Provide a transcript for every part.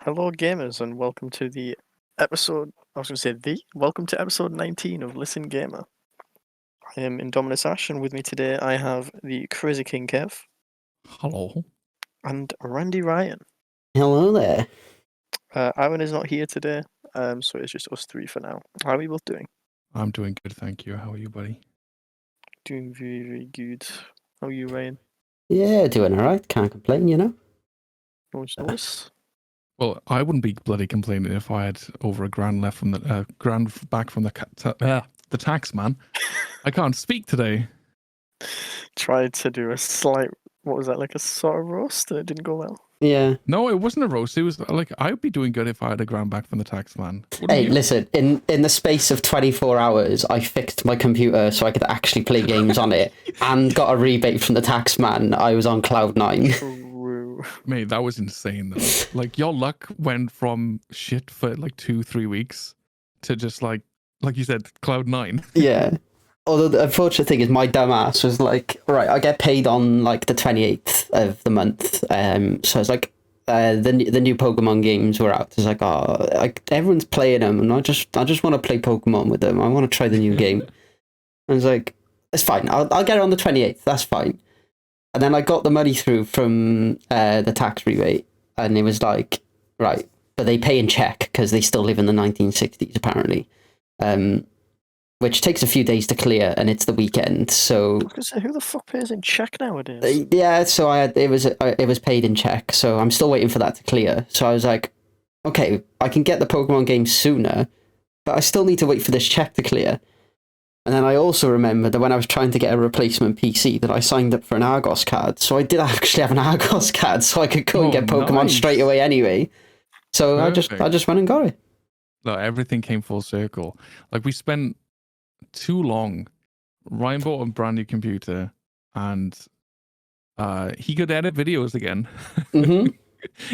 Hello, gamers, and welcome to the episode. I was going to say welcome to episode 19 of Listen Gamer. I am Indominus Ash, and with me today I have the Crazy King Kev Hello. and Randy Ryan. Hello there. Aaron is not here today, so it's just us three for now. How are we both doing? I'm doing good, thank you. How are you, buddy? Doing very, very good. How are you, Ryan? Yeah, doing alright. Can't complain, you know. Nice. Well, I wouldn't be bloody complaining if I had over a grand left from the grand back from the tax man. I can't speak today. Tried to do a slight, what was that, like a sort of roast, and it didn't go well. Yeah. No, it wasn't a roast. It was like I would be doing good if I had a grand back from the tax man. Wouldn't Hey, you? listen, in the space of 24 hours, I fixed my computer so I could actually play games on it and got a rebate from the tax man. I was on cloud 9. True. Mate, that was insane though. Like your luck went from shit for like 2-3 weeks to just like you said, cloud 9. Yeah. Although the unfortunate thing is my dumbass was like, right, I get paid on like the 28th of the month. So it's like the new Pokemon games were out. It's like, oh, everyone's playing them, and I just want to play Pokemon with them. I want to try the new game. And I was like, it's fine. I'll get it on the 28th. That's fine. And then I got the money through from the tax rebate, and it was like, right, but they pay in check because they still live in the 1960s apparently. Which takes a few days to clear, and it's the weekend. So I was going to say, who the fuck pays in check nowadays? yeah, so it was paid in check. So I'm still waiting for that to clear. So I was like, okay, I can get the Pokemon game sooner, but I still need to wait for this check to clear. And then I also remembered that when I was trying to get a replacement PC, that I signed up for an Argos card. So I did actually have an Argos card, so I could go and get Pokemon nice. straight away anyway. So Perfect. I just went and got it. No, everything came full circle. Like we spent too long. Ryan bought a brand new computer, and he could edit videos again. Mm-hmm.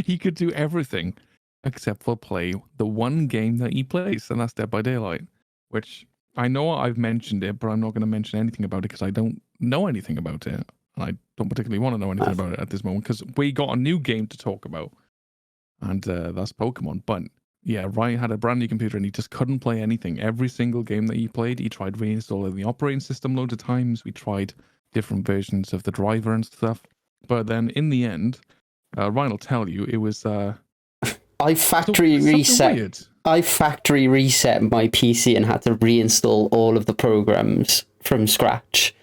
He could do everything except for play the one game that he plays, and that's Dead by Daylight. Which I know I've mentioned it, but I'm not going to mention anything about it because I don't know anything about it, and I don't particularly want to know anything about it at this moment because we got a new game to talk about, and that's Pokemon. But yeah, Ryan had a brand new computer and he just couldn't play anything. Every single game that he played, he tried reinstalling the operating system loads of times. We tried different versions of the driver and stuff. But then in the end, Ryan will tell you, it was I factory reset my PC and had to reinstall all of the programs from scratch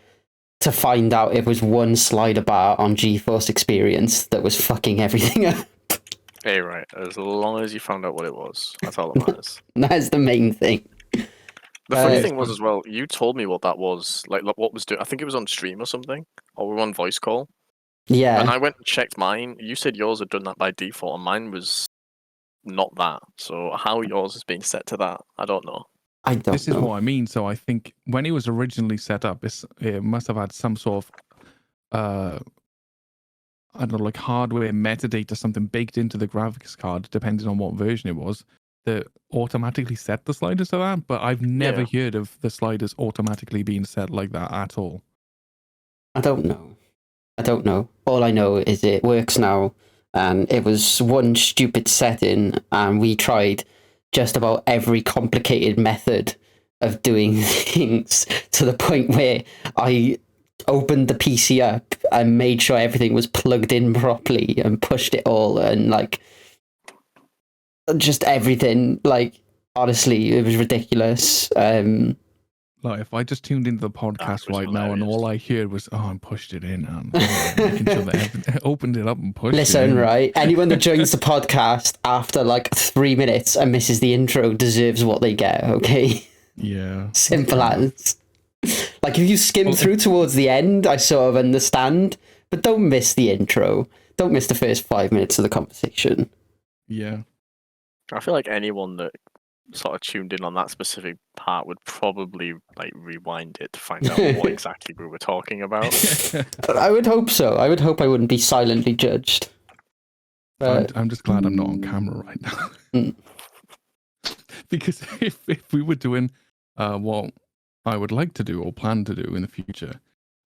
to find out it was one slider bar on GeForce Experience that was fucking everything up. Hey, right. As long as you found out what it was, that's all that matters. That's the main thing. The funny thing was as well, you told me what that was, like what was doing. I think it was on stream or something, or we were on voice call. Yeah. And I went and checked mine. You said yours had done that by default, and mine was not that. So how yours is being set to that, I don't know. I don't This know. is what I mean. So I think when it was originally set up, it must have had some sort of I don't know, like hardware metadata, something baked into the graphics card, depending on what version it was, that automatically set the sliders to that. But I've never heard of the sliders automatically being set like that at all. I don't know. All I know is it works now, and it was one stupid setting, and we tried just about every complicated method of doing things to the point where I opened the PC up and made sure everything was plugged in properly and pushed it all, and like just everything. Like honestly, it was ridiculous. Like if I just tuned into the podcast right now and all I heard was, "Oh, I pushed it in," and making sure that opened it up and pushed it in. Right? Anyone that joins the podcast after like 3 minutes and misses the intro deserves what they get. Okay. Yeah. Simple as. Like if you skim through towards the end, I sort of understand, but don't miss the intro. Don't miss the first 5 minutes of the conversation. Yeah. I feel like anyone that sort of tuned in on that specific part would probably like rewind it to find out what exactly we were talking about. I would hope so. I would hope I wouldn't be silently judged. I'm just glad I'm not on camera right now. Because if we were doing what I would like to do or plan to do in the future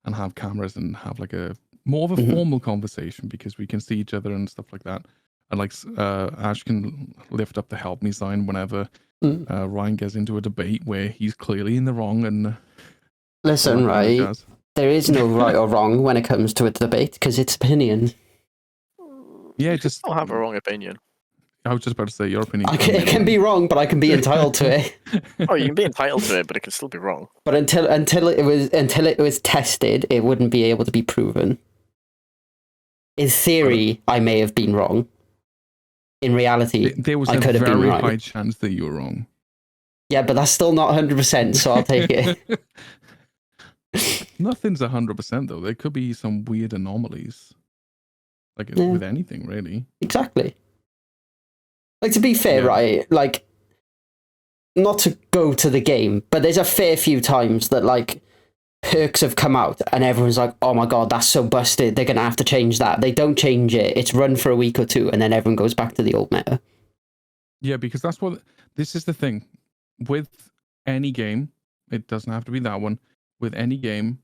and have cameras and have like a more of a formal conversation because we can see each other and stuff like that, And like Ash can lift up the help me sign whenever Ryan gets into a debate where he's clearly in the wrong and Listen, all that kind of right? jazz. There is no right or wrong when it comes to a debate because it's opinion. Yeah, You just still have a wrong opinion. I was just about to say your opinion. It can be wrong, but I can be entitled to it. Oh, you can be entitled to it, but it can still be wrong. But until it was tested, it wouldn't be able to be proven. In theory, I may have been wrong. In reality, There was I a could have been very right. high chance that you were wrong. Yeah, but that's still not 100%, so I'll take it. Nothing's 100% though. There could be some weird anomalies, like Yeah. with anything really. Exactly. Like, to be fair, Yeah. right? Like, not to go to the game, but there's a fair few times that, like, perks have come out and everyone's like, oh my god, that's so busted, they're going to have to change that. They don't change it. It's run for a week or two, and then everyone goes back to the old meta. Yeah, because that's what this is the thing with any game. It doesn't have to be that one. With any game,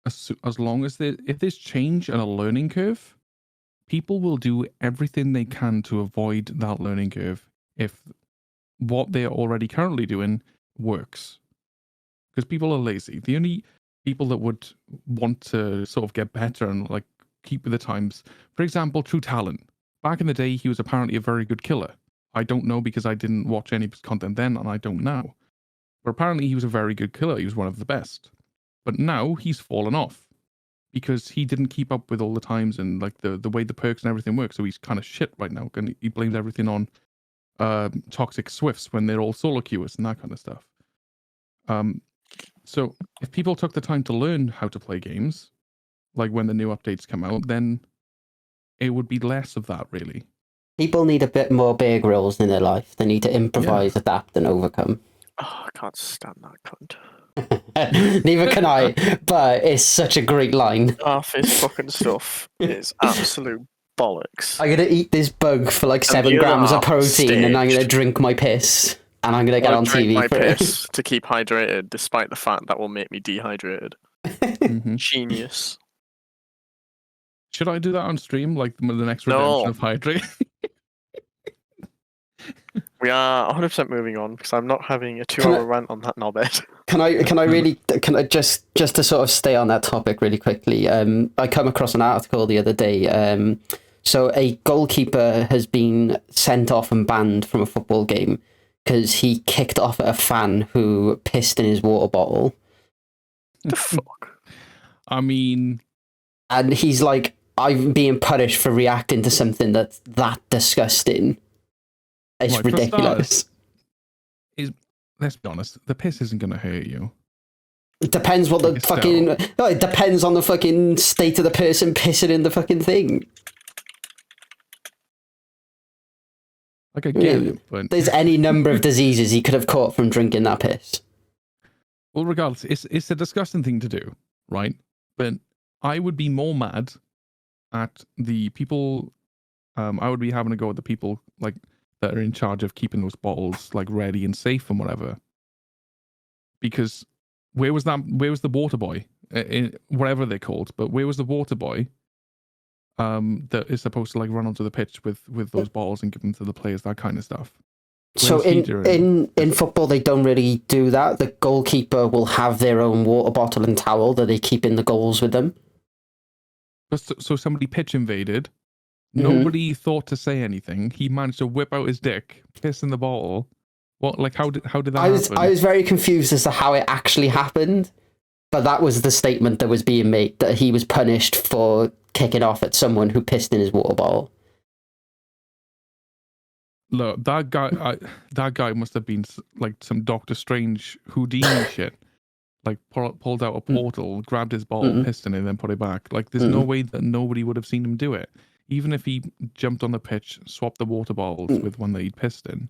as long as if there's change and a learning curve, people will do everything they can to avoid that learning curve if what they're already currently doing works. Because people are lazy. The only people that would want to sort of get better and like keep with the times, for example, True Talent. Back in the day, he was apparently a very good killer. I don't know because I didn't watch any of his content then, and I don't now. But apparently he was a very good killer. He was one of the best. But now he's fallen off because he didn't keep up with all the times and like the way the perks and everything work. So he's kind of shit right now. And he blames everything on toxic Swifts when they're all solo queuers and that kind of stuff. So if people took the time to learn how to play games, like when the new updates come out, then it would be less of that, really. People need a bit more Bear Grylls in their life. They need to improvise, adapt, and overcome. Oh, I can't stand that cunt. Neither can I, but it's such a great line. Half his fucking stuff is absolute bollocks. I'm going to eat this bug for like And 7 the other grams of half protein, and I'm going to staged. drink my piss, and I'm going to get I'll on drink TV my for it. piss to keep hydrated, despite the fact that will make me dehydrated. Mhm. Genius. Should I do that on stream, like the next No. redemption of Hydrate? We are 100% moving on because I'm not having a Can 2-hour rant on that knobhead. Can I just to sort of stay on that topic really quickly? I come across an article the other day. So a goalkeeper has been sent off and banned from a football game because he kicked off at a fan who pissed in his water bottle, The fuck? I mean, and he's like, "I'm being punished for reacting to something that's that disgusting." It's Right, for ridiculous. let's be honest, the piss isn't going to hurt you. It depends what the It's fucking. No, it depends on the fucking state of the person pissing in the fucking thing. Like, I get Yeah. it, but There's any number of diseases he could have caught from drinking that piss. well, regardless, it's a disgusting thing to do, right? But I would be more mad at the people. I would be having to go at the people like that are in charge of keeping those bottles like ready and safe and whatever. Because where was the water boy? Whatever they're called, but where was the water boy? That is supposed to like run onto the pitch with those bottles and give them to the players, that kind of stuff. So Where's he doing? in football, they don't really do that. The goalkeeper will have their own water bottle and towel that they keep in the goals with them. So somebody pitch invaded. Mhm. Nobody thought to say anything. He managed to whip out his dick, piss in the bottle. What? Like how did that happen? I was very confused as to how it actually happened, but that was the statement that was being made, that he was punished for kicking off at someone who pissed in his water bottle. Look, that guy must have been like some Doctor Strange Houdini shit. Like pulled out a portal, grabbed his bottle, pissed in it, and then put it back. Like there's no way that nobody would have seen him do it. Even if he jumped on the pitch, swapped the water bottles with one that he'd pissed in.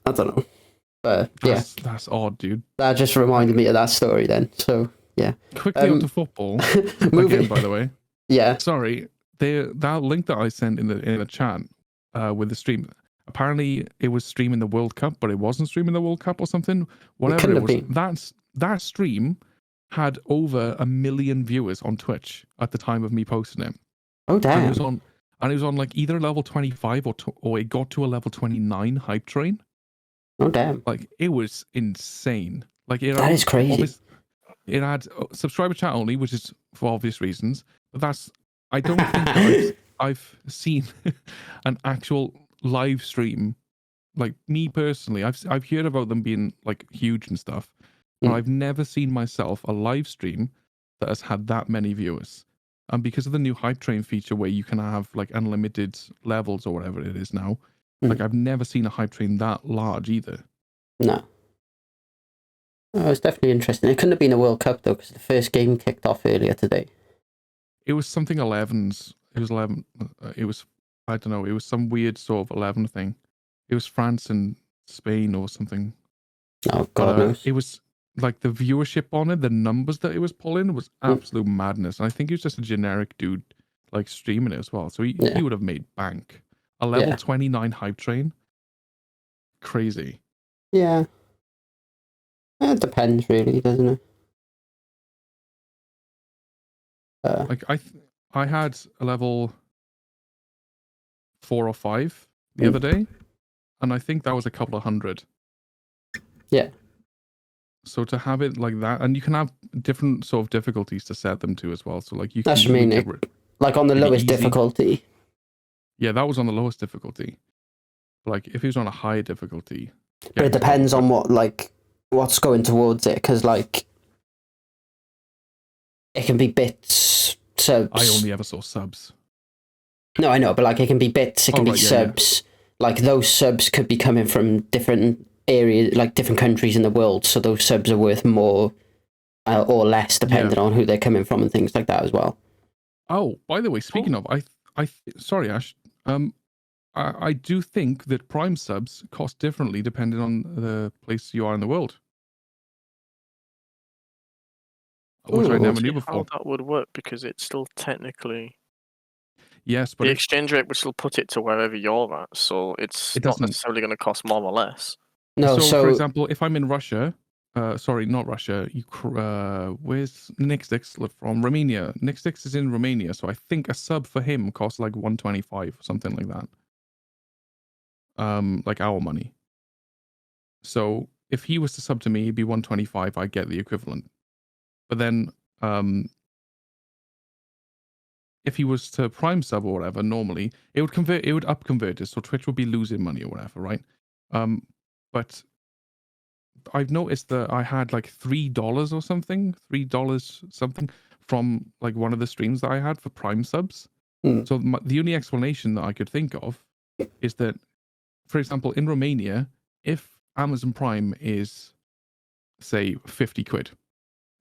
I don't know. But That's odd, dude. that just reminded me of that story then. So, yeah. Quickly on to football. Moving. Again, by the way. Yeah. Sorry, that link that I sent in the chat with the stream. Apparently, it was streaming the World Cup, but it wasn't streaming the World Cup or something. Whatever couldn't it have was, been. that stream had over 1 million viewers on Twitch at the time of me posting it. Oh, And damn. it was on. and it was on like either level 25 or it got to a level 29 hype train. Oh damn. Like it was insane. Like it That had is crazy. It had subscriber chat only, which is for obvious reasons. But I don't think that I've seen an actual live stream. Like me personally, I've heard about them being like huge and stuff, but Mm. I've never seen myself a live stream that has had that many viewers. And because of the new hype train feature where you can have like unlimited levels or whatever it is now, like I've never seen a hype train that large either. No. Oh, it's definitely interesting. It couldn't have been a World Cup though, because the first game kicked off earlier today. It was something 11s. It was 11. It was, I don't know. It was some weird sort of 11 thing. It was France and Spain or something. Oh, God knows. It was like the viewership on it, the numbers that it was pulling was absolute madness. And I think he was just a generic dude like streaming it as well. So he would have made bank. A level 29 hype train. Crazy. Yeah. It depends really, doesn't it? Like I had a level 4 or 5 the other day, and I think that was a couple of hundred. Yeah. So to have it like that, and you can have different sort of difficulties to set them to as well. So like you can That's what I mean. Like on the lowest difficulty. Yeah, that was on the lowest difficulty. Like if it was on a higher difficulty. But it depends on what's going towards it, because like it can be bits, subs. I only ever saw subs. No, I know, but like it can be bits, it can be subs. Yeah. Like those subs could be coming from different areas, like different countries in the world. So those subs are worth more or less depending on who they're coming from and things like that as well. Oh, by the way, speaking of, sorry, Ash. I do think that Prime subs cost differently depending on the place you are in the world. Which I never knew before. How that would work, because it's still technically... Yes, but the exchange rate would still put it to wherever you're at, so it's not necessarily going to cost more or less. No, so for example, if I'm in Russia, sorry, not Russia, where's Nixdix from? Romania. Nixdix is in Romania, so I think a sub for him costs like 125, something like that. Like our money. So if he was to sub to me, it'd be 125, I get the equivalent. But then if he was to Prime sub or whatever, normally it would up convert it, so Twitch would be losing money or whatever, right? But I've noticed that I had like $3 or something, $3 something from like one of the streams that I had for Prime subs. So the only explanation that I could think of is that, for example, in Romania, if Amazon Prime is, say, 50 quid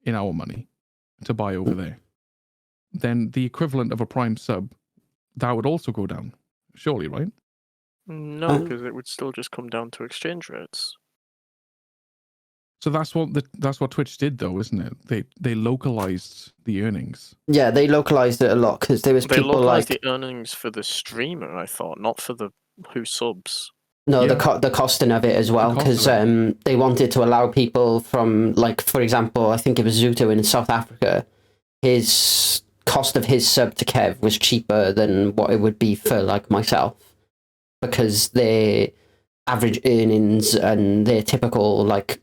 in our money to buy over there, then the equivalent of a Prime sub, that would also go down, surely, right? No, because it would still just come down to exchange rates. So that's what Twitch did, though, isn't it? They localized the earnings. Yeah, they localized it a lot because there was people like... They localized the earnings for the streamer, I thought, not for the who subs. No, the costing of it as well, because they wanted to allow people from, like, for example, I think it was Zuto in South Africa, his cost of his sub to Kev was cheaper than what it would be for, like, myself, because their average earnings and their typical, like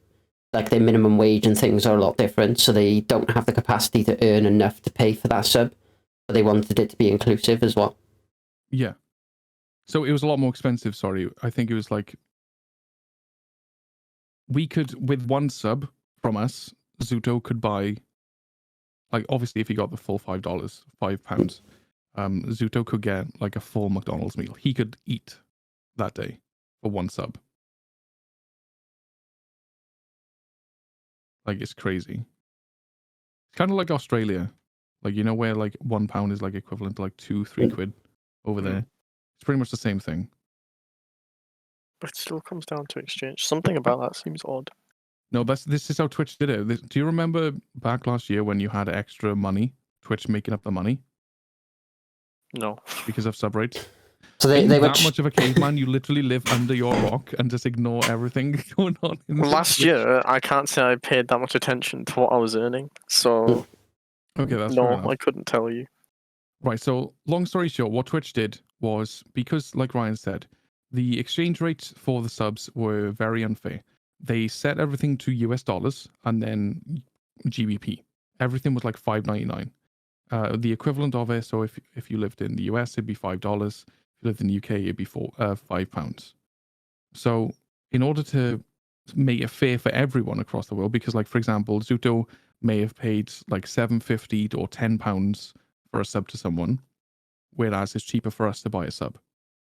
their minimum wage and things are a lot different, so they don't have the capacity to earn enough to pay for that sub, but they wanted it to be inclusive as well. Yeah. So it was a lot more expensive, sorry. I think it was like... We could, with one sub from us, Zuto could buy... Like, obviously, if he got the full $5, £5, Zuto could get, like, a full McDonald's meal. He could eat that day for one sub. Like, it's crazy. It's kind of like Australia. Like, you know where, like, £1 is, like, equivalent to, like, 2-3 quid over there? It's pretty much the same thing. But it still comes down to exchange. Something about that seems odd. No, this is how Twitch did it. Do you remember back last year when you had extra money? Twitch making up the money? No. Because of sub rates? So they were that much of a caveman, you literally live under your rock and just ignore everything going on. Last year, I can't say I paid that much attention to what I was earning. So, okay, that's fair enough. I couldn't tell you. Right, so long story short, what Twitch did was because, like Ryan said, the exchange rates for the subs were very unfair. They set everything to US dollars and then GBP. Everything was like $5.99. The equivalent of it. So if you lived in the US, it'd be $5. If you lived in the UK, it'd be £5. So in order to make it fair for everyone across the world, because like for example, Zuto may have paid like £7.50 or £10 for a sub to someone, whereas it's cheaper for us to buy a sub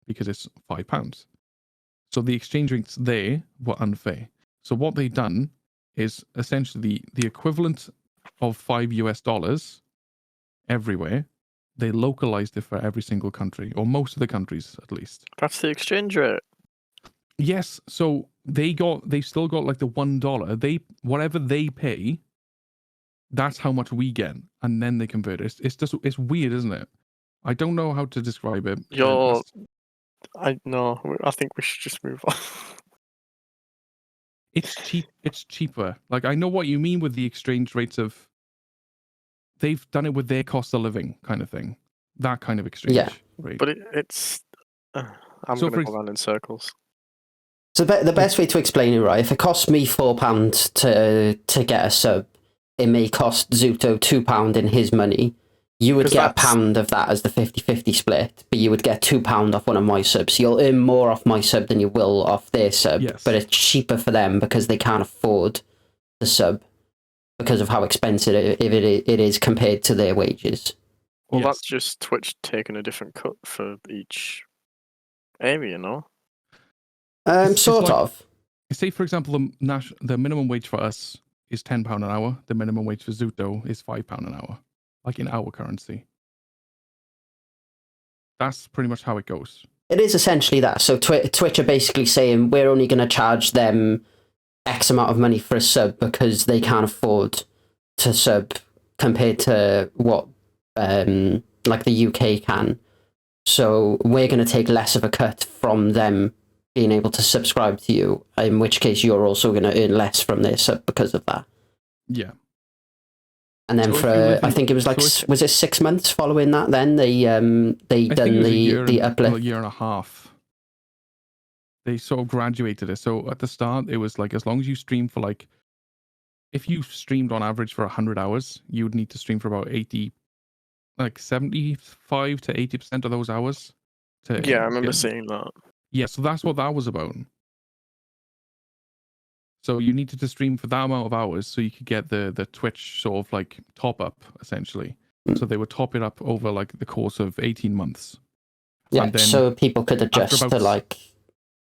because it's £5. So the exchange rates there were unfair. So what they've done is essentially the equivalent of $5 everywhere. They localized it for every single country, or most of the countries at least. That's the exchange rate. Yes, so they still got like the $1. Whatever they pay, that's how much we get, and then they convert it. It's weird, isn't it? I don't know how to describe it. I think we should just move on. It's cheap. It's cheaper. Like I know what you mean with the exchange rates of. They've done it with their cost of living kind of thing. That kind of exchange rate. But it's. I'm So going to go around in circles. So the best way to explain it, right? If it costs me £4 to get a sub, it may cost Zuto £2 in his money. You would get £1 of that as the 50-50 split, but you would get £2 off one of my subs. You'll earn more off my sub than you will off their sub, but it's cheaper for them because they can't afford the sub because of how expensive it is compared to their wages. Well, that's just Twitch taking a different cut for each area, no? Sort of. Say, for example, the minimum wage for us is £10 an hour. The minimum wage for Zuto is £5 an hour, like in our currency. That's pretty much how it goes. It is essentially that. So Twitch are basically saying we're only going to charge them X amount of money for a sub because they can't afford to sub compared to what like the UK can. So we're going to take less of a cut from them being able to subscribe to you, in which case you're also going to earn less from their sub because of that. Yeah. And then I think it was like, was it 6 months following that then? They done the uplift? A year and a half. They sort of graduated it. So at the start, it was like, as long as you stream for like, if you streamed on average for 100 hours, you would need to stream for about 75 to 80% of those hours. Yeah, I remember seeing that. Yeah, so that's what that was about. So you needed to stream for that amount of hours so you could get the Twitch sort of like top up, essentially. So they would top it up over like the course of 18 months. Yeah, and then so people could adjust to like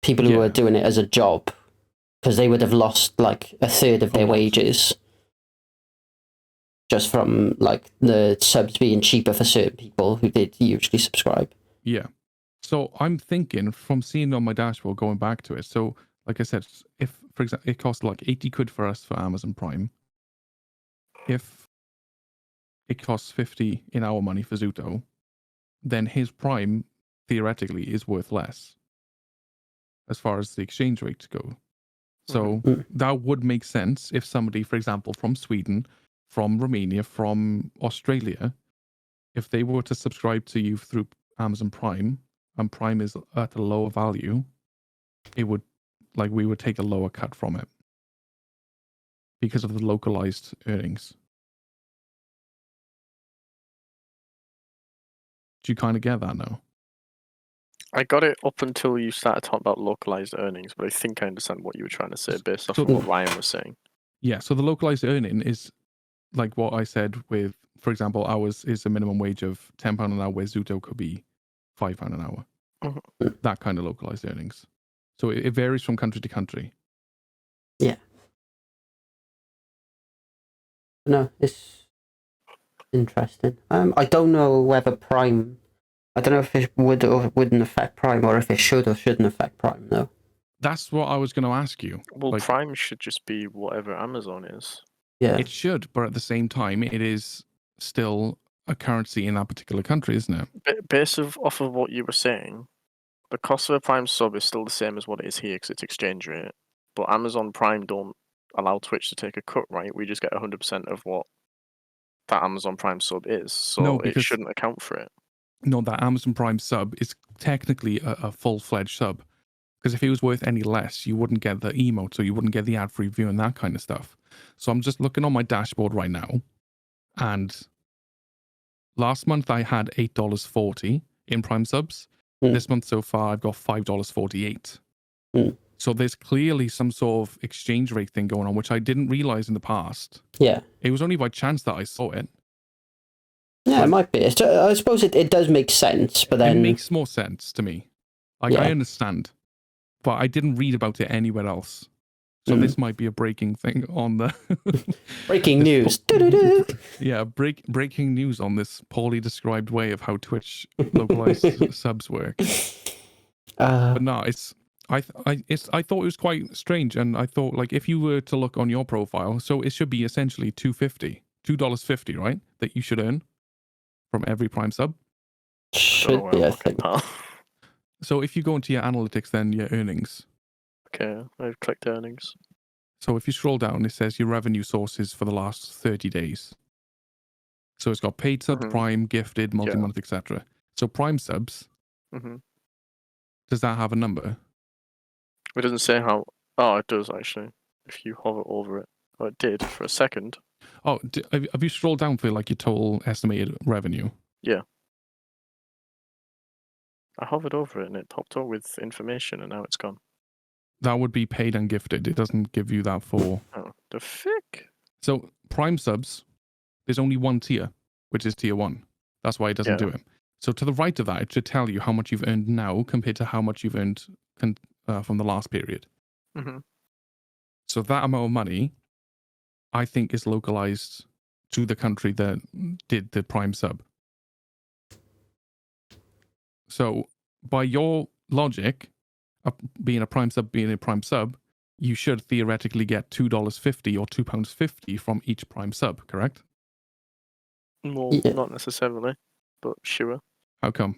people who were doing it as a job, because they would have lost like a third of their wages just from like the subs being cheaper for certain people who did usually subscribe. Yeah. So I'm thinking from seeing on my dashboard, going back to it. So like I said, if, for example, it costs like 80 quid for us for Amazon Prime, if it costs 50 in our money for Zuto, then his Prime theoretically is worth less as far as the exchange rates go. So that would make sense if somebody, for example, from Sweden, from Romania, from Australia, if they were to subscribe to you through Amazon Prime, and Prime is at a lower value, it would, like, we would take a lower cut from it because of the localized earnings. Do you kind of get that now? I got it up until you started talking about localized earnings, but I think I understand what you were trying to say based off of what Ryan was saying. Yeah, so the localized earning is like what I said with, for example, ours is a minimum wage of £10 an hour, where Zuto could be £5 an hour. Mm-hmm. That kind of localized earnings. So it varies from country to country. Yeah. No, it's interesting. I don't know whether Prime, I don't know if it would or wouldn't affect Prime, or if it should or shouldn't affect Prime, though. That's what I was going to ask you. Well, like, Prime should just be whatever Amazon is. Yeah. It should, but at the same time, it is still a currency in that particular country, isn't it? Based off of what you were saying, the cost of a Prime sub is still the same as what it is here because it's exchange rate. But Amazon Prime don't allow Twitch to take a cut, right? We just get 100% of what that Amazon Prime sub is. So it shouldn't account for it. no, that Amazon Prime sub is technically a full-fledged sub. Because if it was worth any less, you wouldn't get the emote, so you wouldn't get the ad-free view and that kind of stuff. So I'm just looking on my dashboard right now, and last month I had $8.40 in Prime subs. This month so far, I've got $5.48. So there's clearly some sort of exchange rate thing going on, which I didn't realize in the past. Yeah. It was only by chance that I saw it. Yeah, it might be. I suppose it does make sense, but then It makes more sense to me. Like, Yeah. I understand, but I didn't read about it anywhere else. So this might be a breaking thing on the breaking this news. Doo-doo-doo. Yeah, breaking news on this poorly described way of how Twitch localized subs work. But no, I thought it was quite strange, and I thought, like, if you were to look on your profile, so it should be essentially $2.50, right? That you should earn from every Prime sub. Should be, I think. So if you go into your analytics, then your earnings. Okay, I've clicked earnings. So if you scroll down, it says your revenue sources for the last 30 days. So it's got paid subs, Prime, gifted, multi-month, etc. So Prime subs, does that have a number? It doesn't say how. Oh, it does actually. If you hover over it. Oh, it did for a second. Oh, have you scrolled down for like your total estimated revenue? Yeah. I hovered over it and it popped up with information and now it's gone. That would be paid and gifted. It doesn't give you that for... Oh, the fick? So Prime subs, there's only one tier, which is tier 1. That's why it doesn't do it. So to the right of that, it should tell you how much you've earned now compared to how much you've earned from the last period. So that amount of money, I think, is localized to the country that did the Prime sub. So by your logic, being a Prime sub, you should theoretically get $2.50 or £2.50 from each Prime sub, correct? Well, not necessarily, but sure. How come?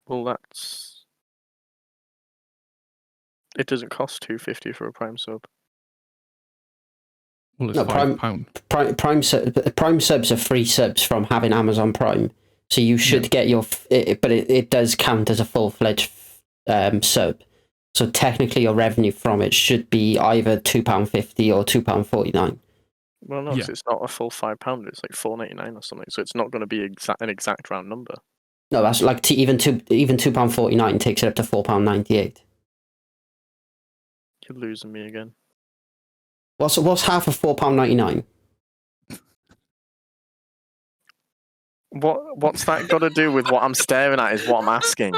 Well, it doesn't cost $2.50 for a Prime sub. Well, it's £5. Prime subs are free subs from having Amazon Prime, so you should get your. But it does count as a full-fledged sub. So technically, your revenue from it should be either £2.50 or £2.49. Well, no, 'cause it's not a full £5. It's like $4.99 or something. So it's not going to be an exact round number. No, that's like even £2.49 takes it up to £4.98. You're losing me again. What's half of £4.99? What's that got to do with what I'm staring at? Is what I'm asking.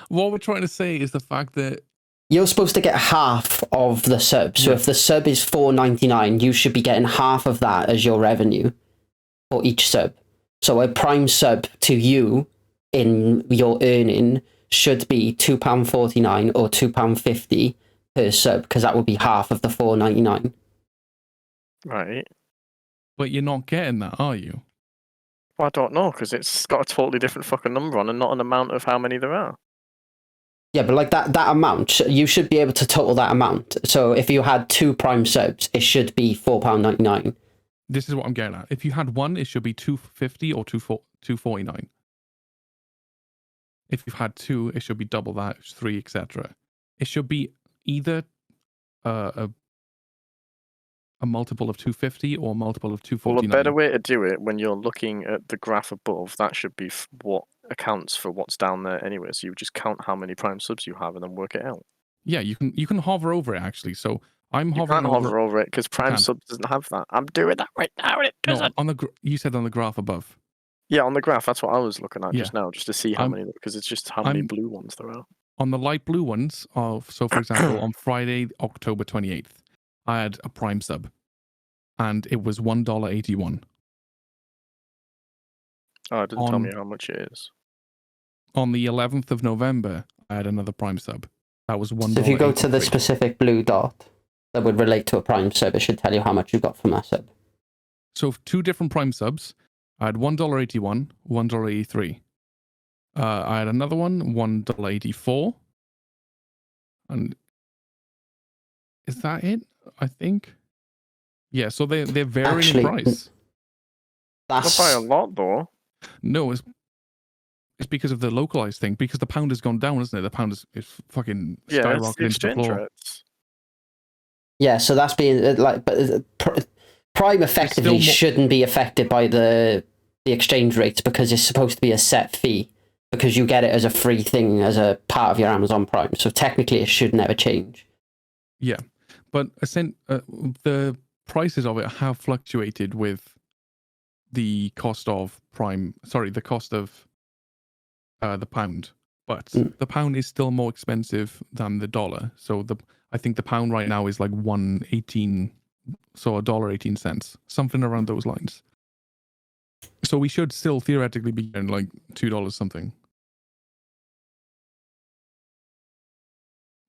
What we're trying to say is the fact that you're supposed to get half of the sub. So if the sub is $4.99, you should be getting half of that as your revenue for each sub. So a Prime sub to you in your earning should be £2.49 or £2.50 per sub, because that would be half of the $4.99. Right. But you're not getting that, are you? Well, I don't know, because it's got a totally different fucking number on and not an amount of how many there are. Yeah, but like that amount, you should be able to total that amount. So if you had 2 Prime subs, it should be £4.99. This is what I'm getting at. If you had one, it should be $2.50 or $2.49. If you've had 2, it should be double that, 3, etc. It should be either a multiple of $2.50 or a multiple of $2.49. Well, a better way to do it, when you're looking at the graph above, that should be what accounts for what's down there anyway. So you just count how many Prime subs you have and then work it out. Yeah, you can hover over it actually. So I'm hovering. You can't hover over it because Prime subs doesn't have that. I'm doing that right now and it doesn't. No, you said on the graph above. Yeah, on the graph. That's what I was looking at just now, just to see how many, because it's just how many blue ones there are. On the light blue ones, so for example, on Friday, October 28th, I had a Prime sub, and it was $1.81. Oh, it doesn't tell me how much it is. On the 11th of November, I had another Prime sub. That was $1. So if you go to the specific blue dot that would relate to a Prime sub, it should tell you how much you got from that sub. So 2 different Prime subs. I had $1.81, $1.83. I had another one, $1.84. And is that it? I think. Yeah, so they're varying in price. That's not by a lot, though. No, it's It's because of the localized thing. Because the pound has gone down, isn't it? The pound is fucking Yeah, it's skyrocketed the into the exchange floor. rates. Yeah, so that's being Prime effectively more- shouldn't be affected by the exchange rates because it's supposed to be a set fee because you get it as a free thing as a part of your Amazon Prime. So technically, it should never change. Yeah, but the prices of it have fluctuated with the cost of Prime. Sorry, the cost of the pound. But the pound is still more expensive than the dollar. So I think the pound right now is like 1.18, so $1.18, something around those lines. So we should still theoretically be getting like $2 something.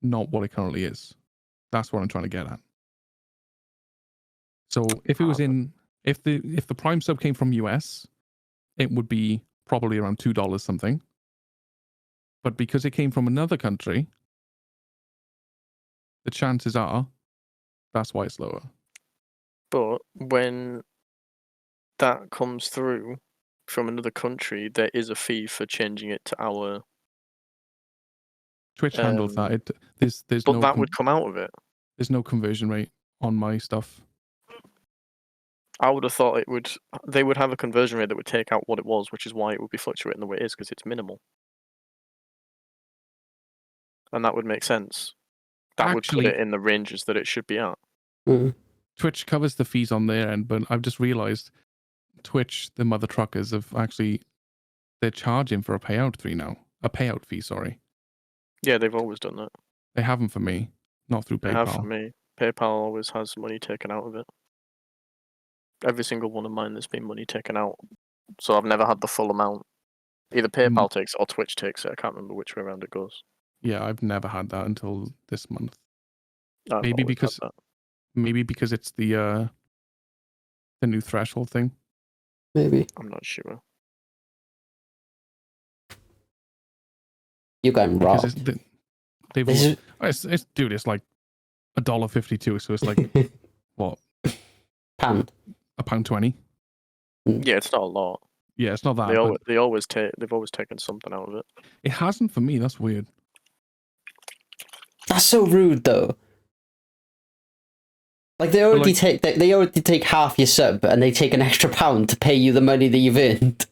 Not what it currently is. That's what I'm trying to get at. So if it was if the Prime sub came from US, it would be probably around $2 something. But because it came from another country, the chances are that's why it's lower. But when that comes through from another country, there is a fee for changing it to our. Twitch handles that. There's But no that would come out of it. there's no conversion rate on my stuff. I would have thought they would have a conversion rate that would take out what it was, which is why it would be fluctuating the way it is, because it's minimal. And that would make sense. That would put it in the ranges that it should be at. Twitch covers the fees on their end, but I've just realized Twitch, the mother truckers, they're charging for a payout fee now. A payout fee, sorry. Yeah, they've always done that. They haven't for me, not through PayPal. They have for me. PayPal always has money taken out of it. Every single one of mine, there's been money taken out. So I've never had the full amount. Either PayPal takes it or Twitch takes it. I can't remember which way around it goes. Yeah, I've never had that until this month. I've Maybe always because had that. maybe because it's the new threshold thing. Maybe. I'm not sure. You're going Because robbed. dude, it's like $1.52, so it's like what? Pound. £1.20. Yeah, it's not a lot. Yeah, it's not that. They've always taken something out of it. It hasn't for me. That's weird. That's so rude, though. Like they already take half your sub, and they take an extra £1 to pay you the money that you've earned.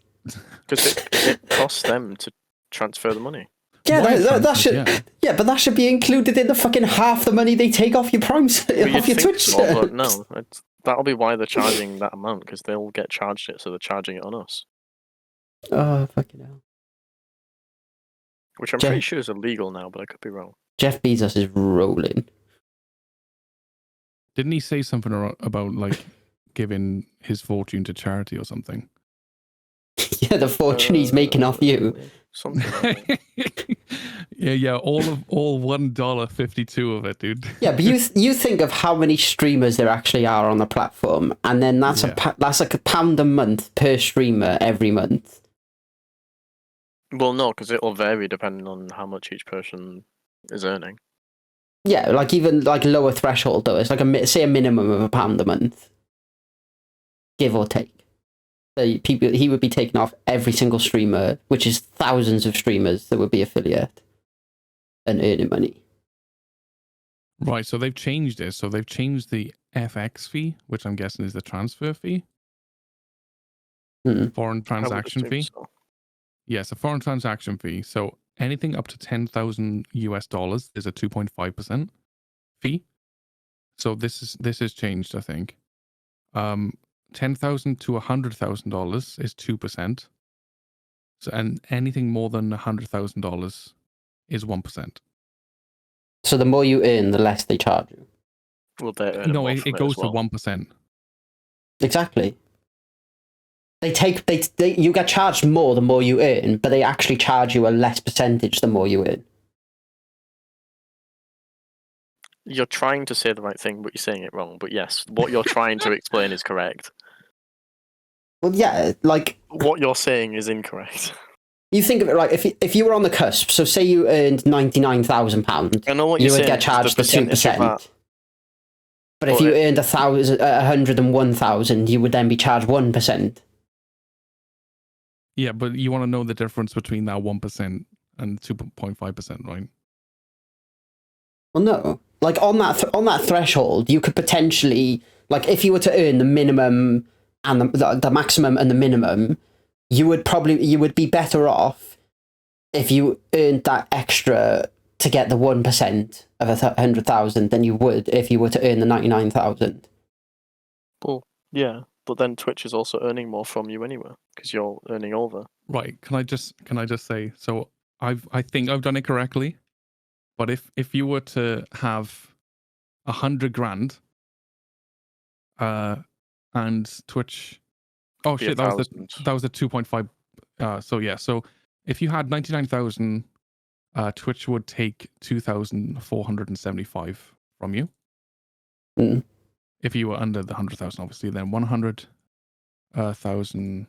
Because it costs them to transfer the money. Yeah, that should. Yeah, but that should be included in the fucking half the money they take off your Prime off your Twitch. So, but no, that'll be why they're charging that amount, because they'll get charged it, so they're charging it on us. Oh fucking hell! Which I'm pretty sure is illegal now, but I could be wrong. Jeff Bezos is rolling. Didn't he say something about like giving his fortune to charity or something? Yeah, the fortune he's making off you. Something like that. Yeah, all $1.52 of it, dude. Yeah, but you think of how many streamers there actually are on the platform, and then that's like £1 a month per streamer every month. Well, no, because it'll vary depending on how much each person is earning. Yeah, like even like lower threshold though. It's like a minimum of £1 a month, give or take. He would be taking off every single streamer, which is thousands of streamers that would be affiliate and earning money. Right, so they've changed it. So they've changed the FX fee, which I'm guessing is the transfer fee. Foreign transaction fee. So. Yes, a foreign transaction fee. So anything up to $10,000 is a 2.5% fee. So this is changed, I think. $10,000 to $100,000 is 2%. So and anything more than $100,000 is 1%. So the more you earn, the less they charge you. Well, it goes to 1%. Exactly. You get charged more the more you earn, but they actually charge you a less percentage the more you earn. You're trying to say the right thing, but you're saying it wrong. But yes, what you're trying to explain is correct. Well, yeah, like what you're saying is incorrect. You think of it right. If you were on the cusp, so say you earned £99,000, I know what you you're would saying, get charged the 2%. But if you earned 101,000, you would then be charged 1%. Yeah, but you want to know the difference between that 1% and 2.5%, right? Well, no. Like on that threshold, you could potentially, like, if you were to earn the minimum and the maximum and the minimum, you would be better off if you earned that extra to get the 1% of 100,000 than you would if you were to earn the 99,000. Well, yeah, but then Twitch is also earning more from you anyway because you're earning over. Right. Can I just say, so I think I've done it correctly, but if you were to have 100 grand, and Twitch, oh Be a shit, that was thousand. the 2.5. So yeah, so if you had 99,000, Twitch would take 2,475 from you. Mm. If you were under the 100,000, obviously, then 100,000.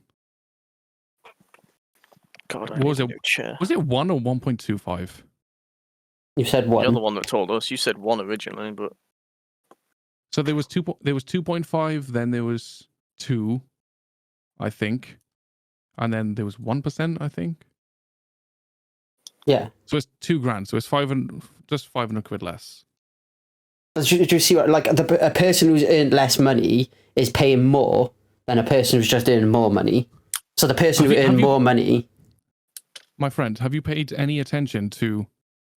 God, I What was need a it? new chair. Was it 1 or 1.25? You said You're the one. one that told us. You said 1 originally, but So there was 2.5, then there was 2, I think, and then there was 1%, I think. Yeah. So it's 2 grand. So it's just 500 quid less. Do you see what, like, a person who's earned less money is paying more than a person who's just earned more money? So the person who earned more money... My friend, have you paid any attention to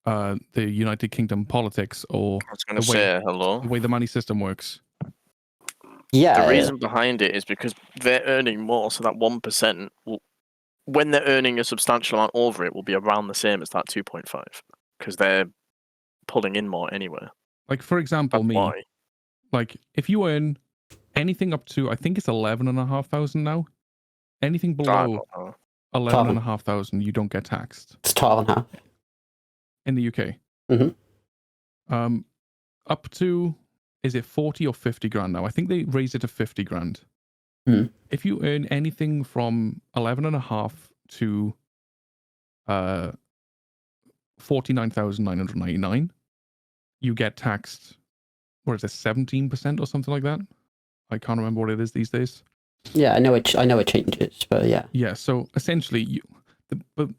the United Kingdom politics or I was going to say hello. the way the money system works? Yeah. The reason behind it is because they're earning more, so that 1% will, when they're earning a substantial amount over it, will be around the same as that 2.5 because they're pulling in more anyway. Like, for example, That's me, why. like, if you earn anything up to, I think it's 11,500 now, anything I below don't know. 11,500, you don't get taxed It's 12.5. in the UK. Mhm. Up to, is it 40 or 50 grand now? I think they raised it to 50 grand. Hmm. If you earn anything from 11.5 to 49,999, you get taxed, what is it, 17% or something like that? I can't remember what it is these days. Yeah, I know it changes, but yeah. Yeah, so essentially, the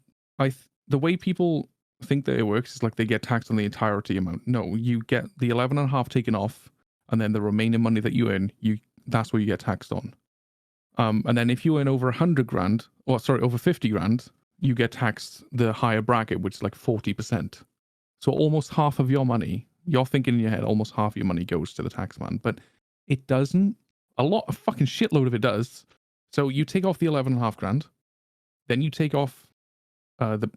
way people think that it works is like they get taxed on the entirety amount. No, you get the 11.5 taken off, and then the remaining money that you earn, that's where you get taxed on. And then if you earn over 100 grand, or sorry, over 50 grand, you get taxed the higher bracket, which is like 40%. So almost half of your money, you're thinking in your head, almost half of your money goes to the tax man, but it doesn't. A fucking shitload of it does. So you take off the 11.5 grand, then you take off the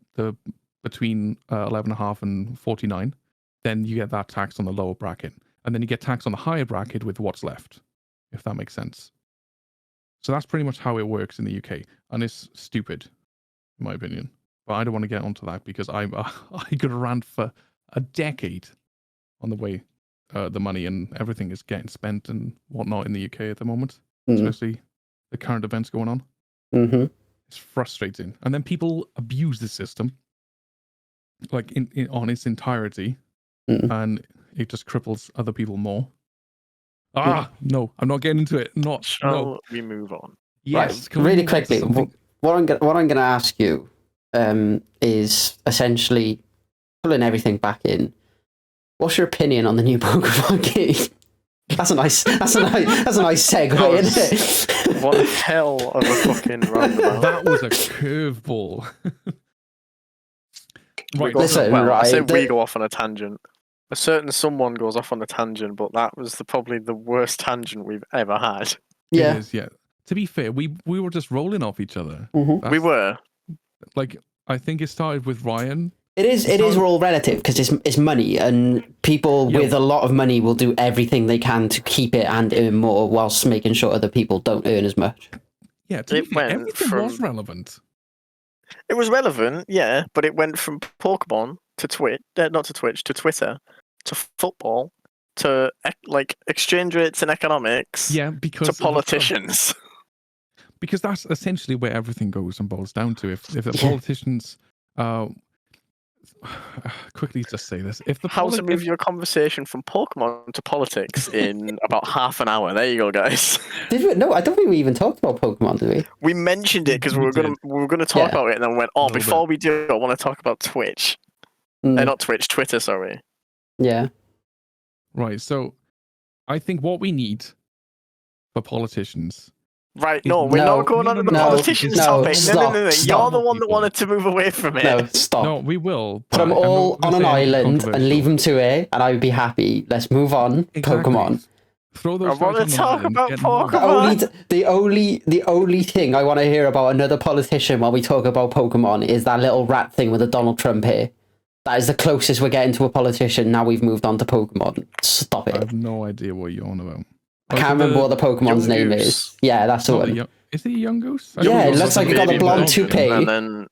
between 11.5 and 49, then you get that tax on the lower bracket, and then you get taxed on the higher bracket with what's left, if that makes sense. So that's pretty much how it works in the UK, and it's stupid, in my opinion. But I don't want to get onto that because I could rant for a decade on the way the money and everything is getting spent and whatnot in the UK at the moment, especially the current events going on. Mm-hmm. It's frustrating, and then people abuse the system, like on its entirety, and it just cripples other people more. No, I'm not getting into it. Shall we move on? Yes, right. Really quickly, what I'm gonna ask you is essentially pulling everything back in. What's your opinion on the new Pokemon game? That's a nice segue, isn't it? What the hell of a fucking roundabout. That was a curveball. Right, listen, I said we go off on a tangent. A certain someone goes off on a tangent, but that was probably the worst tangent we've ever had. Yeah. It is, yeah. To be fair, we were just rolling off each other. Mm-hmm. We were. Like, I think it started with Ryan. It is all relative because it's money, and people with a lot of money will do everything they can to keep it and earn more, whilst making sure other people don't earn as much. Yeah, to be fair, everything was relevant. It was relevant, yeah, but it went from Pokemon to Twitch, not to Twitch, to Twitter, to football, to like exchange rates and economics. Yeah, because to politicians. Because that's essentially where everything goes and boils down to. If the politicians, quickly just say this: if the How to move politics, your conversation from Pokemon to politics in about half an hour. There you go, guys. Did we? No, I don't think we even talked about Pokemon, did we? We mentioned it because we We were gonna talk Yeah. about it, and then we went, oh, little before we do, I want to talk about Twitch. Mm, Not Twitch, Twitter. Sorry. yeah. right? So, I think what we need for politicians. Right? Is- No, we're No, not going on to the no, politicians no, topic. stop, No. You're stop. the one that People. wanted to move away from it. No, stop. No, we will. Put them but I'm not all gonna on an say anything island and controversial. leave them to it, and I would be happy. Let's move on. Exactly. Pokemon. Throw I those want guys to on an talk island, about get more- Pokemon. The only thing I want to hear about another politician while we talk about Pokemon is that little rat thing with the Donald Trump hair. That is the closest we're getting to a politician. Now we've moved on to Pokemon. Stop I it. have no idea what you're on about. I can't remember what the Pokemon's name Yungoos. is. Yeah, that's the one. Is it a young goose? Yeah, it Yungoos looks was like a it got a baby blonde version, toupee. And then,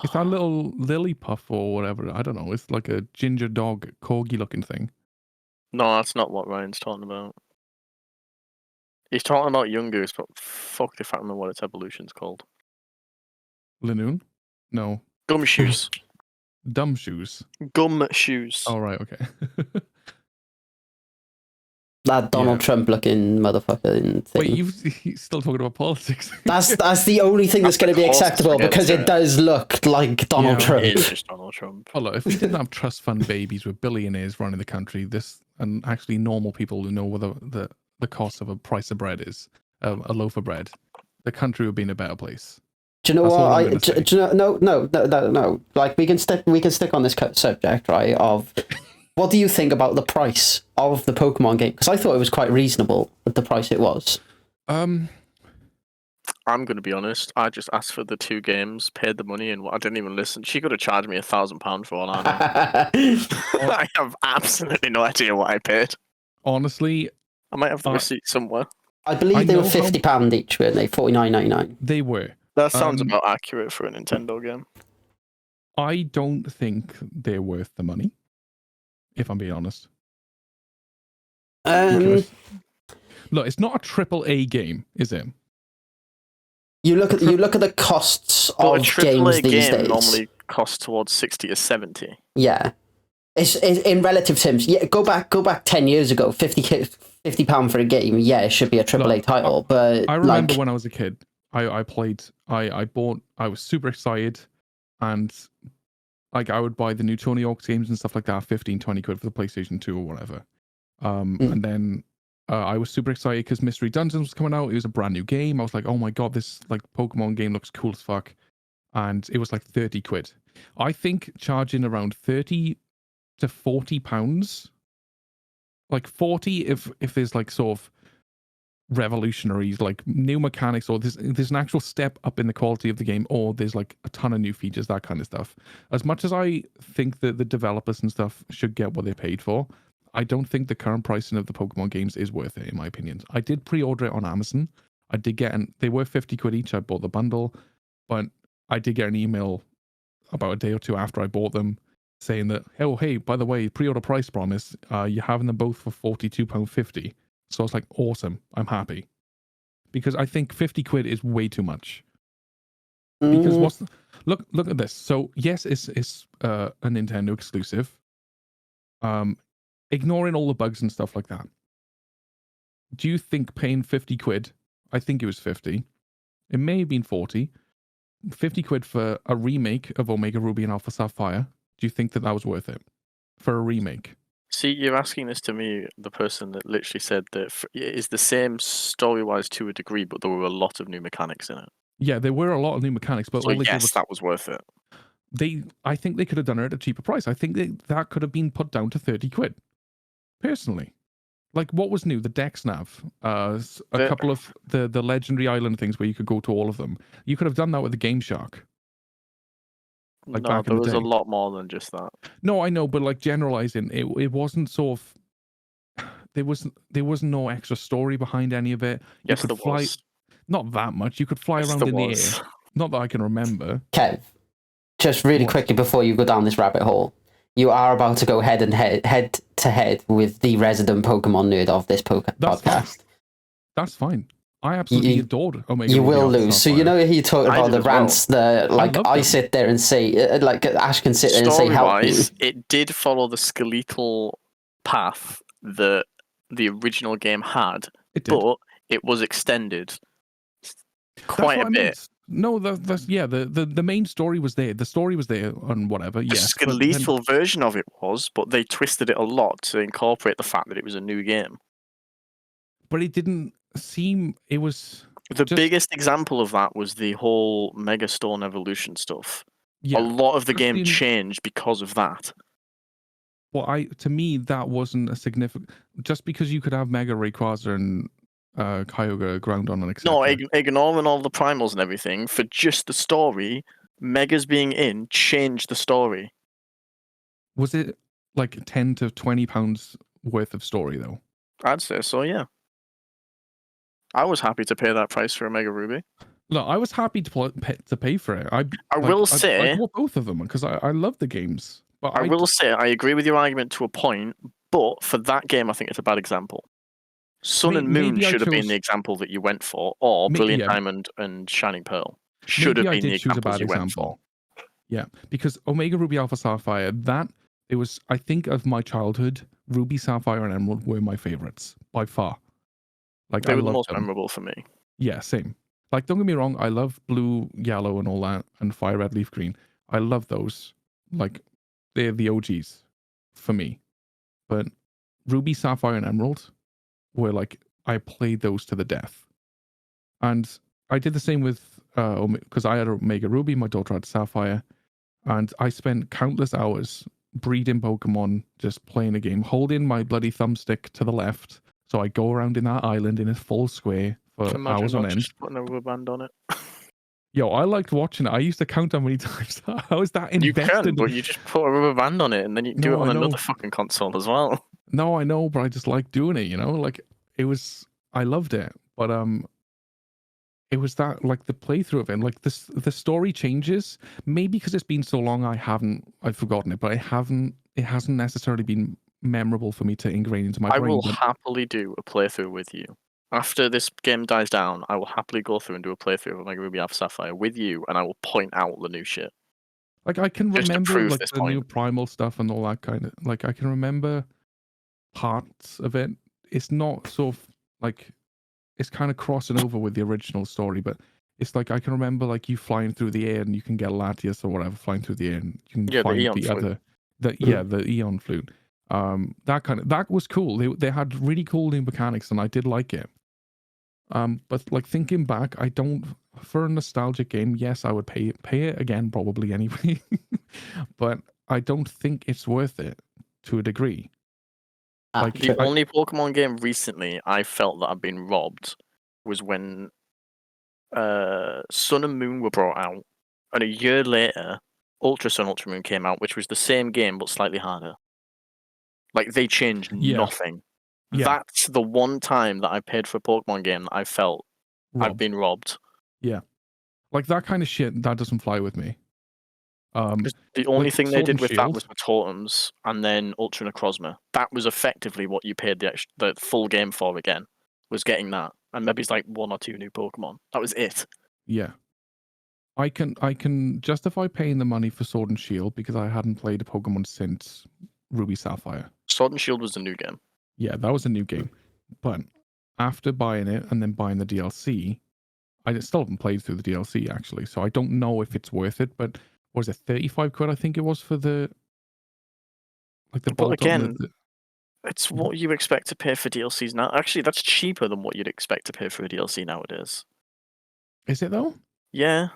It's that little lily puff or whatever. I don't know. It's like a ginger dog, corgi looking thing. no, that's not what Ryan's talking about. He's talking about Yungoos, but fuck if I remember what its evolution's called. Linoon? No. Gumshoes. Dumb shoes. Gumshoes. Oh, right. Okay. That Donald Yeah. Trump looking motherfucking thing. Wait, you're still talking about politics? That's the only thing that's That's going to the be closest acceptable we get because to it it. does look like Donald Yeah. Trump. It's just Donald Trump. Oh, look, if we didn't have trust fund babies with billionaires running the country, and actually normal people who know what the cost of a price of bread is, a loaf of bread, the country would be in a better place. Do you know That's all what? I'm gonna say. Do you know? No. Like we can stick on this subject, right? Of what do you think about the price of the Pokemon game? Because I thought it was quite reasonable at the price it was. I'm going to be honest. I just asked for the 2 games, paid the money, and I didn't even listen. She could have charged me £1,000 for all I know. I have absolutely no idea what I paid. Honestly, I might have the receipt somewhere. I believe I they were know how- £50 each, weren't they? $49.99. they were. That sounds Um, about accurate for a Nintendo game. I don't think they're worth the money, if I'm being honest. Because- look, it's not a triple A game, is it? You look at the costs But a of AAA games these game days. normally costs towards 60 or 70. Yeah, it's in relative terms. Yeah, go back 10 years ago, £50 for a game. Yeah, it should be a AAA Look, title. But I remember like, when I was a kid, I played, I bought, I was super excited, and like I would buy the new Tony Hawk's games and stuff like that, 15, 20 quid for the PlayStation 2 or whatever. And then I was super excited because Mystery Dungeons was coming out. It was a brand new game. I was like, oh my god, this like Pokemon game looks cool as fuck. And it was like 30 quid. I think charging around 30 to 40 pounds, like 40 if there's like sort of revolutionaries, like new mechanics, or there's an actual step up in the quality of the game, or there's like a ton of new features, that kind of stuff. As much as I think that the developers and stuff should get what they paid for, I don't think the current pricing of the Pokemon games is worth it, in my opinion. I did pre-order it on Amazon. I did get they were 50 quid each. I bought the bundle, but I did get an email about a day or two after I bought them saying that, oh, hey, by the way, pre-order price promise, you're having them both for £42.50. So I was like, awesome, I'm happy. Because I think 50 quid is way too much. Because look at this. So yes, it's a Nintendo exclusive. Ignoring all the bugs and stuff like that. Do you think paying 50 quid, I think it was 50, it may have been 40, 50 quid for a remake of Omega Ruby and Alpha Sapphire, do you think that was worth it? For a remake? See, you're asking this to me, the person that literally said that it is the same story-wise to a degree, but there were a lot of new mechanics in it. Yeah, there were a lot of new mechanics, but So all they did yes, was that was worth it. I think they could have done it at a cheaper price. I think that could have been put down to 30 quid. Personally. Like, what was new? The Dex Nav. A couple of the legendary island things where you could go to all of them. You could have done that with the Game Shark. Like No, back in there the was day. a lot more than just that. No, I know, but like generalizing, it wasn't sort of. There wasn't no extra story behind any of it. You Yes, could there fly, was. not that much. You could fly Yes, around there in was. the air. Not that I can remember. Kev, just really What? quickly before you go down this rabbit hole, you are about to go head to head with the resident Pokemon nerd of this That's fine. podcast. That's fine. I absolutely You- adored Omega You Ruby will Alpha lose. So you Sapphire. know he talked I about did the as well. rants. The like loved I them. sit there and say like Ash can sit there and say help me. Story-wise, it did follow the skeletal path that the original game had, It did. but it was extended That's quite what a I meant. bit. No, that's yeah. The main story was there. The story was there on whatever. The Yes, but then- skeletal version of it was, but they twisted it a lot to incorporate the fact that it was a new game. but it didn't seem. It was The just biggest example of that was the whole Megastone Evolution stuff. yeah. A lot of the just game in- changed because of that. Well, to me that wasn't a significant. Just because you could have Mega Rayquaza and Kyogre ground on and etc. No, ignoring all the primals and everything, for just the story, Megas being in changed the story. Was it like 10 to 20 pounds worth of story though? I'd say so, yeah. I was happy to pay that price for a Mega Ruby. Look, I was happy to pay for it. I will say, I bought both of them because I love the games. But I will say, I agree with your argument to a point, but for that game, I think it's a bad example. Sun and Moon maybe I should have been chose- the example that you went for, or Brilliant yeah. Diamond and Shining Pearl should Maybe have I been the did choose a examples bad you went for. example. Yeah, because Omega Ruby Alpha Sapphire, it was, I think of my childhood, Ruby, Sapphire, and Emerald were my favorites by far. Like They I were the loved most them. memorable for me. Yeah, same. Like don't get me wrong, I love Blue, Yellow, and all that, and Fire Red, Leaf Green. I love those. Like they're the OGs for me. But Ruby, Sapphire, and Emerald were like I played those to the death. And I did the same with because I had Omega Ruby, my daughter had Sapphire, and I spent countless hours breeding Pokemon, just playing a game, holding my bloody thumbstick to the left, so I go around in that island in a full square for Imagine hours on not end. just putting a rubber band on it. Yo, I liked watching it. I used to count how many times I was that You invested. can, but you just put a rubber band on it, and then you can do No, it on I know. another fucking console as well. No, I know, but I just like doing it. You know, like it was. I loved it, but it was that like the playthrough of it, like the story changes. Maybe because it's been so long, I've forgotten it, but it hasn't necessarily been memorable for me to ingrain into my I brain. will But happily do a playthrough with you. After this game dies down, I will happily go through and do a playthrough of Mega Ruby Alpha Sapphire with you, and I will point out the new shit. like I can Just to remember prove like this the new point. primal stuff and all that kind of like I can remember parts of it. It's not sort of like it's kind of crossing over with the original story, but it's like I can remember like you flying through the air and you can get Latias or whatever flying through the air and you can Yeah, the find Eon the flute. other the Eon flute. That was cool. They had really cool new mechanics and I did like it. But like thinking back, I don't for a nostalgic game, yes, I would pay it again probably anyway. But I don't think it's worth it to a degree. Like The only Pokemon game recently I felt that I've been robbed was when Sun and Moon were brought out, and a year later, Ultra Sun, Ultra Moon came out, which was the same game but slightly harder. Like they changed Yeah. nothing. Yeah. That's the one time that I paid for a Pokemon game that I felt I've robbed. been robbed. Like that kind of shit that doesn't fly with me. 'Cause the only Like thing they Sword did and with that Shield? was the totems, and then Ultra Necrozma. That was effectively what you paid the full game for again. Was getting that, and maybe it's like 1 or 2 new Pokemon. That was it. Yeah. I can justify paying the money for Sword and Shield because I hadn't played a Pokemon since Ruby Sapphire. Sword and Shield was the new game. Yeah, that was a new game. But after buying it and then buying the DLC, I still haven't played through the DLC actually, so I don't know if it's worth it. But was it 35 quid? I think it was for the like the But bolt again, it's what you expect to pay for DLCs now. Actually, that's cheaper than what you'd expect to pay for a DLC nowadays. Is it though? Yeah.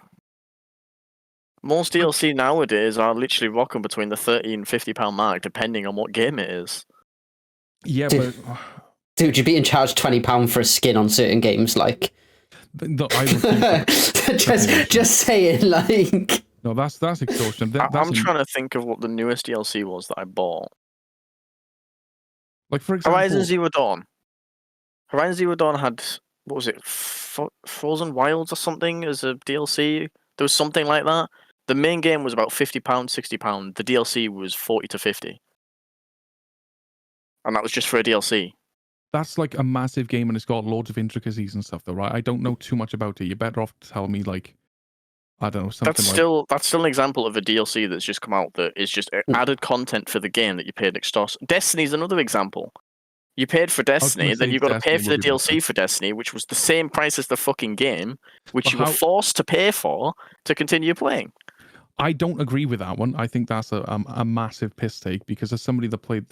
Most DLC nowadays are literally rocking between the £30 and £50 mark, depending on what game it is. Yeah, Dude. but Dude, you're being charged £20 for a skin on certain games, like. I refuse that. just saying, like. No, that's extortion. That's I'm trying to think of what the newest DLC was that I bought. like for example, Horizon Zero Dawn. Horizon Zero Dawn had, what was it, Frozen Wilds or something as a DLC? There was something like that. The main game was about £50, £60. The DLC was 40 to 50. And that was just for a DLC. that's like a massive game and it's got loads of intricacies and stuff, though, right? I don't know too much about it. You're better off to tell me, like, I don't know, something That's still an example of a DLC that's just come out that is just added content for the game that you paid extortion. Destiny's another example. You paid for Destiny, gonna then say you got to pay Destiny for would the be DLC better. for Destiny, which was the same price as the fucking game, which But you were how- forced to pay for to continue playing. I don't agree with that one. I think that's a massive piss take because as somebody that played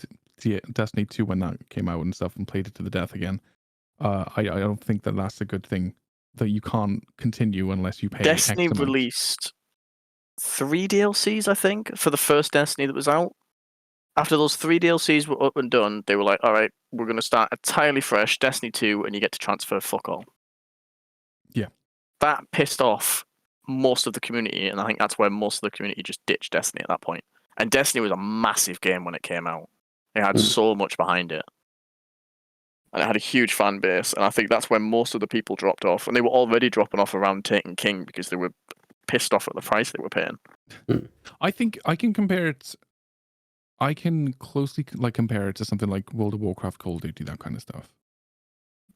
Destiny 2 when that came out and stuff and played it to the death again, I don't think that that's a good thing, that you can't continue unless you pay Destiny X amount. released 3 DLCs, I think, for the first Destiny that was out. After those 3 DLCs were up and done, they were like, all right, we're going to start entirely fresh, Destiny 2, and you get to transfer fuck all. Yeah. That pissed off most of the community, and I think that's where most of the community just ditched Destiny at that point. And Destiny was a massive game when it came out. It had so much behind it. And it had a huge fan base, and I think that's when most of the people dropped off. And they were already dropping off around Taken King because they were pissed off at the price they were paying. I think I can compare it. I can closely compare it to something like World of Warcraft, Call of Duty, that kind of stuff.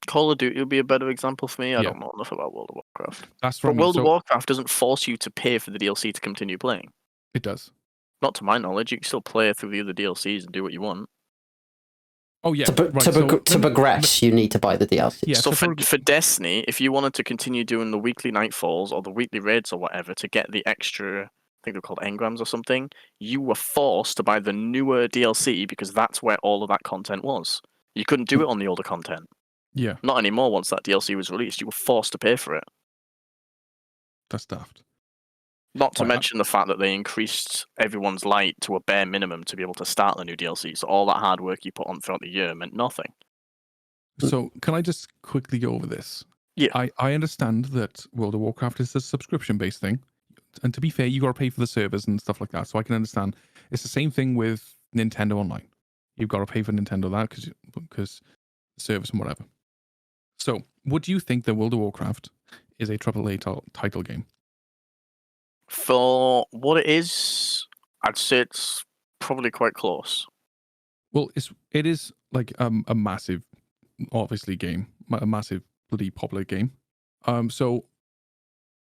Call of Duty would be a better example for me. I Yeah. don't know enough about World of Warcraft. That's But from World of Warcraft doesn't force you to pay for the DLC to continue playing. It does. Not to my knowledge. You can still play through the other DLCs and do what you want. Oh yeah. To progress, you need to buy the DLC. Yeah. So for Destiny, if you wanted to continue doing the weekly nightfalls or the weekly raids or whatever to get the extra, I think they're called engrams or something, you were forced to buy the newer DLC because that's where all of that content was. You couldn't do it on the older content. Yeah. Not anymore once that DLC was released. You were forced to pay for it. That's daft. Not to Right, mention the fact that they increased everyone's light to a bare minimum to be able to start the new DLC. So all that hard work you put on throughout the year meant nothing. So can I just quickly go over this? Yeah. I understand that World of Warcraft is a subscription-based thing. And to be fair, you got to pay for the servers and stuff like that. So I can understand. It's the same thing with Nintendo Online. You've got to pay for Nintendo that because service and whatever. So would you think that World of Warcraft is a AAA title game? For what it is, I'd say it's probably quite close. Well, it is like a massive, obviously, game, a massive bloody popular game. So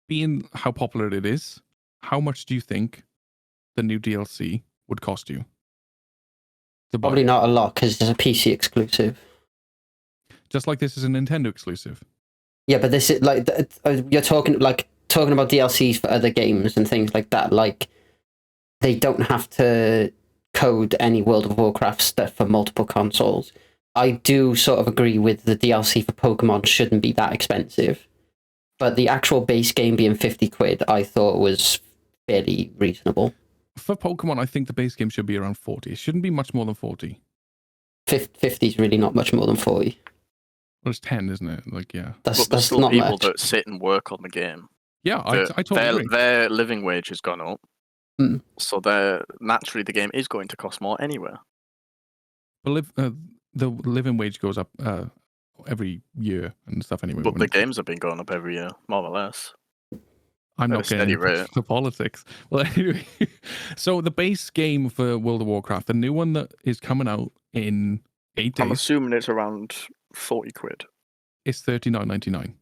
being how popular it is, how much do you think the new DLC would cost you to buy? Probably not a lot because it's a PC exclusive. Just like this is a Nintendo exclusive. Yeah, but this is like you're talking about DLCs for other games and things like that. Like they don't have to code any World of Warcraft stuff for multiple consoles. I do sort of agree with the DLC for Pokemon shouldn't be that expensive, but the actual base game being 50 quid, I thought was fairly reasonable. For Pokemon, I think the base game should be around 40. It shouldn't be much more than 40. 50 is really not much more than 40. Well, it's 10, isn't it? Like, yeah. But there's That's still not people much. that sit and work on the game. Yeah, I totally agree. Their living wage has gone up. Mm. So naturally the game is going to cost more anywhere. But the living wage goes up every year and stuff anyway. But the games have been going up every year, more or less. I'm at not a getting steady into rate. the politics. Well, anyway, so the base game for World of Warcraft, the new one that is coming out in 8 I'm days, assuming it's around 40 quid, is $39.99.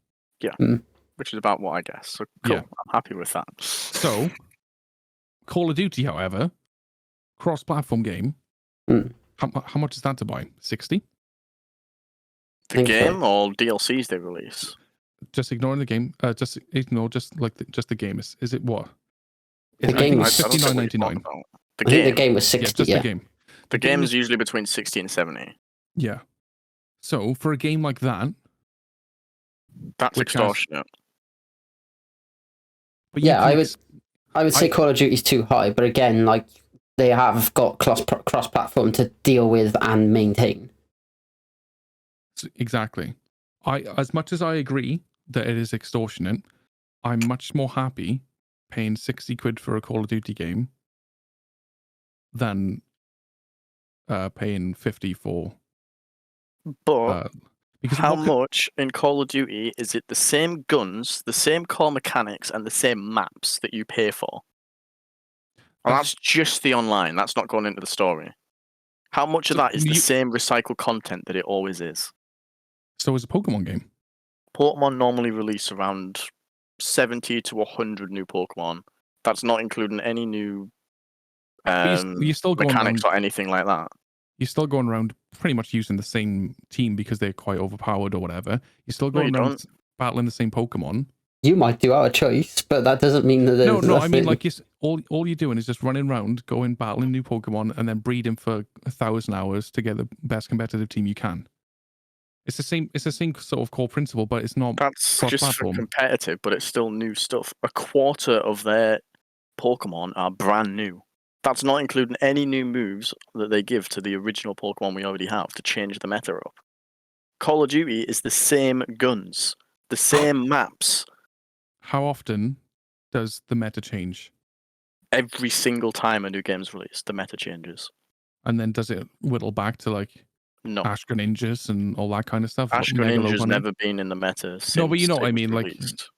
which is about what I guess. So cool. Yeah. I'm happy with that. So, Call of Duty, however, cross-platform game. Mm. How much is that to buy? 60? The think so. game or DLCs they release? Just ignoring the game. Just ignore just the game. Is it what? The game was I don't know what you're $59.99. talking about. The I think the game. game was Yeah, 60. just Yeah, the game. The game game is- is usually between 60 and 70. Yeah. So for a game like that, That's Which has- extortionate. but Yeah, you can I would say I- Call of Duty's too high, but again, like they have got cross-platform to deal with and maintain. Exactly. As much as I agree that it is extortionate, I'm much more happy paying 60 quid for a Call of Duty game than paying 50 for But because how what could- much in Call of Duty is it the same guns, the same core mechanics, and the same maps that you pay for? And That's- that's just the online. That's not going into the story. How much of So that is the you- same recycled content that it always is? So is a Pokemon game. Pokemon normally release around 70 to 100 new Pokemon. That's not including any new But you're still going mechanics around. or anything like that. You're still going around pretty much using the same team because they're quite overpowered or whatever. You're still No, you going around don't. battling the same Pokemon. You might do out of choice, but that doesn't mean that there's No. I mean, nothing- like, all you're doing is just running around, going battling new Pokemon, and then breeding for 1,000 hours to get the best competitive team you can. It's the same. It's the same sort of core principle, but it's not That's just for cross-platform. competitive, but it's still new stuff. A quarter of their Pokemon are brand new. That's not including any new moves that they give to the original Pokemon we already have to change the meta up. Call of Duty is the same guns, the same maps. How often does the meta change? Every single time a new game's released, the meta changes. And then does it whittle back to like No, Ash Greninjas and all that kind of stuff? Ash Mega Greninja's Lopunny? never been in the meta since No, but you know what it I was mean, like released.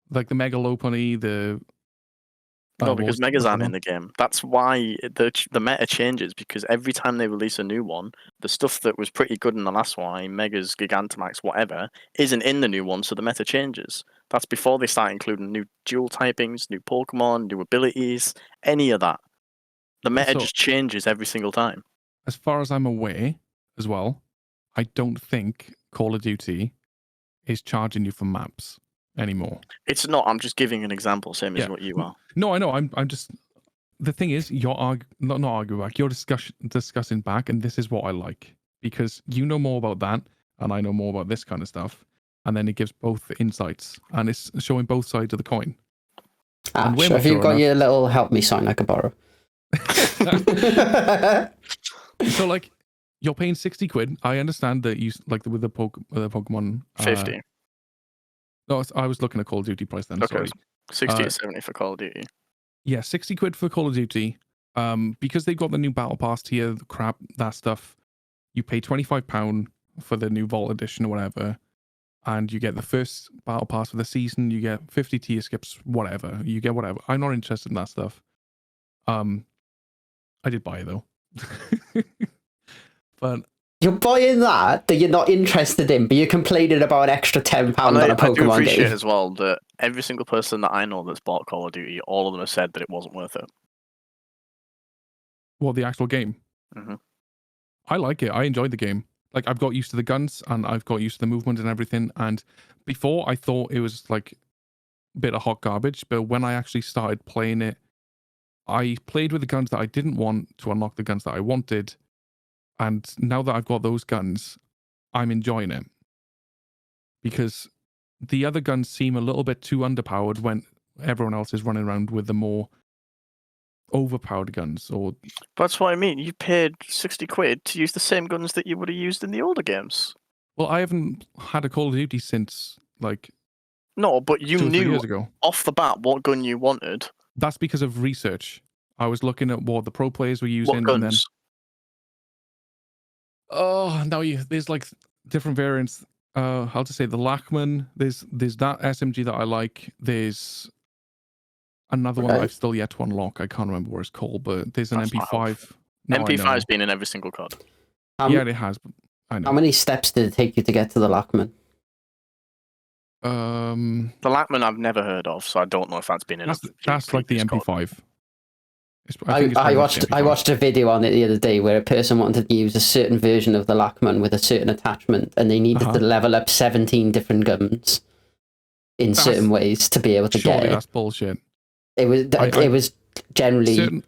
the Mega Lopunny, the No, what because was Megas the aren't other in the game. That's why the meta changes, because every time they release a new one, the stuff that was pretty good in the last one, Megas, Gigantamax, whatever, isn't in the new one, so the meta changes. That's before they start including new dual typings, new Pokemon, new abilities, any of that. The meta So- just changes every single time. As far as I'm aware, as well, I don't think Call of Duty is charging you for maps anymore. It's not. I'm just giving an example, same as Yeah. what you are. No, I know. I'm just. The thing is, you're not arguing back. You're discussing back, and this is what I like because you know more about that, and I know more about this kind of stuff, and then it gives both insights, and it's showing both sides of the coin. And Ash, we're have you mature got enough. your little help me sign I could borrow? So like, you're paying 60 quid. I understand that you like with the Pokemon 50. No, I was looking at Call of Duty price then. Okay. Sorry. 60 to 70 for Call of Duty. Yeah, 60 quid for Call of Duty. Because they've got the new Battle Pass tier, the crap, that stuff. You pay £25 for the new Vault Edition or whatever, and you get the first Battle Pass for the season. You get 50 tier skips, whatever. You get whatever. I'm not interested in that stuff. I did buy it though. But You're buying that you're not interested in, but you're complaining about an extra £10 on a I do Pokemon appreciate game. as well that every single person that I know that's bought Call of Duty, all of them have said that it wasn't worth it. what, the actual game? Mhm. I like it. I enjoyed the game. Like, I've got used to the guns and I've got used to the movement and everything. And before, I thought it was like a bit of hot garbage. But when I actually started playing it, I played with the guns that I didn't want to unlock the guns that I wanted. And now that I've got those guns, I'm enjoying it. Because the other guns seem a little bit too underpowered when everyone else is running around with the more overpowered guns. Or That's what I mean. You paid 60 quid to use the same guns that you would have used in the older games. well, I haven't had a Call of Duty since like No, but you 2 or 3 knew years ago. off the bat what gun you wanted. That's because of research. I was looking at what the pro players were using, What and then guns? now there's like different variants. I'll just say the Lachman. There's that SMG that I like. There's another one that Okay. I've still yet to unlock. I can't remember what it's called, but there's an That's not MP5. No, I MP5's been in every single COD. know. Yeah, it has. But I know. How many steps did it take you to get to the Lachman? The Lachman I've never heard of, so I don't know if that's been in. That's like the MP5. I think it's pretty much the I MP5. watched a video on it the other day where a person wanted to use a certain version of the Lachman with a certain attachment, and they needed to level up 17 different guns in That's- certain ways to be able to Surely get it. that's bullshit. It was it was generally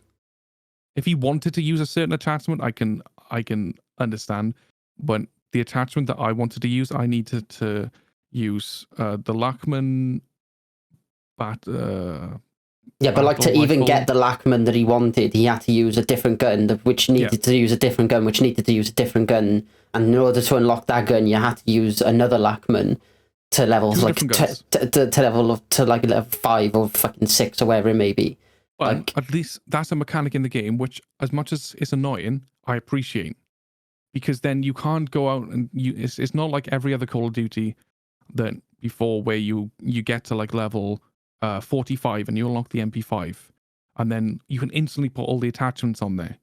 If he wanted to use a certain attachment, I can understand. But the attachment that I wanted to use, I needed to use the Lachman yeah, but like to battle even rifle. get the Lachman that he wanted, he had to use a different gun, which needed to use a different gun, which needed to use a different gun, and in order to unlock that gun, you had to use another Lachman to level Two like different guns. to level up to like level 5 or fucking 6 or whatever it may be. But Like- at least that's a mechanic in the game, which, as much as it's annoying, I appreciate. Because then you can't go out and it's not like every other Call of Duty that before where you get to like level 45 and you unlock the MP5 and then you can instantly put all the attachments on there.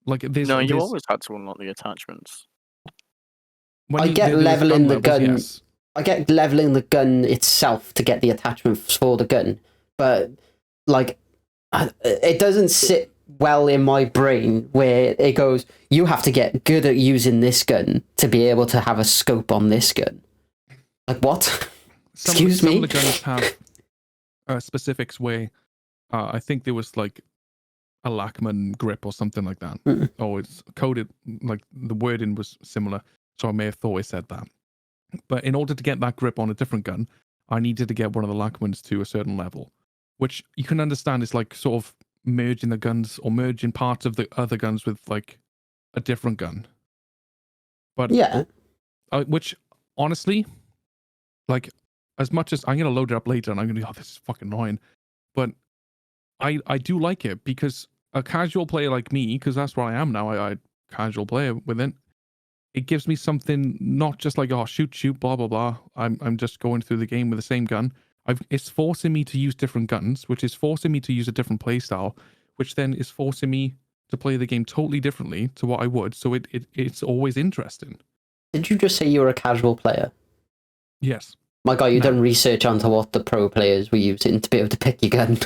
Like No, you always had to unlock the attachments. when I you- get there was leveling the levels, gun. yes. I get leveling the gun itself to get the attachments for the gun, but like it doesn't sit well in my brain where it goes, you have to get good at using this gun to be able to have a scope on this gun. Like what? Excuse Some me? of the guns have specifics where I think there was like a Lachman grip or something like that. Mm. Or it's coded, like the wording was similar, so I may have thought it said that. But in order to get that grip on a different gun, I needed to get one of the Lachmans to a certain level, which you can understand is like sort of merging the guns or merging parts of the other guns with like a different gun. But Yeah. which honestly, like as much as I'm gonna load it up later and I'm gonna be, oh, this is fucking annoying, but I do like it because a casual player like me, because that's where I am now, I casual player with it. It gives me something not just like, oh, shoot, blah blah blah. I'm just going through the game with the same gun. It's forcing me to use different guns, which is forcing me to use a different playstyle, which then is forcing me to play the game totally differently to what I would. So it's always interesting. Did you just say you were a casual player? Yes. My God, you No. done research onto what the pro players were using to be able to pick your gun.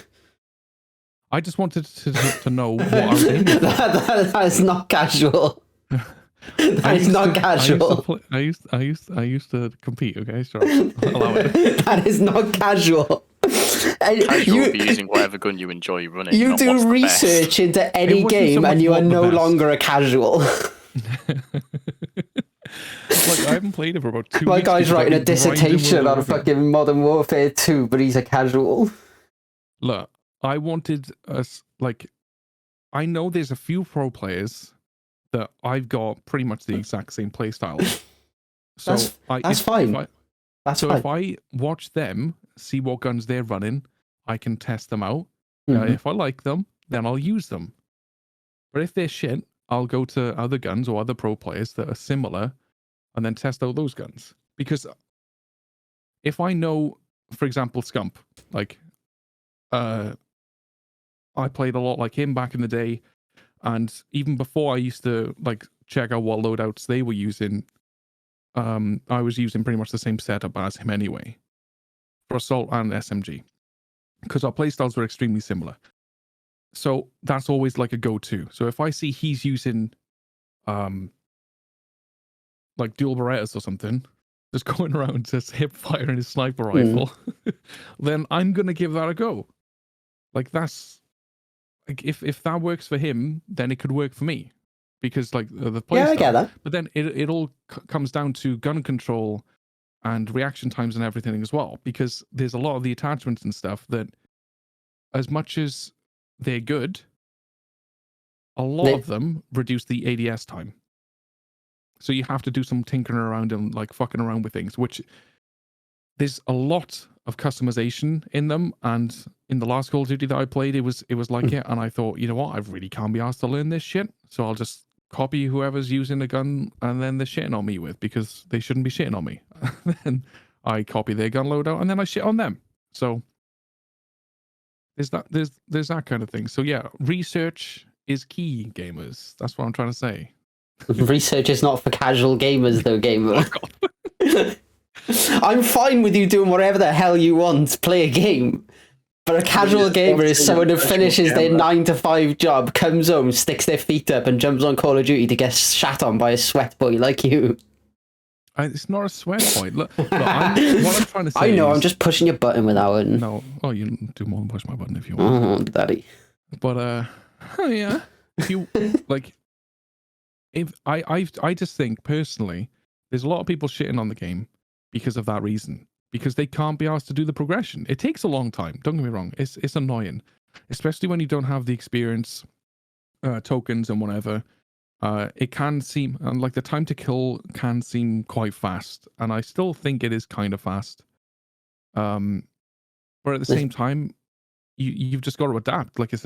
I just wanted to know what I was aiming for. that is not casual. That is not casual. I used to compete. Okay, sure, allow it. That is not casual. And Casual you would be using whatever gun you enjoy running. you not what's do the best. research into any It wasn't so game much and you are what the no best. longer a casual. Like I haven't played it for about 2 My weeks. guy's because I've writing a been grinding dissertation World on of Warcraft. fucking Modern Warfare 2, but he's a casual. Look, I wanted us like. I know there's a few pro players that I've got pretty much the exact same playstyle. So That's fine. That's So fine. if I watch them, see what guns they're running, I can test them out. Mhm. If I like them, then I'll use them. But if they're shit, I'll go to other guns or other pro players that are similar and then test out those guns. Because if I know, for example, Scump, like, I played a lot like him back in the day. And even before I used to like check out what loadouts they were using, I was using pretty much the same setup as him anyway for assault and SMG because our playstyles were extremely similar. So that's always like a go-to. So if I see he's using like dual Berettas or something, just going around just hip firing his sniper rifle, then I'm gonna give that a go. Like that's like if that works for him, then it could work for me because like the playstyle. Yeah, I get that. But then it all comes down to gun control and reaction times and everything as well, because there's a lot of the attachments and stuff that, as much as they're good, a lot of them reduce the ADS time. So you have to do some tinkering around and like fucking around with things, which there's a lot of customization in them. And in the last Call of Duty that I played, it was like it. And I thought, you know what, I really can't be asked to learn this shit. So I'll just copy whoever's using a gun and then they're shitting on me with, because they shouldn't be shitting on me. Then I copy their gun loadout and then I shit on them. So there's that kind of thing. So yeah, research is key, gamers. That's what I'm trying to say. Research is not for casual gamers, though, gamer. God. I'm fine with you doing whatever the hell you want, play a game. But a casual gamer is someone who finishes their 9-to-5 job, comes home, sticks their feet up, and jumps on Call of Duty to get shat on by a sweat boy like you. It's not a sweat point. Look, what I'm trying to say I know, is, I'm just pushing your button with Owen. No, oh, you can do more than push my button if you want. Oh, daddy. But yeah, if you like, if I just think personally, there's a lot of people shitting on the game because of that reason, because they can't be asked to do the progression. It takes a long time. Don't get me wrong. It's annoying, especially when you don't have the experience, tokens and whatever. It can seem like the time to kill can seem quite fast, and I still think it is kind of fast. But at the same time, you've just got to adapt. Like it's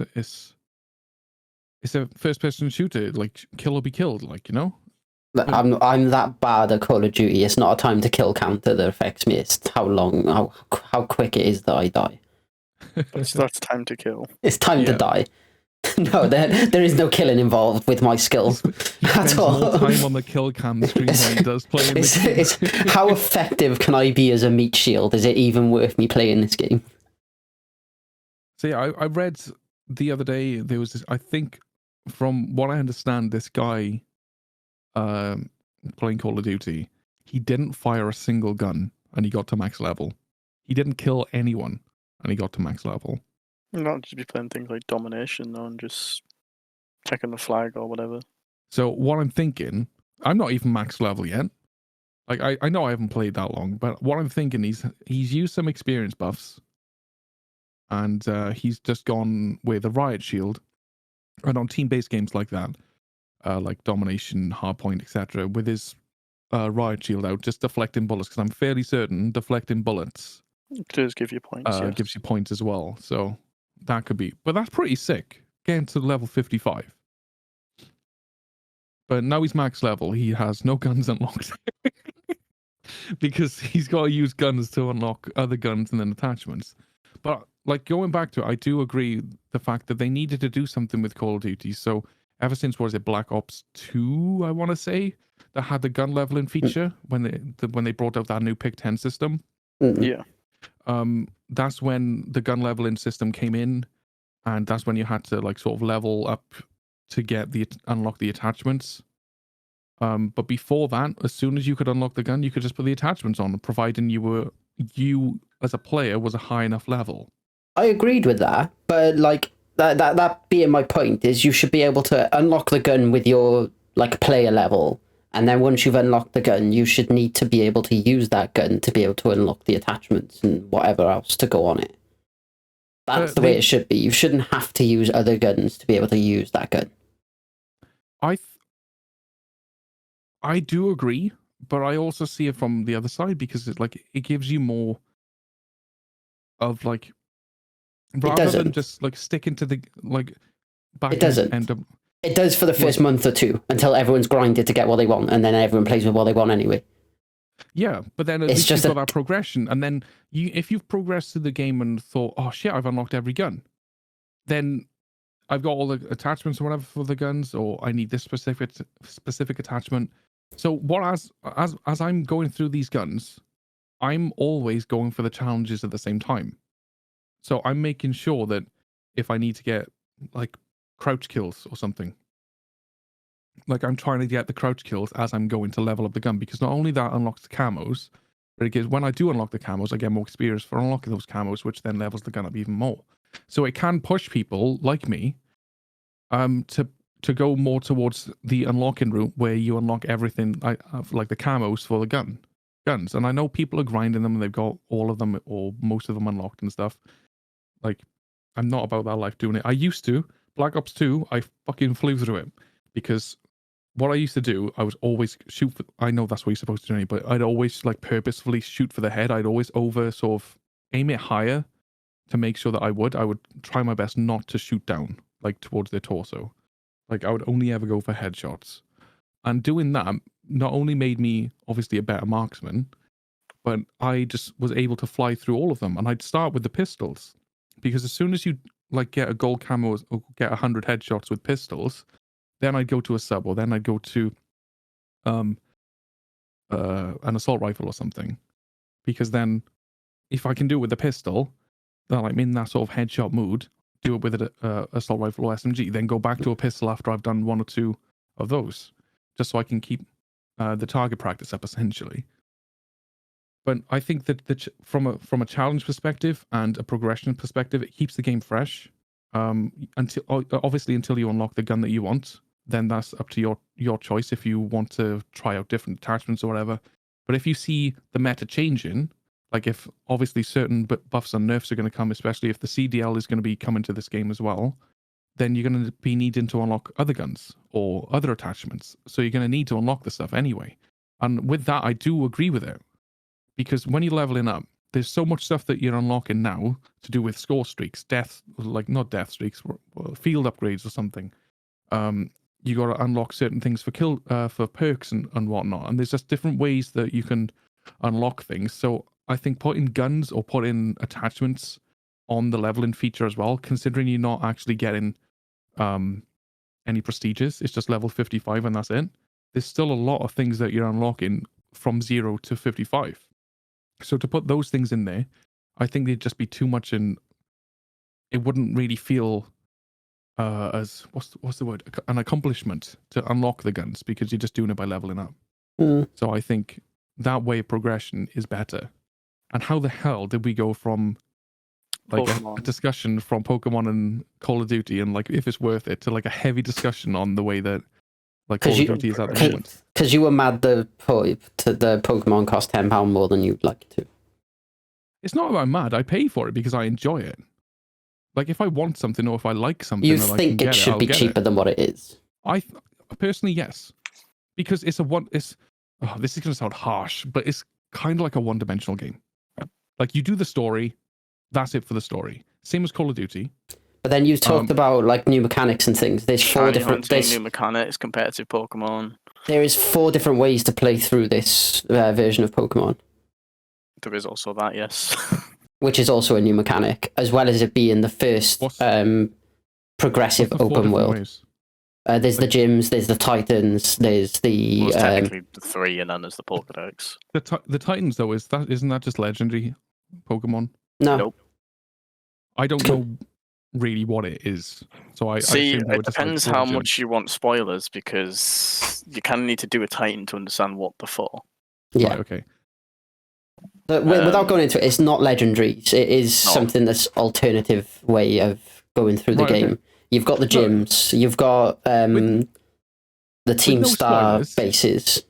a first person shooter. Like kill or be killed. Like, you know. I'm that bad at Call of Duty. It's not a time to kill counter that affects me. It's how quick it is that I die. That's time to kill. It's time to Yeah. die. No, there is no killing involved with my skill He at spends all. more time on the kill cam screen than he does playing the game. It's how effective can I be as a meat shield? Is it even worth me playing this game? See, I read the other day there was this. I think, from what I understand, this guy, playing Call of Duty, he didn't fire a single gun and he got to max level. He didn't kill anyone and he got to max level. Not just be playing things like domination though, and just checking the flag or whatever. So what I'm thinking, I'm not even max level yet. Like I know I haven't played that long, but what I'm thinking he's used some experience buffs, and he's just gone with a riot shield, and on team-based games like that, like domination, hardpoint, etc., with his riot shield out, just deflecting bullets. Because I'm fairly certain deflecting bullets It does give you points. Yes. gives you points as well. So that could be, but that's pretty sick. Getting to level 55. But now he's max level. He has no guns unlocked because he's got to use guns to unlock other guns and then attachments. But like going back to it, I do agree the fact that they needed to do something with Call of Duty. So ever since, what is it, Black Ops 2, I want to say, that had the gun leveling feature when they brought out that new Pick 10 system. Yeah. That's when the gun leveling system came in, and that's when you had to like sort of level up to get unlock the attachments. But before that, as soon as you could unlock the gun, you could just put the attachments on, providing you as a player was a high enough level. I agreed with that, but like that being my point is you should be able to unlock the gun with your like player level, and then once you've unlocked the gun, you should need to be able to use that gun to be able to unlock the attachments and whatever else to go on it. That's the way it should be. You shouldn't have to use other guns to be able to use that gun. I do agree, but I also see it from the other side because it gives you more of like rather than just like sticking to the like back. It doesn't. It does for the first month or two until everyone's grinded to get what they want, and then everyone plays with what they want anyway. Yeah, but then at least you've got that progression, and then if you've progressed through the game and thought, oh shit, I've unlocked every gun, then I've got all the attachments or whatever for the guns, or I need this specific attachment. So as I'm going through these guns, I'm always going for the challenges at the same time. So I'm making sure that if I need to get like crouch kills or something, like I'm trying to get the crouch kills as I'm going to level up the gun, because not only that unlocks the camos, but it gives, when I do unlock the camos, I get more experience for unlocking those camos, which then levels the gun up even more. So it can push people like me to go more towards the unlocking route where you unlock everything like the camos for the guns. And I know people are grinding them and they've got all of them or most of them unlocked and stuff. Like, I'm not about that life doing it. I used to. Black Ops 2, I fucking flew through it because what I used to do, I was always shoot for, I know that's what you're supposed to do, but I'd always like purposefully shoot for the head. I'd always sort of aim it higher to make sure that I would try my best not to shoot down, like towards their torso. Like I would only ever go for headshots. And doing that not only made me obviously a better marksman, but I just was able to fly through all of them. And I'd start with the pistols, because as soon as you like get a gold camo or get 100 headshots with pistols, then I'd go to a sub, or then I'd go to an assault rifle or something. Because then if I can do it with the pistol, then I'm in that sort of headshot mood, do it with an assault rifle or SMG, then go back to a pistol after I've done one or two of those, just so I can keep the target practice up, essentially. But I think that from a challenge perspective and a progression perspective, it keeps the game fresh. Until you unlock the gun that you want, then that's up to your choice if you want to try out different attachments or whatever. But if you see the meta changing, like if obviously certain buffs and nerfs are going to come, especially if the CDL is going to be coming to this game as well, then you're going to be needing to unlock other guns or other attachments. So you're going to need to unlock the stuff anyway. And with that, I do agree with it. Because when you're leveling up, there's so much stuff that you're unlocking now to do with score streaks, not death streaks, field upgrades or something. You got to unlock certain things for perks and whatnot. And there's just different ways that you can unlock things. So I think putting guns or putting attachments on the leveling feature as well, considering you're not actually getting any prestiges. It's just level 55 and that's it. There's still a lot of things that you're unlocking from 0 to 55. So to put those things in there, I think they'd just be too much, and it wouldn't really feel as what's the word, an accomplishment to unlock the guns, because you're just doing it by leveling up. So I think that way of progression is better. And how the hell did we go from like a discussion from Pokemon and Call of Duty and like if it's worth it to like a heavy discussion on the way that like Call of Duty is at the moment? Because you were mad the Pokemon cost £10 more than you'd like to. It's not about mad. I pay for it because I enjoy it. Like if I want something or if I like something, You think it should be cheaper than what it is? I personally, yes, because it's this is going to sound harsh, but it's kind of like a one-dimensional game. Like you do the story, that's it for the story. Same as Call of Duty. But then you talked about like new mechanics and things. There's four different new mechanics, competitive Pokemon. There is 4 different ways to play through this version of Pokemon. There is also that, yes. Which is also a new mechanic, as well as it being the first progressive open world. There's the gyms, there's the Titans, there's the... Well, technically the 3, and then there's the Pokedex. The Titans, though, isn't that just legendary Pokemon? No. Nope. I don't know really what it is. So I see. It depends how much you want spoilers, because you kind of need to do a Titan to understand what they're for. Yeah. Right, okay. But without going into it, it's not legendaries. It is something that's alternative way of going through the game. Okay. You've got the gyms. You've got the Team Star bases.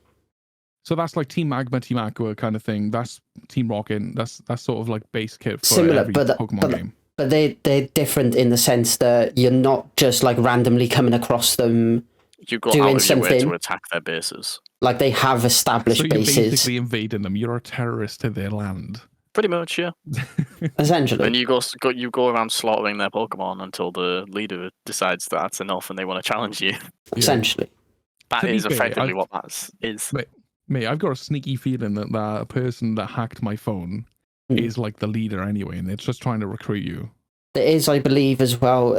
So that's like Team Magma, Team Aqua kind of thing. That's Team Rocket. That's sort of like base kit for similar, every Pokemon game. But they're different in the sense that you're not just like randomly coming across them. You go out of your way to attack their bases. Like they have established bases. So you're basically invading them. You're a terrorist to their land. Pretty much, yeah. Essentially. And you go around slaughtering their Pokemon until the leader decides that's enough and they want to challenge you. Essentially. That is effectively what that is. Mate, I've got a sneaky feeling that person that hacked my phone is like the leader anyway, and they're just trying to recruit you. There is, I believe, as well.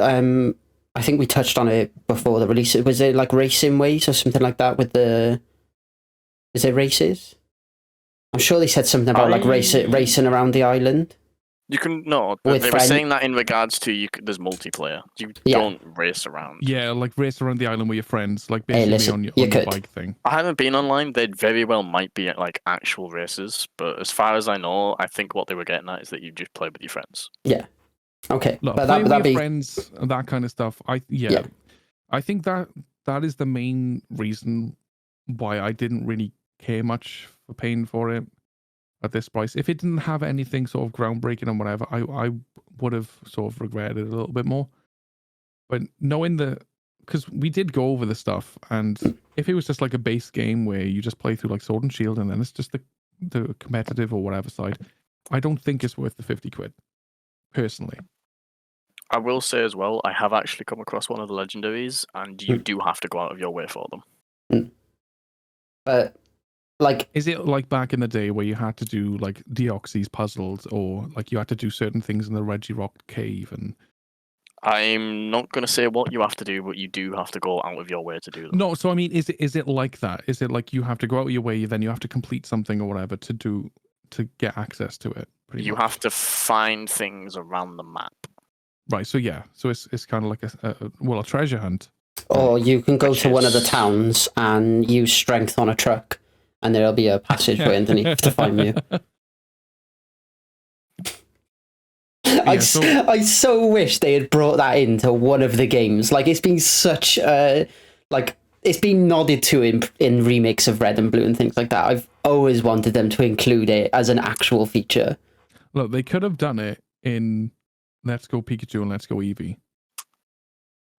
I think we touched on it before the release. Was it like racing ways or something like that with the... Is there races? I'm sure they said something about like racing around the island. You can they were saying that in regards to there's multiplayer. You don't race around. Yeah, like race around the island with your friends, like basically on your bike thing. I haven't been online. They very well might be like actual races, but as far as I know, I think what they were getting at is that you just play with your friends. Yeah. Okay. Look, but that be friends and that kind of stuff. I think that is the main reason why I didn't really care much for paying for it at this price. If it didn't have anything sort of groundbreaking and whatever, I would have sort of regretted it a little bit more. But knowing because we did go over the stuff, and if it was just like a base game where you just play through like Sword and Shield and then it's just the competitive or whatever side, I don't think it's worth the £50, personally. I will say as well, I have actually come across one of the legendaries, and you do have to go out of your way for them. But like, is it like back in the day where you had to do like Deoxys puzzles, or like you had to do certain things in the Regirock cave? And I'm not going to say what you have to do, but you do have to go out of your way to do them. No, so I mean, is it like that? Is it like you have to go out of your way, then you have to complete something or whatever to get access to it? You have to find things around the map. Right. So yeah. So it's kind of like a treasure hunt. Or you can go to one of the towns and use strength on a truck, and there'll be a passageway underneath to find you. I so wish they had brought that into one of the games. Like, it's been such it's been nodded to in remakes of Red and Blue and things like that. I've always wanted them to include it as an actual feature. Look, they could have done it in Let's Go Pikachu and Let's Go Eevee.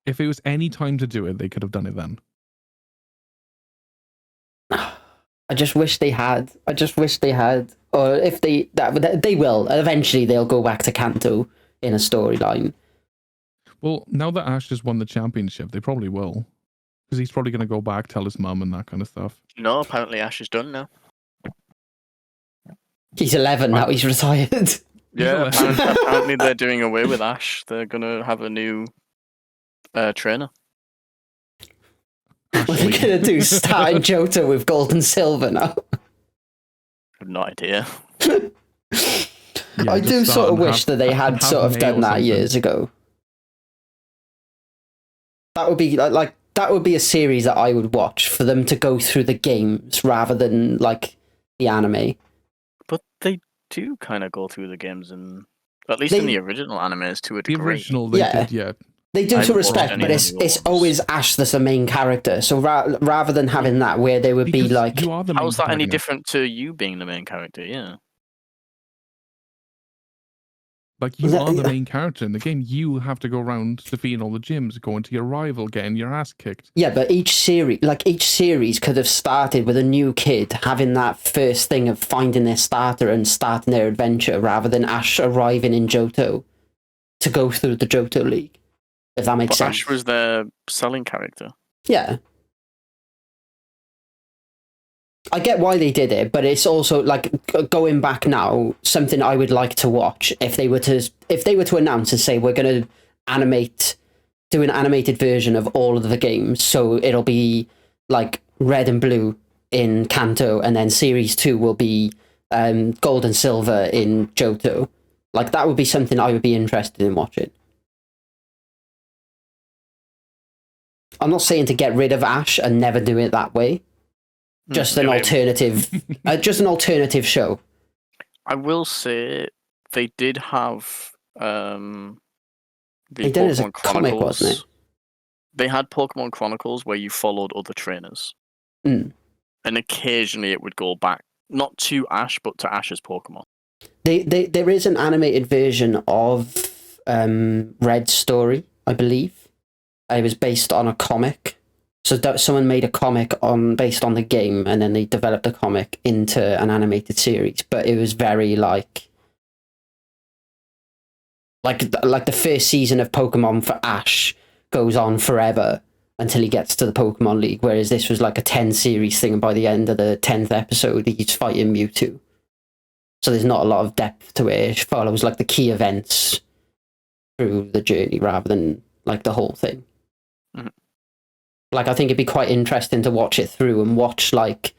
If it was any time to do it, they could have done it then. I just wish they had. Or if they will. Eventually, they'll go back to Kanto in a storyline. Well, now that Ash has won the championship, they probably will. Because he's probably going to go back, tell his mum and that kind of stuff. No, apparently Ash is done now. He's 11 now, he's retired. Yeah, apparently they're doing away with Ash. They're going to have a new Trainer. What are they Ashley. gonna do? Start in Johto with gold and silver now? I have no idea. Yeah, I just do start sort of and wish that they had have sort of May done or that something. years ago. That would be like that would be a series that I would watch for them to go through the games rather than like the anime. But they do kind of go through the games, and at least in the original animes to a The degree. original they Yeah. did, yeah. They do I to haven't watched respect, any but of it's the it's ones. always Ash that's the main character. So rather than having that where they would be Because like, you are the main How's that any protagonist. different to you being the main character? Yeah. Like, you That- are the main character in the game. You have to go around defeating all the gyms, going to your rival, getting your ass kicked. yeah, but each series could have started with a new kid having that first thing of finding their starter and starting their adventure, rather than Ash arriving in Johto to go through the Johto League. If that makes But sense. Ash was their selling character. Yeah. I get why they did it, but it's also like going back now, something I would like to watch if they were to announce and say we're going to do an animated version of all of the games, so it'll be like Red and Blue in Kanto, and then Series 2 will be Gold and Silver in Johto. Like, that would be something I would be interested in watching. I'm not saying to get rid of Ash and never do it that way. Just an alternative, just an alternative show. I will say they did have the They did it as a Pokemon comic, Chronicles. wasn't it? They had Pokemon Chronicles where you followed other trainers, Mm. and occasionally it would go back not to Ash but to Ash's Pokemon. There is an animated version of Red's story, I believe. It was based on a comic. So someone made a comic based on the game, and then they developed the comic into an animated series. But it was very like the first season of Pokemon for Ash goes on forever until he gets to the Pokemon League, whereas this was like a 10 series thing, and by the end of the 10th episode, he's fighting Mewtwo. So there's not a lot of depth to it. It follows like the key events through the journey rather than like the whole thing. Mm-hmm. Like, I think it'd be quite interesting to watch it through and watch like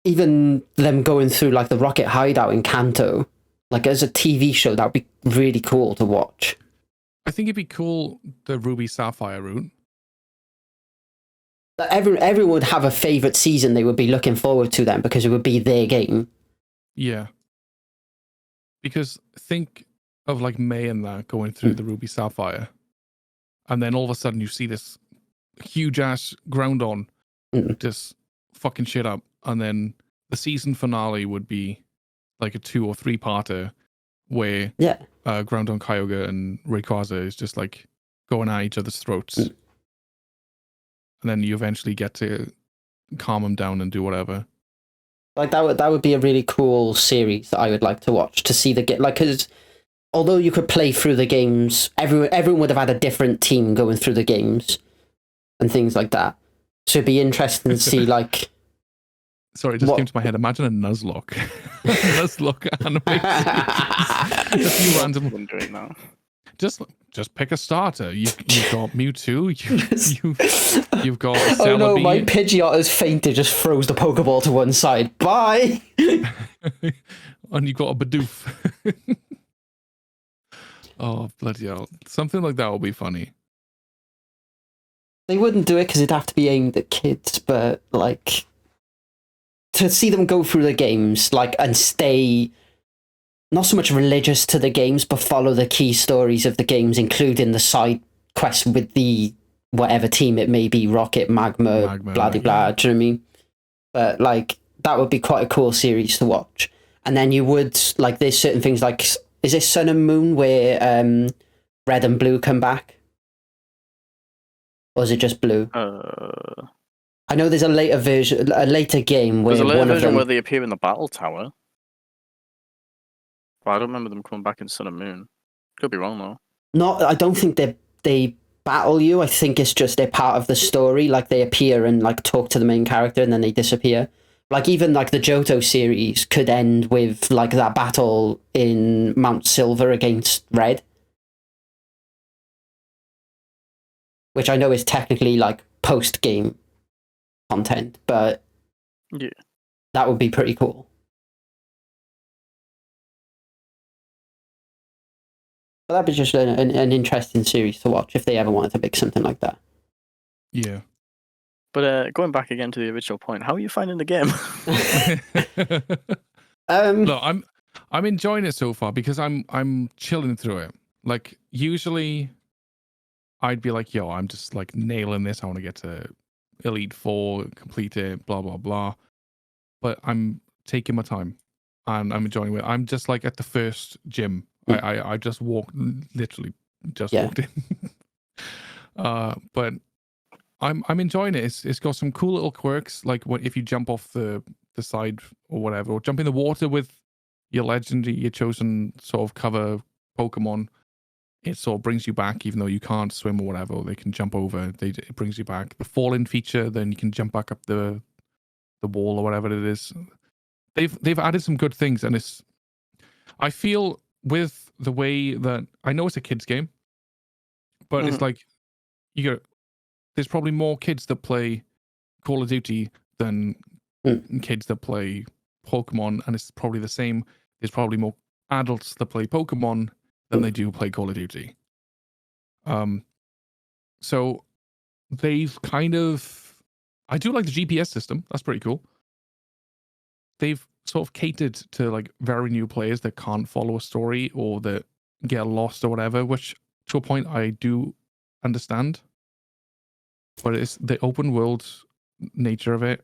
even them going through like the Rocket Hideout in Kanto. Like, as a TV show, that would be really cool to watch. I think it'd be cool, the Ruby Sapphire route. Everyone would have a favourite season they would be looking forward to then, because it would be their game. Yeah. Because think of like May and that going through the Ruby Sapphire. And then all of a sudden you see this huge ass Groundon just fucking shit up. And then the season finale would be like a 2 or 3 parter where Groundon, Kyogre and Rayquaza is just like going at each other's throats. And then you eventually get to calm them down and do whatever. Like, that would be a really cool series that I would like to watch, to see the game. Like, because although you could play through the games, everyone would have had a different team going through the games and things like that. So it'd be interesting to see, like... Sorry, it just came to my head. Imagine a Nuzlocke. Nuzlocke anime. Just you random. Wondering now. Just pick a starter. You've got Mewtwo. You've got Celebi. Oh no, my Pidgeot has fainted, just throws the Pokeball to one side. Bye! And you've got a Bidoof. Oh, bloody hell. Something like that will be funny. They wouldn't do it because it'd have to be aimed at kids, but like... to see them go through the games, like, and stay not so much religious to the games, but follow the key stories of the games, including the side quest with the whatever team it may be, Rocket, Magma blah, do you know what I mean? But, like, that would be quite a cool series to watch. And then you would, like, there's certain things like, is it Sun and Moon where Red and Blue come back? Or is it just Blue? I know there's a later game where there's a later one of version them... where they appear in the battle tower. But I don't remember them coming back in Sun and Moon. Could be wrong though. No, I don't think they battle you. I think it's just they're part of the story. Like, they appear and like talk to the main character and then they disappear. Like, even like the Johto series could end with like that battle in Mount Silver against Red. which I know is technically like post-game content, but Yeah. that would be pretty cool. But that'd be just an interesting series to watch if they ever wanted to make something like that. Yeah. But going back again to the original point, how are you finding the game? Look, I'm enjoying it so far because I'm chilling through it. Like usually I'd be like, yo, I'm just like nailing this. I want to get to Elite 4, complete it, blah blah blah. But I'm taking my time and I'm enjoying it. I'm just like at the first gym. I just walked, literally just walked in. But I'm enjoying it. It's got some cool little quirks, like if you jump off the side or whatever, or jump in the water with your legendary, your chosen sort of cover Pokemon. It sort of brings you back, even though you can't swim or whatever. Or they can jump over. It brings you back. The fall-in feature, then you can jump back up the wall or whatever it is. They've added some good things, and I feel with the way that I know it's a kids game, but it's like there's probably more kids that play Call of Duty than kids that play Pokemon, and it's probably the same. There's probably more adults that play Pokemon than they do play Call of Duty. So they've kind of, I do like the GPS system. That's pretty cool. They've sort of catered to like very new players that can't follow a story or that get lost or whatever, which to a point I do understand. But it's the open world nature of it.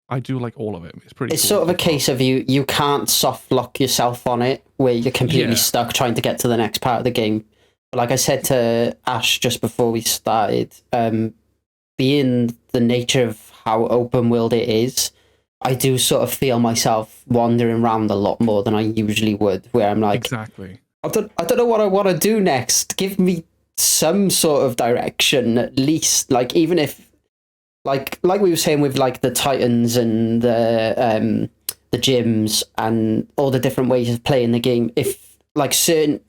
I do like all of it. It's pretty. It's cool sort of a so far. case of you can't soft lock yourself on it where you're completely stuck trying to get to the next part of the game. But like I said to Ash just before we started, being the nature of how open world it is, I do sort of feel myself wandering around a lot more than I usually would, where I'm like, exactly. I don't know what I want to do next. Give me some sort of direction at least. Like even if like we were saying with like the Titans and the gyms and all the different ways of playing the game, if like certain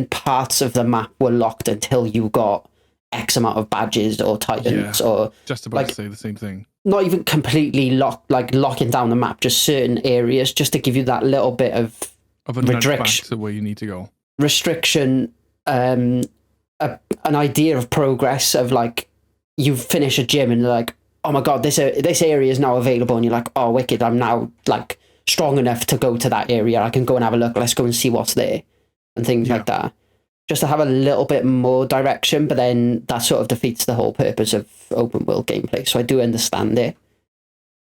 parts of the map were locked until you got X amount of badges or Titans or just about to say the same thing. Not even completely locking down the map, just certain areas, just to give you that little bit of a nudge back to where you need to go. Restriction, an idea of progress of like you finish a gym and you're like, oh my god, this area is now available, and you're like, oh wicked, I'm now like strong enough to go to that area. I can go and have a look. Let's go and see what's there, and things like that. Just to have a little bit more direction, but then that sort of defeats the whole purpose of open world gameplay. So I do understand it.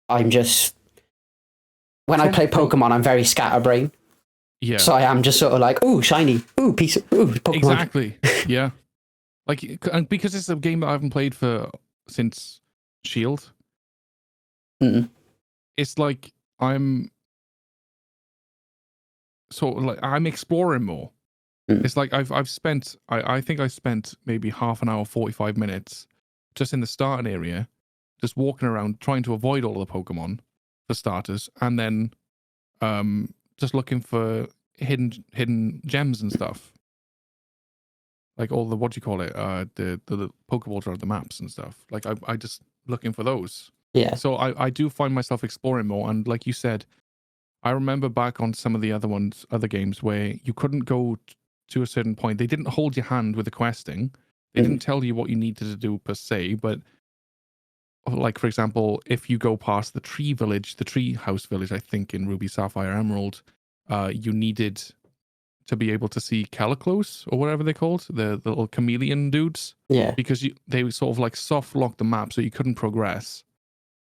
I'm just I play Pokemon, I'm very scatterbrain. Yeah. So I am just sort of like, ooh, shiny, ooh, piece of, ooh, Pokemon. Exactly. Yeah. Like, and because it's a game that I haven't played since Shield, it's like I'm sort of like I'm exploring more. It's like I've spent I think I spent maybe half an hour, 45 minutes just in the starting area, just walking around trying to avoid all of the Pokemon for starters, and then just looking for hidden gems and stuff. Like all the, what do you call it? The Pokeballs are the maps and stuff. Like I just looking for those. Yeah. So I do find myself exploring more, and like you said, I remember back on some of the other games where you couldn't go to a certain point. They didn't hold your hand with the questing. They didn't tell you what you needed to do per se, but like for example, if you go past the tree house village, I think in Ruby, Sapphire, Emerald, you needed to be able to see Caliclos or whatever they're called, the little chameleon dudes. Yeah. Because they sort of like soft locked the map so you couldn't progress.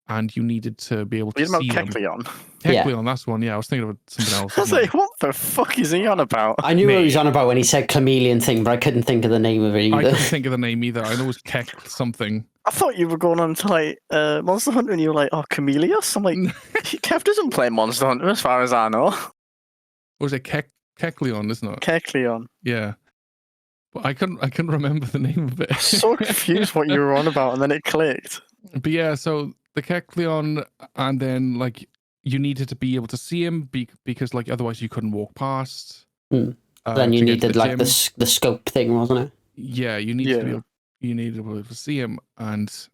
And you needed to be able to see them. Kecleon. Kecleon, that's one. Yeah, I was thinking of something else. I was like, what the fuck is he on about? I knew what he was on about when he said chameleon thing, but I couldn't think of the name of it either. I couldn't think of the name either. I know it was Kek something. I thought you were going on to like Monster Hunter and you were like, oh, Chameleos? I'm like, Kev doesn't play Monster Hunter as far as I know. Or was it Kecleon, isn't it? Kecleon. Yeah. But I couldn't remember the name of it. So confused what you were on about, and then it clicked. But yeah, so the Kecleon, and then like you needed to be able to see him because like otherwise you couldn't walk past. Then you needed like the scope thing, wasn't it? Yeah, you needed to be able, you needed to be able to see him, and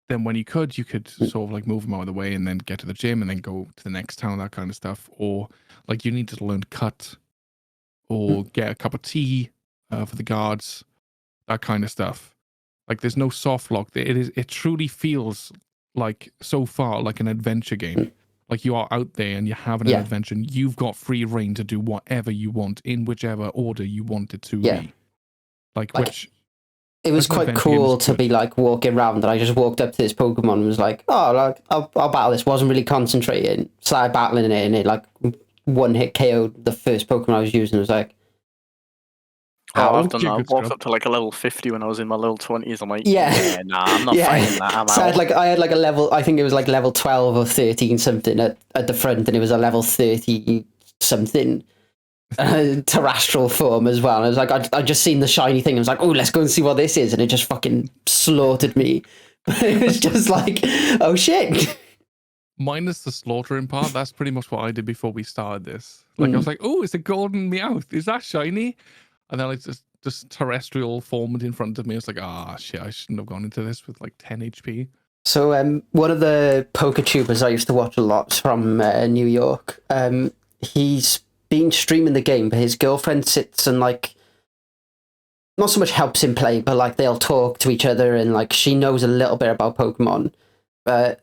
then when you could sort of like move him out of the way and then get to the gym and then go to the next town, that kind of stuff. Or like you needed to learn to cut or get a cup of tea for the guards, that kind of stuff. Like there's no soft lock. It truly feels like so far like an adventure game. Like you are out there and you're having an adventure and you've got free reign to do whatever you want in whichever order you want it to be. Like which it was quite cool to be like walking around, and I just walked up to this Pokemon and was like, oh, like I'll battle this. Wasn't really concentrating. Started battling it, and it like one hit KO'd the first Pokemon I was using. I was like, oh, I've done that. I walked up to like a level 50 when I was in my little 20s. I'm like, nah, I'm not fighting that. I'm so out. I had like a level, I think it was like level 12 or 13 something at the front, and it was a level 30 something terrestrial form as well. And I was like, I just seen the shiny thing. I was like, oh, let's go and see what this is. And it just fucking slaughtered me. It was just like, oh shit. Minus the slaughtering part, that's pretty much what I did before we started this. Like I was like, oh, it's a golden Meowth. Is that shiny? And then like just terrestrial formed in front of me. I was like, shit, I shouldn't have gone into this with like 10 HP. So one of the PokeTubers I used to watch a lot from New York, he's been streaming the game, but his girlfriend sits and like not so much helps him play, but like they'll talk to each other, and like she knows a little bit about Pokemon, but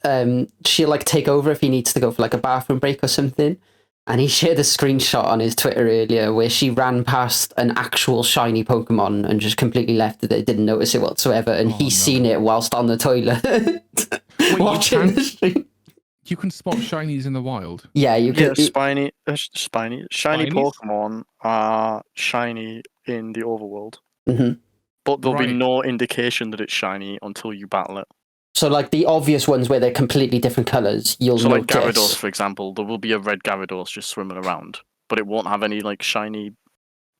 she'll like take over if he needs to go for like a bathroom break or something. And he shared a screenshot on his Twitter earlier where she ran past an actual shiny Pokemon and just completely left it. Didn't notice it whatsoever, and he's seen it whilst on the toilet. Wait, watching the stream. You can spot shinies in the wild. Yeah, you can. Shiny Shinies? Pokemon are shiny in the overworld, Mhm. but there'll be no indication that it's shiny until you battle it. So, like the obvious ones where they're completely different colors, you'll So, like notice. Gyarados, for example, there will be a red Gyarados just swimming around, but it won't have any like shiny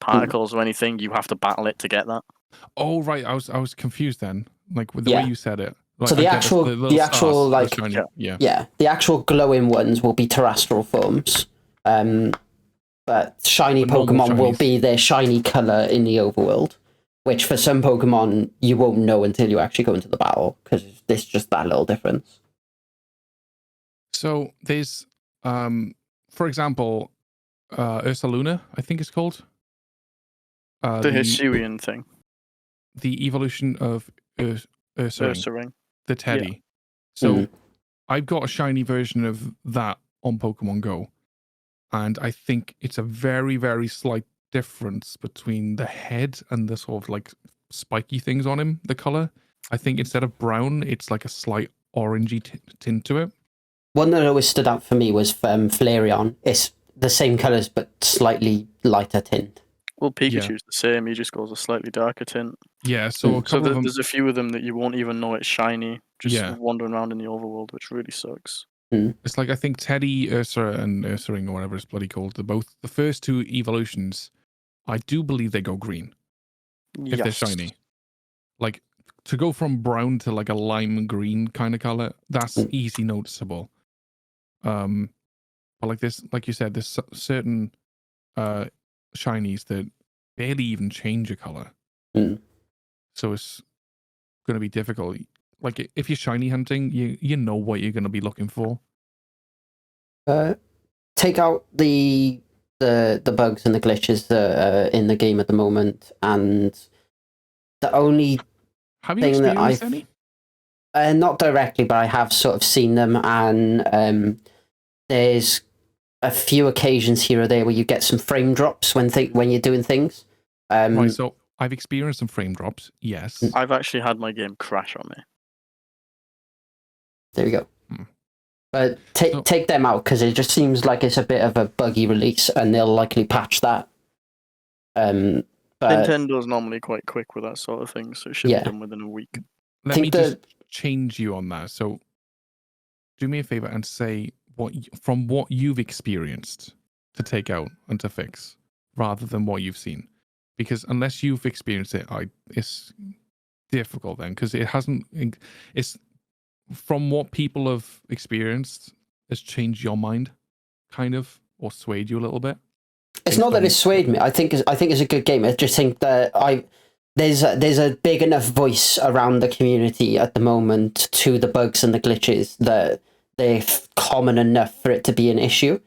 particles or anything. You have to battle it to get that. Oh right, I was confused then, like with the way you said it. Like, so the actual like shiny, the actual glowing ones will be terrestrial forms, but shiny Pokemon will be their shiny color in the overworld, which for some Pokemon you won't know until you actually go into the battle, because there's just that little difference. So there's, for example, Ursaluna, I think it's called. The Hisuian thing. The evolution of Ursaring. The Teddy. Yeah. So I've got a shiny version of that on Pokemon Go. And I think it's a very, very slight difference between the head and the sort of like spiky things on him, the color. I think instead of brown, it's like a slight orangey tint to it. One that always stood out for me was Flareon. It's the same colors, but slightly lighter tint. Well, Pikachu's the same. He just goes a slightly darker tint. Yeah, so there's a few of them that you won't even know it's shiny, just wandering around in the overworld, which really sucks. It's like, I think Teddy, Ursa, and Ursaring, or whatever it's bloody called, the first two evolutions, I do believe they go green. If they're shiny. Like, to go from brown to like a lime green kind of color, that's easy noticeable. But like this, like you said, there's certain shinies that barely even change a color. So it's going to be difficult. Like if you're shiny hunting, you know what you're going to be looking for. Take out the bugs and the glitches that are in the game at the moment, and the only have you experienced any? Not directly, but I have sort of seen them, and there's a few occasions here or there where you get some frame drops when you're doing things. Right, so I've experienced some frame drops, yes. I've actually had my game crash on me. There we go. But take them out, because it just seems like it's a bit of a buggy release, and they'll likely patch that. But Nintendo's normally quite quick with that sort of thing, so it should be done within a week. Let me just change you on that. So do me a favor and say from what you've experienced to take out and to fix, rather than what you've seen. Because unless you've experienced it, it's difficult then, because it's from what people have experienced, has changed your mind, kind of, or swayed you a little bit. It's not that it swayed me. I think it's a good game. I just think that there's a big enough voice around the community at the moment to the bugs and the glitches that they're common enough for it to be an issue.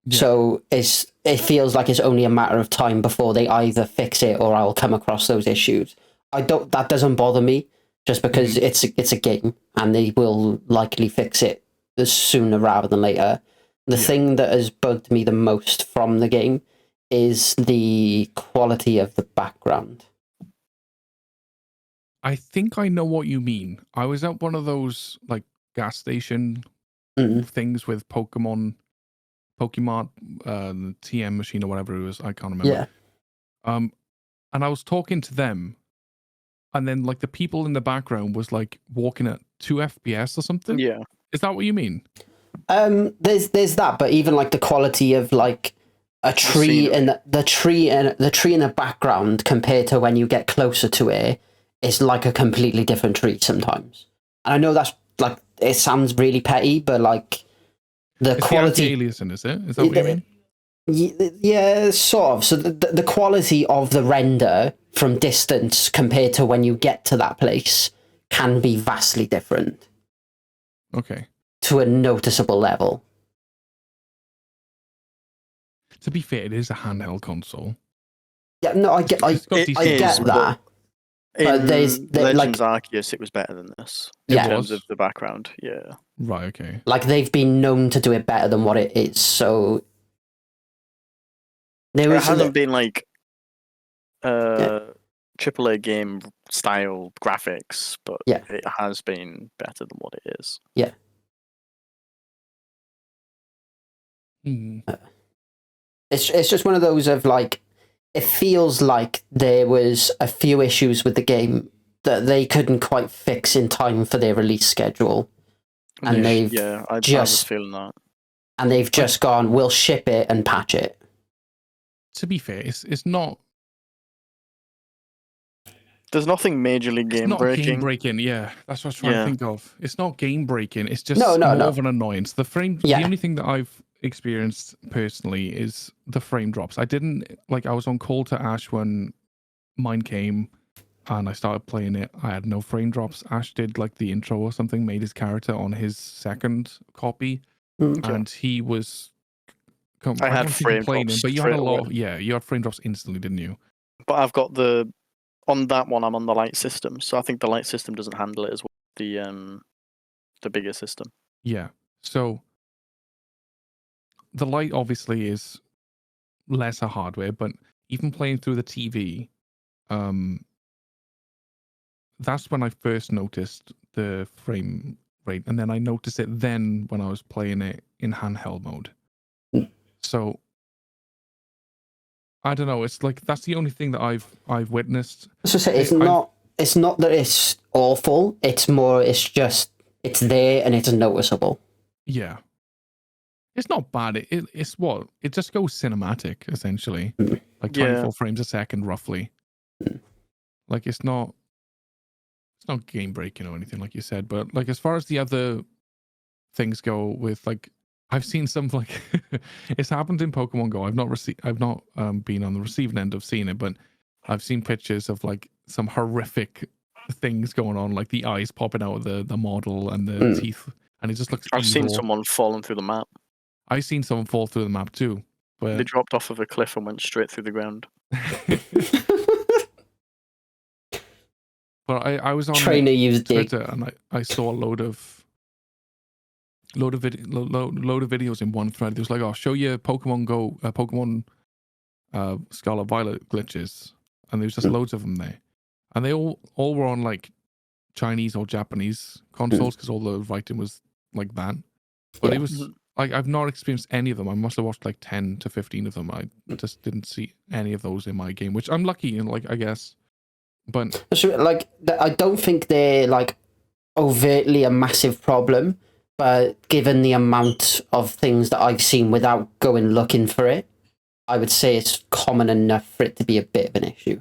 Yeah. So it feels like it's only a matter of time before they either fix it or I'll come across those issues. That doesn't bother me, just because it's a game and they will likely fix it sooner rather than later. The thing that has bugged me the most from the game is the quality of the background. I think I know what you mean. I was at one of those like gas station things with Pokemon TM machine or whatever it was. I can't remember. Yeah. And I was talking to them, and then like the people in the background was like walking at 2 FPS or something. Yeah. Is that what you mean? There's that, but even like the quality of like a tree and the tree in the background compared to when you get closer to it is like a completely different tree sometimes. And I know that's like, it sounds really petty, but like the It's quality. the anti-aliasing, is it? Is that what you mean? Yeah, sort of. So the quality of the render from distance compared to when you get to that place can be vastly different Okay. to a noticeable level. To be fair, it is a handheld console. Yeah, no, I get It's got It decent I get is, hardware. that. But In there's Legends like Arceus, it was better than this Yeah. in It terms was? of the background. Yeah. Right, okay. like they've been known to do it better than what it is. So there It was hasn't been like AAA game style graphics, but Yeah. it has been better than what it is. Hmm. it's just one of those of like, it feels like there was a few issues with the game that they couldn't quite fix in time for their release schedule. And they've I was just feeling that. and they've just gone, we'll ship it and patch it. To be fair, it's not There's nothing majorly it's game not game breaking. breaking. Yeah, that's what I was trying Yeah. to think of. It's not game breaking. It's just No. more of an annoyance. The Yeah. only thing that I've experienced personally is the frame drops. I was on call to Ash when mine came and I started playing it. I had no frame drops. Ash did like the intro or something, made his character on his second copy, and he was. I had don't think frame complaining, drops but you had a straight lot. away. You had frame drops instantly, didn't you? But I've got on that one I'm on the light system, so I think the light system doesn't handle it as well as the bigger system. Yeah. So the light obviously is lesser hardware, but even playing through the TV, that's when I first noticed the frame rate, and then I noticed it then when I was playing it in handheld mode. So I don't know. It's like that's the only thing that I've witnessed. So it's not that it's awful. It's it's there and it's noticeable. Yeah. It's not bad. It's what? It just goes cinematic, essentially. Like 24 frames a second, roughly. Like, it's not game breaking or anything, like you said. But, like, as far as the other things go with, like, I've seen some, like, it's happened in Pokemon Go. I've not been on the receiving end of seeing it, but I've seen pictures of, like, some horrific things going on, like the eyes popping out of the model and the teeth. And it just looks I've seen evil. someone falling through the map. I've seen someone fall through the map too. But They dropped off of a cliff and went straight through the ground. But I was on Trainer used Twitter and I saw a load of videos in one thread. It was like, oh, show you Pokemon Go, Pokemon Scarlet Violet glitches, and there was just loads of them there, and they all were on like Chinese or Japanese consoles because all the writing was like that. But it was like I've not experienced any of them. I must have watched like 10 to 15 of them. I just didn't see any of those in my game, which I'm lucky in, like, I guess. But like, I don't think they're like overtly a massive problem, but given the amount of things that I've seen without going looking for it, I would say it's common enough for it to be a bit of an issue.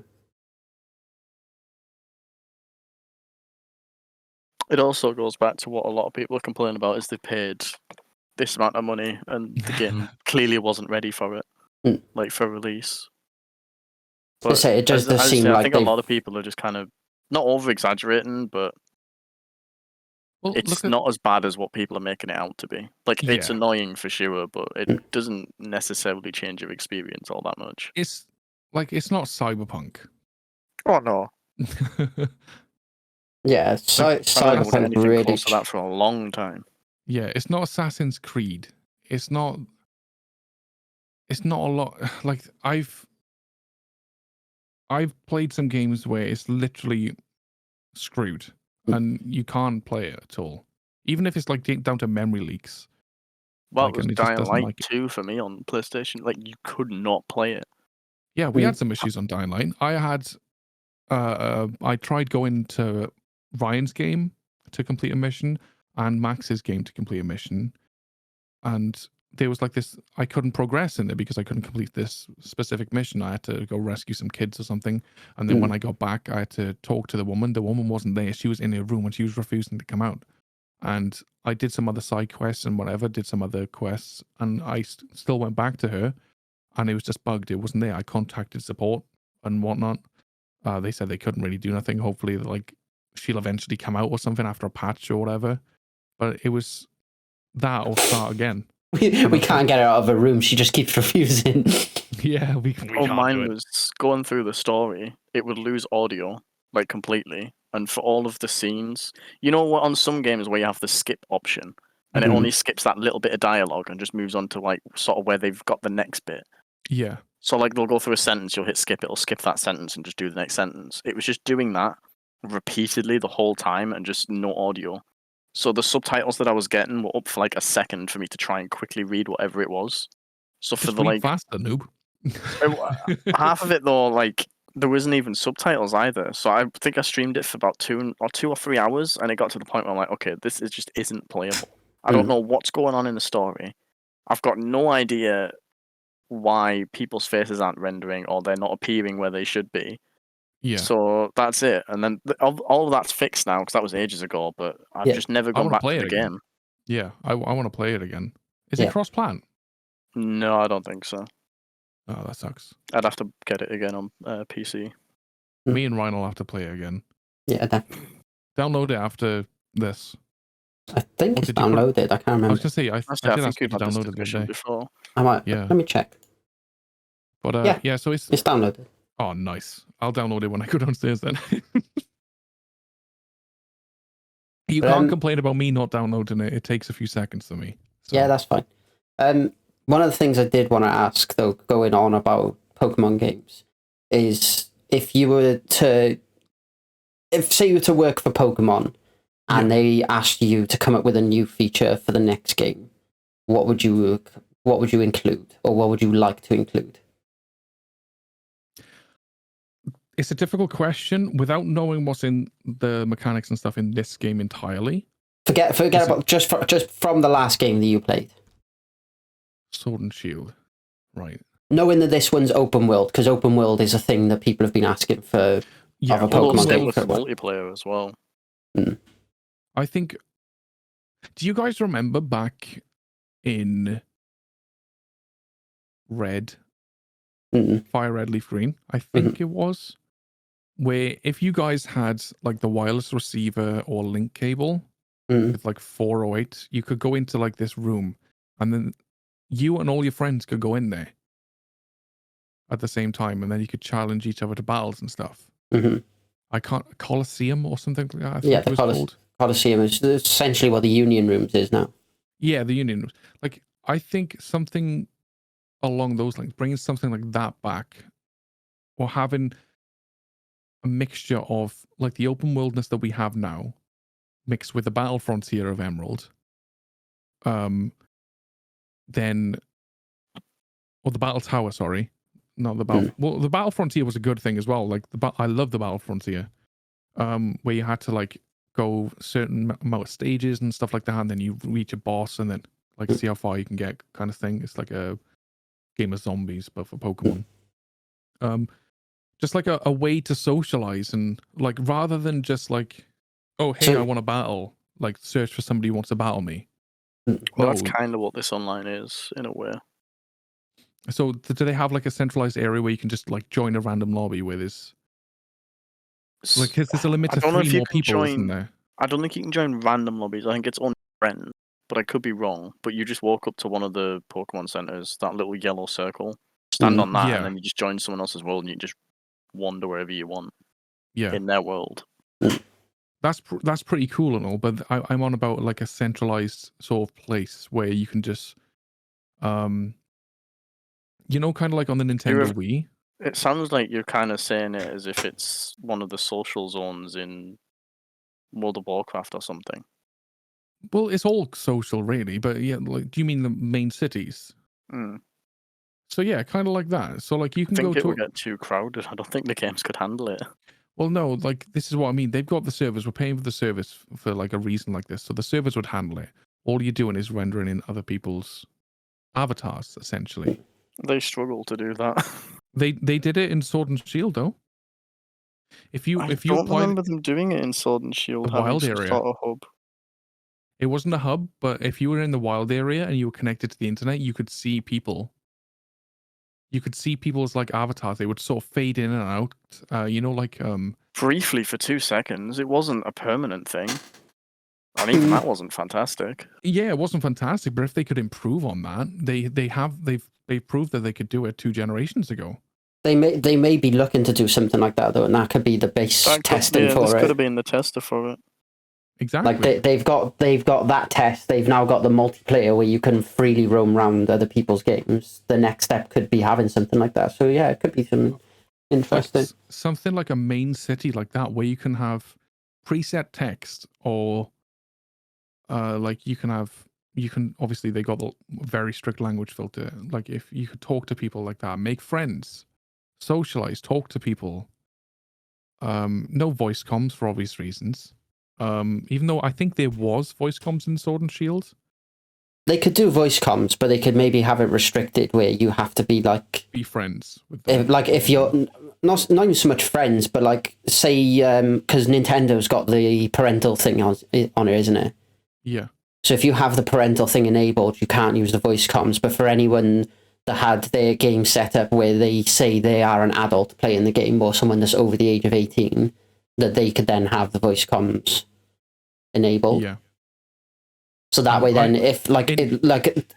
It also goes back to what a lot of people complain about: is they paid this amount of money and the game clearly wasn't ready for it, like for release. I say, it does as I seem say, I like think a they've- lot of people are just kind of not over exaggerating, but Well, it's look at not as bad as what people are making it out to be. Like, it's Yeah. annoying for sure, but it Mm. doesn't necessarily change your experience all that much. it's not Cyberpunk. Oh no, yeah, I don't think we've done Cyberpunk anything really. close to that for a long time. Yeah, it's not Assassin's Creed. It's not a lot. Like I've played some games where it's literally screwed and you can't play it at all. Even if it's like down to memory leaks. Well, Like, it was and it just Dying doesn't Light like it. 2 for me on PlayStation. Like, you could not play it. Yeah, we Mm. had some issues on Dying Light. I had I tried going to Ryan's game to complete a mission and Max's game to complete a mission. And there was like this, I couldn't progress in it because I couldn't complete this specific mission. I had to go rescue some kids or something. And then when I got back, I had to talk to the woman. The woman wasn't there. She was in her room and she was refusing to come out. And I did some other side quests and whatever, did some other quests. And I still went back to her and it was just bugged. It wasn't there. I contacted support and whatnot. They said they couldn't really do nothing. Hopefully, like, she'll eventually come out or something after a patch or whatever. But it was that or start again. We can't get her out of her room. She just keeps refusing. Yeah, we Oh, can't do mine it. was going through the story. It would lose audio, like, completely. And for all of the scenes, you know what, on some games where you have the skip option, and it Mhm. only skips that little bit of dialogue and just moves on to, like, sort of where they've got the next bit. Yeah. So, like, they'll go through a sentence, you'll hit skip, it'll skip that sentence and just do the next sentence. It was just doing that repeatedly the whole time and just no audio. So the subtitles that I was getting were up for like a second for me to try and quickly read whatever it was. So for Just the read like faster, noob. half of it though, like there wasn't even subtitles either. So I think I streamed it for about 2 or 3 hours, and it got to the point where I'm like, okay, this is just isn't playable. I don't know what's going on in the story. I've got no idea why people's faces aren't rendering or they're not appearing where they should be. Yeah. So that's it. And then all of that's fixed now because that was ages ago. But I've Yeah. just never I gone wanna back play to it the again. game. Yeah, I want to play it again. Is Yeah. it cross-plan? No, I don't think so. Oh, that sucks. I'd have to get it again on PC. Me and Ryan will have to play it again. Yeah, Download it after this. I think Or it's did you put- downloaded. I can't I was remember. going to say, I I did think ask you we've to had this download it the discussion other day. before. I might. Yeah. Let me check. But Yeah. so it's It's downloaded. oh, nice. I'll download it when I go downstairs then. You can't complain about me not downloading it. It takes a few seconds for me. So. Yeah, that's fine. One of the things I did want to ask, though, going on about Pokemon games, is if say you were to work for Pokemon, and they asked you to come up with a new feature for the next game, what would you include, or what would you like to include? It's a difficult question without knowing what's in the mechanics and stuff in this game entirely. Forget about just from the last game that you played. Sword and Shield, right? Knowing that this one's open world, because open world is a thing that people have been asking for. Yeah, Of a Although Pokemon still game with for a while. multiplayer as well. I think. Do you guys remember back in Red, Fire Red, Leaf Green? I think it was, where if you guys had like the wireless receiver or link cable with like 408, you could go into like this room, and then you and all your friends could go in there at the same time, and then you could challenge each other to battles and stuff. I can't Coliseum or something like that. I think it was called. Coliseum is essentially what the Union Rooms is now. Yeah, the Union Rooms. Like, I think something along those lines, bringing something like that back, or having a mixture of like the open worldness that we have now, mixed with the Battle Frontier of Emerald, then, or the Battle Tower, sorry. Not the Battle. Well, the Battle Frontier was a good thing as well. Like, I love the Battle Frontier, where you had to like go certain amount of stages and stuff like that, and then you reach a boss, and then like see how far you can get, kind of thing. It's like a game of zombies, but for Pokemon. Just like a way to socialize, and like rather than just like, oh hey, I want to battle. Like search for somebody who wants to battle me. Well, that's kind of what this online is in a way. So do they have like a centralized area where you can just like join a random lobby where there's like, 'cause there's a limit I to don't know 3 if you more can people, isn't join. there? I don't think you can join random lobbies. I think it's on friend, but I could be wrong. But you just walk up to one of the Pokemon centers, that little yellow circle, stand on that, Yeah. and then you just join someone else's world, and you just wander wherever you want Yeah. in their world. That's pretty cool and all, but I'm on about like a centralized sort of place where you can just, kind of like on the Nintendo You're- Wii. It sounds like you're kind of saying it as if it's one of the social zones in World of Warcraft or something. Well, it's all social, really, but yeah, like, do you mean the main cities? Mm. So yeah, kind of like that. So like you I can go think it to. would get too crowded. I don't think the games could handle it. Well, no, like this is what I mean. They've got the servers. We're paying for the service for like a reason like this, so the servers would handle it. All you're doing is rendering in other people's avatars, essentially. They struggle to do that. They did it in Sword and Shield, though. If you I you don't apply remember them doing it in Sword and Shield, The having wild some area. sort of hub. It wasn't a hub, but if you were in the wild area and you were connected to the internet, you could see people. You could see people's like avatars. They would sort of fade in and out. Like Briefly for 2 seconds. It wasn't a permanent thing. And even that wasn't fantastic. yeah, it wasn't fantastic, but if they could improve on that, they've proved that they could do it 2 generations ago. They may be looking to do something like that though, and that could be the base testing this for could it. have been the tester for it. Exactly. Like they've got that test. They've now got the multiplayer where you can freely roam around other people's games. The next step could be having something like that. So yeah, it could be something interesting. Like something like a main city like that where you can have preset text, or like you can obviously they got a very strict language filter. Like if you could talk to people like that, make friends, socialize, talk to people. No voice comms for obvious reasons. Even though I think there was voice comms in Sword and Shield. They could do voice comms, but they could maybe have it restricted where you have to be be friends with them. if you're not even so much friends, but like say because Nintendo's got the parental thing on it, isn't it? Yeah. So if you have the parental thing enabled, you can't use the voice comms. But for anyone that had their game set up where they say they are an adult playing the game, or someone that's over the age of 18, that they could then have the voice comms enabled. Yeah. So that way, then, if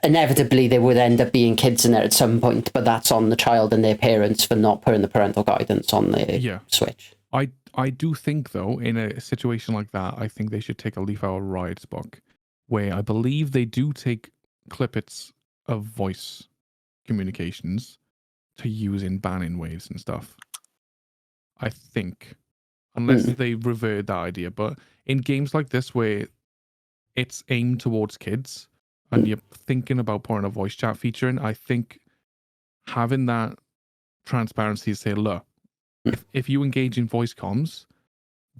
inevitably there would end up being kids in there at some point, but that's on the child and their parents for not putting the parental guidance on their Switch. I do think though, in a situation like that, I think they should take a leaf out of Riot's book, where I believe they do take clippets of voice communications to use in banning waves and stuff. I think, unless they revert that idea, but in games like this where it's aimed towards kids and you're thinking about putting a voice chat feature in, I think having that transparency to say, look, if you engage in voice comms,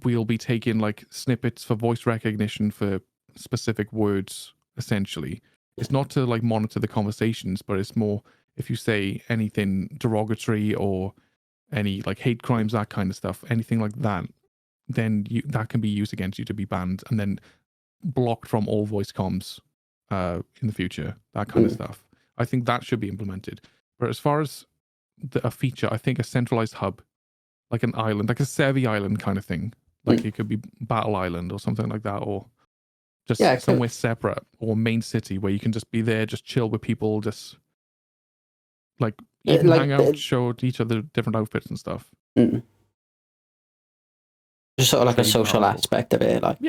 we'll be taking like snippets for voice recognition for specific words, essentially. It's not to like monitor the conversations, but it's more if you say anything derogatory or any like hate crimes, that kind of stuff, anything like that, then that can be used against you to be banned and then blocked from all voice comms in the future, that kind of stuff. I think that should be implemented. But as far as a feature, I think a centralized hub, like an island, like a Sevi Island kind of thing. Like it could be Battle Island or something like that, or just somewhere separate, or main city where you can just be there, just chill with people, just like even hang out, show each other different outfits and stuff. Just sort of like a social aspect of it, like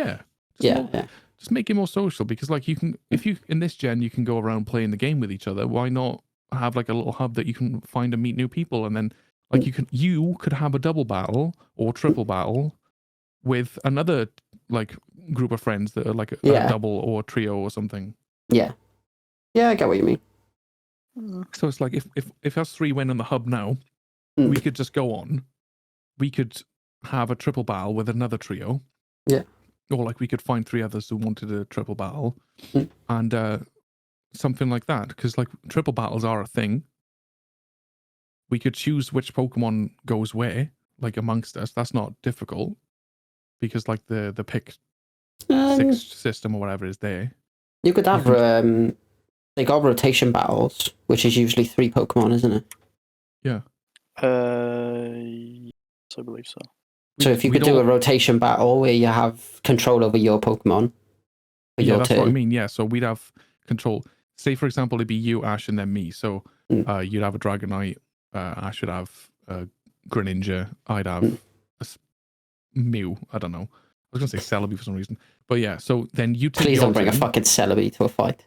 just make it more social, because like you can, if you in this gen you can go around playing the game with each other, why not have like a little hub that you can find and meet new people, and then like you could have a double battle or triple battle with another like group of friends that are like a double or a trio or something. Yeah, I get what you mean. So it's like if us 3 went in the hub now, we could just go on. We could have a triple battle with another trio. Yeah. Or like we could find 3 others who wanted a triple battle, and something like that. Because like triple battles are a thing. We could choose which Pokemon goes where, like amongst us. That's not difficult, because like the pick 6 system or whatever is there. You could have They got rotation battles, which is usually 3 Pokemon, isn't it? Yes, I believe so. So if you could do a rotation battle where you have control over your Pokemon for Yeah, your that's turn. what I mean. Yeah, so we'd have control. Say, for example, it'd be you, Ash, and then me. So you'd have a Dragonite. Ash would have a Greninja. I'd have Mew. I don't know. I was going to say Celebi for some reason. But yeah, so then you take Please your don't bring a turn. fucking Celebi to a fight.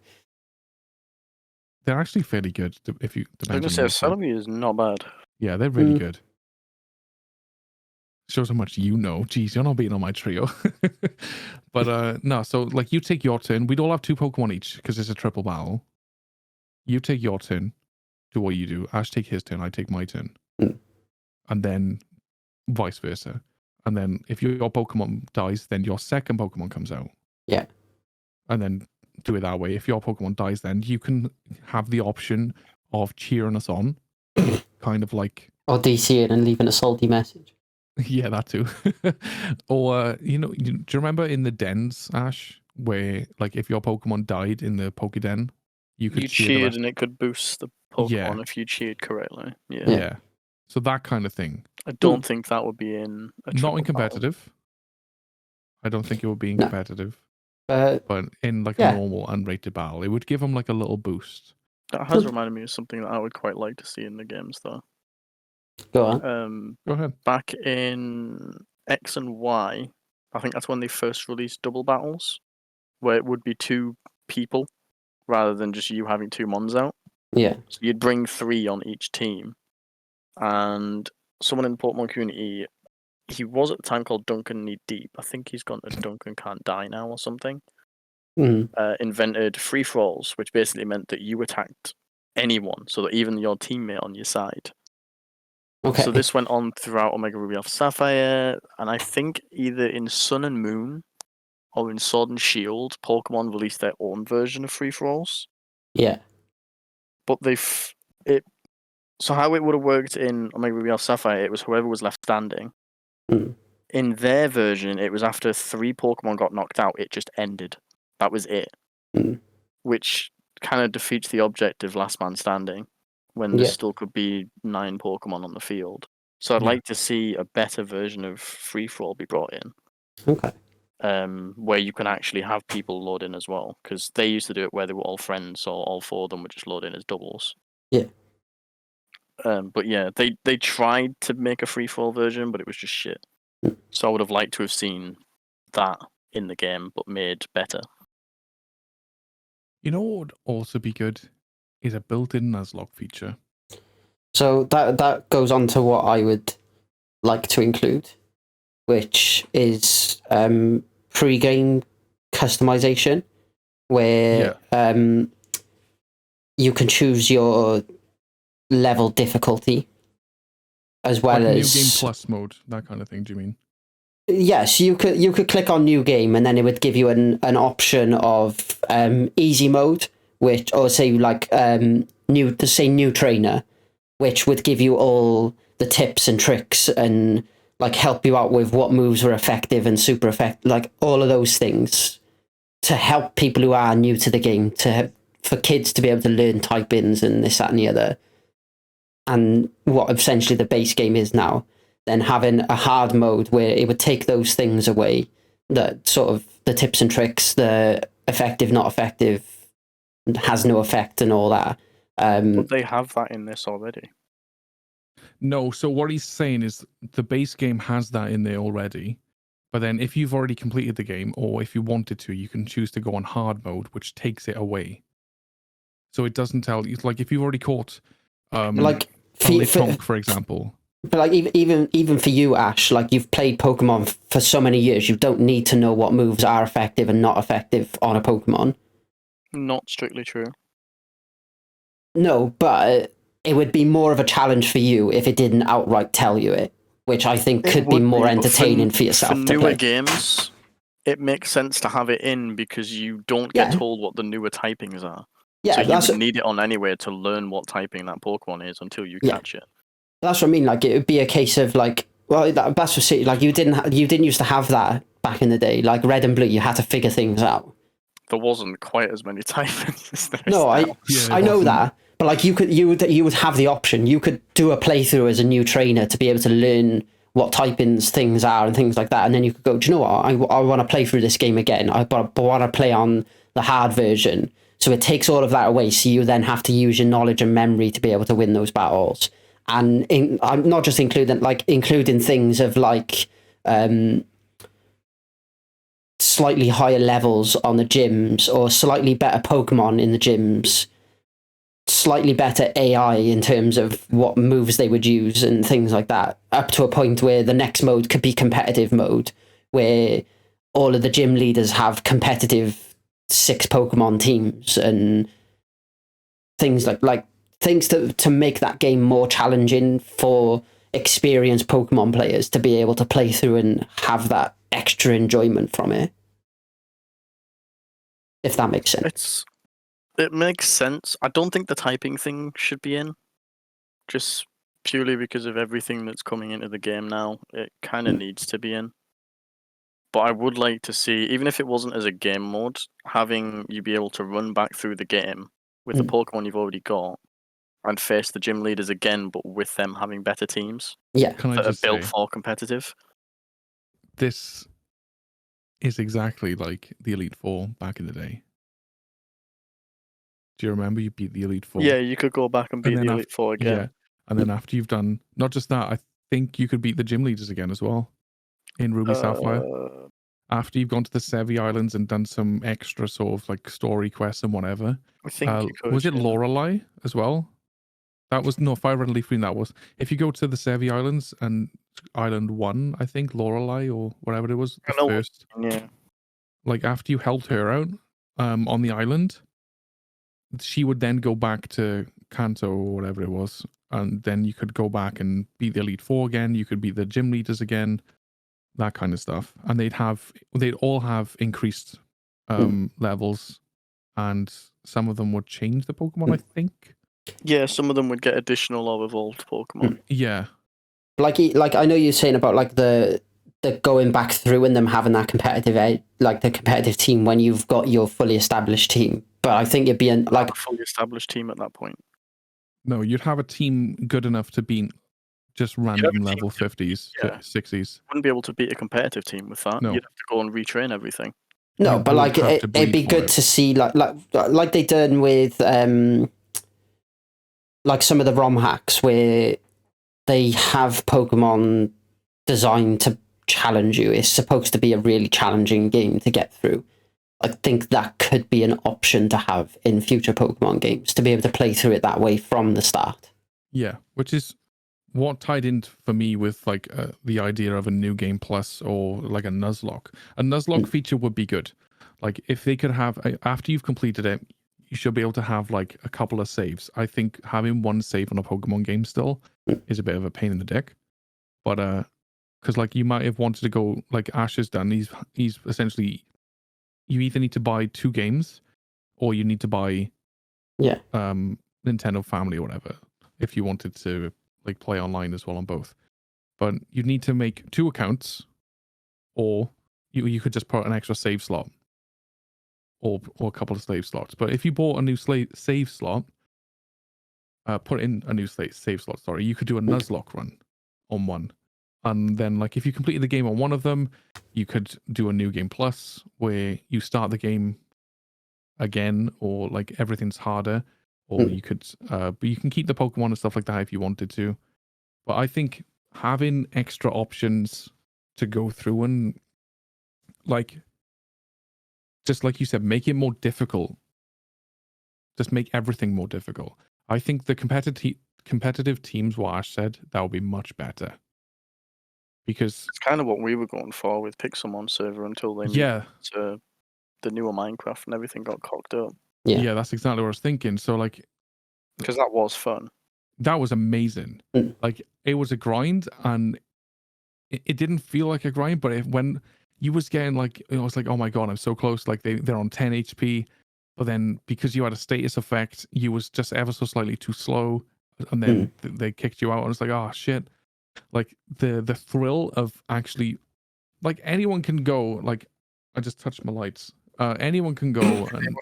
They're actually fairly good if you I was depends gonna on say your type. Celebi is not bad. Yeah, they're really good. Shows how much you know. Jeez, you're not beating on my trio. But no, so like you take your turn. We'd all have 2 Pokemon each because it's a triple battle. You take your turn, do what you do. Ash take his turn, I take my turn. And then vice versa. And then if your Pokemon dies, then your second Pokemon comes out. Yeah. And then do it that way. If your Pokemon dies, then you can have the option of cheering us on. Kind of like... Or DCing and leaving a salty message. Yeah, that too. Or, do you remember in the dens, Ash, where like if your Pokemon died in the Pokéden, you could cheer the cheered rest... and it could boost the Pokemon if you cheered correctly. Yeah. So that kind of thing. I don't think that would be in a Not in triple battle. competitive. I don't think it would be in competitive. But in like a normal unrated battle, it would give them like a little boost. That has reminded me of something that I would quite like to see in the games, though. Go on. Go ahead. Back in X and Y, I think that's when they first released double battles, where it would be 2 people rather than just you having 2 mons out. Yeah. So you'd bring 3 on each team, and someone in the Pokemon community, he was at the time called Duncan Knee Deep. I think he's gone to Duncan Can't Die now or something. Invented free for alls, which basically meant that you attacked anyone, so that even your teammate on your side. Okay. So this went on throughout Omega Ruby Alpha Sapphire, and I think either in Sun and Moon or in Sword and Shield, Pokemon released their own version of free for alls. Yeah. But so how it would have worked in Omega Ruby Alpha Sapphire, it was whoever was left standing. In their version, it was after 3 Pokemon got knocked out, it just ended. That was it. Which kind of defeats the objective last man standing when there still could be 9 Pokemon on the field. So I'd like to see a better version of free for all be brought in. Okay. Where you can actually have people load in as well, because they used to do it where they were all friends, so all 4 of them would just load in as doubles. Yeah. But yeah, they tried to make a free for all version, but it was just shit. So I would have liked to have seen that in the game, but made better. You know what would also be good is a built-in Nuzlocke feature. So that goes on to what I would like to include, which is pre-game customization, where you can choose your level difficulty as well like as New Game Plus mode, that kind of thing. Do you mean? Yes, you could click on New Game, and then it would give you an option of easy mode, which, or say like new trainer, which would give you all the tips and tricks and like help you out with what moves are effective and super effective, like all of those things to help people who are new to the game, for kids to be able to learn type-ins and this, that, and the other, and what essentially the base game is now. Then having a hard mode where it would take those things away, that sort of the tips and tricks, the effective, not effective, has no effect and all that. But they have that in this already. No, so what he's saying is the base game has that in there already, but then if you've already completed the game, or if you wanted to, you can choose to go on hard mode, which takes it away. So it doesn't tell you, like if you've already caught like Tonk, for example. But like even for you, Ash, like you've played Pokemon for so many years, you don't need to know what moves are effective and not effective on a Pokemon. Not strictly true. No, but it would be more of a challenge for you if it didn't outright tell you it, which I think could be more entertaining for yourself. For newer games, it makes sense to have it in because you don't get told what the newer typings are. Yeah, so you would need it on anyway to learn what typing that Pokemon is until you catch it. That's what I mean. Like it would be a case of like, well, that's what like you didn't used to have that back in the day. Like Red and Blue, you had to figure things out. there wasn't quite as many typings as there is No, now. I know that, but like you would have the option. You could do a playthrough as a new trainer to be able to learn what typings things are and things like that, and then you could go, do you know what? I want to play through this game again. I want to play on the hard version. So it takes all of that away. So you then have to use your knowledge and memory to be able to win those battles. And I'm not just including things of like slightly higher levels on the gyms, or slightly better Pokemon in the gyms, slightly better AI in terms of what moves they would use and things like that, up to a point where the next mode could be competitive mode, where all of the gym leaders have competitive 6 Pokemon teams and things like things to make that game more challenging for experienced Pokemon players to be able to play through and have that extra enjoyment from it. If that makes sense. It makes sense. I don't think the typing thing should be in, just purely because of everything that's coming into the game now. It kind of needs to be in. But I would like to see, even if it wasn't as a game mode, having you be able to run back through the game with the Pokemon you've already got and face the gym leaders again, but with them having better teams Yeah. that are built for competitive. This is exactly like the Elite Four back in the day. Do you remember you beat the Elite Four? Yeah, you could go back and beat the Elite Four again. Yeah, and then after you've done not just that, I think you could beat the gym leaders again as well in Ruby Sapphire. After you've gone to the Sevi Islands and done some extra sort of like story quests and whatever. I think you could, was it Lorelei as well? That was no Fire Red Leaf Green. That was if you go to the Sevi Islands and Island 1, I think Lorelei or whatever it was, the first. Yeah. Like after you helped her out on the island, she would then go back to Kanto or whatever it was, and then you could go back and beat the Elite Four again. You could beat the gym leaders again, that kind of stuff. And they'd all have increased levels, and some of them would change the Pokemon, I think. Yeah, some of them would get additional or evolved Pokemon. Yeah. Like I know you're saying about like the going back through and them having that competitive edge, like the competitive team when you've got your fully established team. But I think it'd be like a fully established team at that point. No, you'd have a team good enough to beat just random level 50s, 60s. Wouldn't be able to beat a competitive team with that. No. You'd have to go and retrain everything. No, but like it'd be good to see like they done with like some of the ROM hacks where they have Pokemon designed to challenge you. It's supposed to be a really challenging game to get through. I think that could be an option to have in future Pokemon games, to be able to play through it that way from the start. Yeah, which is what tied in for me with like the idea of a new game plus or like a Nuzlocke. A Nuzlocke feature would be good. Like if they could have, after you've completed it, you should be able to have like a couple of saves. I think having one save on a Pokemon game still is a bit of a pain in the dick. But because like you might have wanted to go like Ash has done, he's essentially, you either need to buy 2 games or you need to buy Nintendo Family or whatever if you wanted to like play online as well on both. But you need to make 2 accounts, or you could just put an extra save slot or a couple of save slots. But if you bought a new save slot, put in a new save slot, sorry, you could do a Nuzlocke run on one. And then like if you completed the game on one of them, you could do a new game plus where you start the game again, or like everything's harder, or you could but you can keep the Pokemon and stuff like that if you wanted to. But I think having extra options to go through and like, just like you said, make it more difficult. Just make everything more difficult. I think the competitive teams, what Ash said, that would be much better. Because it's kind of what we were going for with Pixelmon server until they moved to the newer Minecraft and everything got cocked up. Yeah, that's exactly what I was thinking. So like, because that was fun. That was amazing. Like it was a grind, and it didn't feel like a grind, but when you was getting like, I was like, oh my god, I'm so close. Like they're on 10 HP, but then because you had a status effect, you was just ever so slightly too slow, and then they kicked you out. And it's like, oh shit. Like the thrill of actually, like anyone can go, like I just touched my lights. Anyone can go and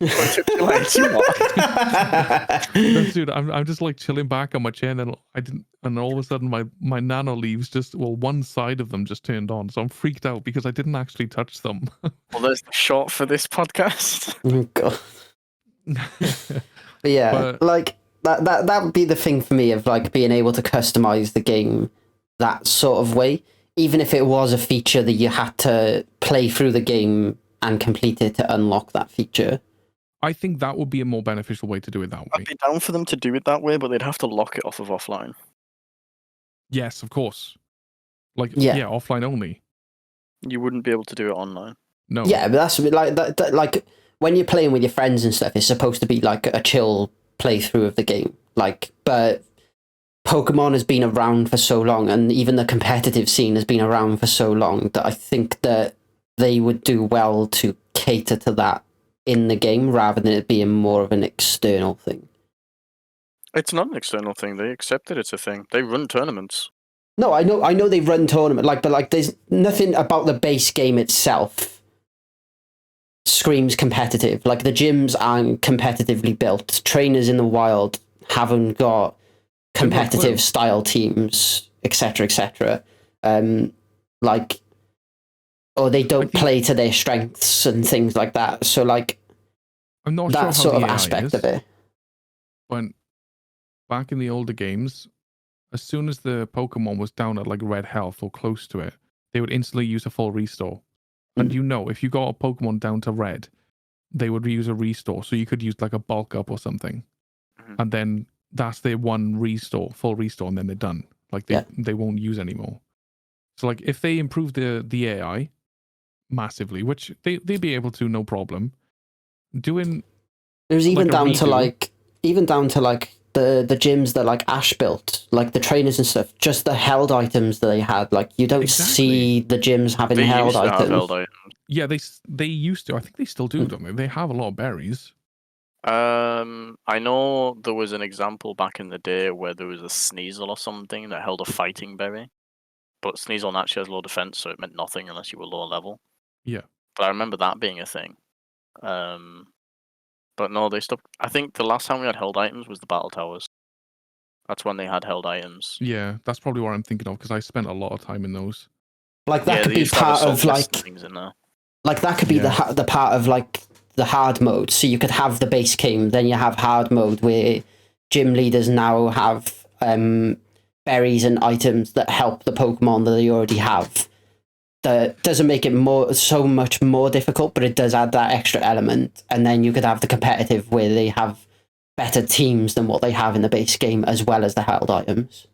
dude, I'm just like chilling back on my chair, and then and all of a sudden my nano leaves one side of them just turned on, so I'm freaked out because I didn't actually touch them. Well, there's the short for this podcast. Oh, God. But yeah, But- like that would be the thing for me of like being able to customize the game that sort of way, even if it was a feature that you had to play through the game and complete it to unlock that feature. I think that would be a more beneficial way to do it that way. I'd be down for them to do it that way, but they'd have to lock it off of offline. Yes, of course. Like Yeah. offline only. You wouldn't be able to do it online. No. Yeah, but that's like that like when you're playing with your friends and stuff, it's supposed to be like a chill playthrough of the game. Like, but Pokemon has been around for so long, and even the competitive scene has been around for so long, that I think that they would do well to cater to that in the game rather than it being more of an external thing. It's not an external thing. They accept that it's a thing. They run tournaments. No, I know they run tournament, but like there's nothing about the base game itself screams competitive. Like the gyms aren't competitively built. Trainers in the wild haven't got competitive style teams, etc., etc. Or they don't play to their strengths and things like that. So like I'm not that sure how sort of the AI aspect is, of it. but back in the older games, as soon as the Pokemon was down at like red health or close to it, they would instantly use a full restore. And if you got a Pokemon down to red, they would use a restore. So you could use like a bulk up or something. Mhm. And then that's their one restore, full restore, and then they're done. Like they won't use anymore. So like if they improve the AI massively, which they'd be able to, no problem. Doing There's even like a down to redo. like the gyms that like Ash built, like the trainers and stuff, just the held items that they had. Like you don't see the gyms having They held used to have items. held items. Yeah, they used to. I think they still do, don't they? They have a lot of berries. I know there was an example back in the day where there was a Sneasel or something that held a fighting berry, but Sneasel naturally has low defense, so it meant nothing unless you were low level. Yeah. But I remember that being a thing. But no, they stopped. I think the last time we had held items was the Battle Towers. That's when they had held items. Yeah, that's probably what I'm thinking of because I spent a lot of time in those. Like that Yeah, could they be used to have part assault of vests like and things in there. like that could be Yeah. the part of like the hard mode. So you could have the base game, then you have hard mode where gym leaders now have berries and items that help the Pokemon that they already have. That doesn't make it so much more difficult, but it does add that extra element. And then you could have the competitive where they have better teams than what they have in the base game, as well as the held items.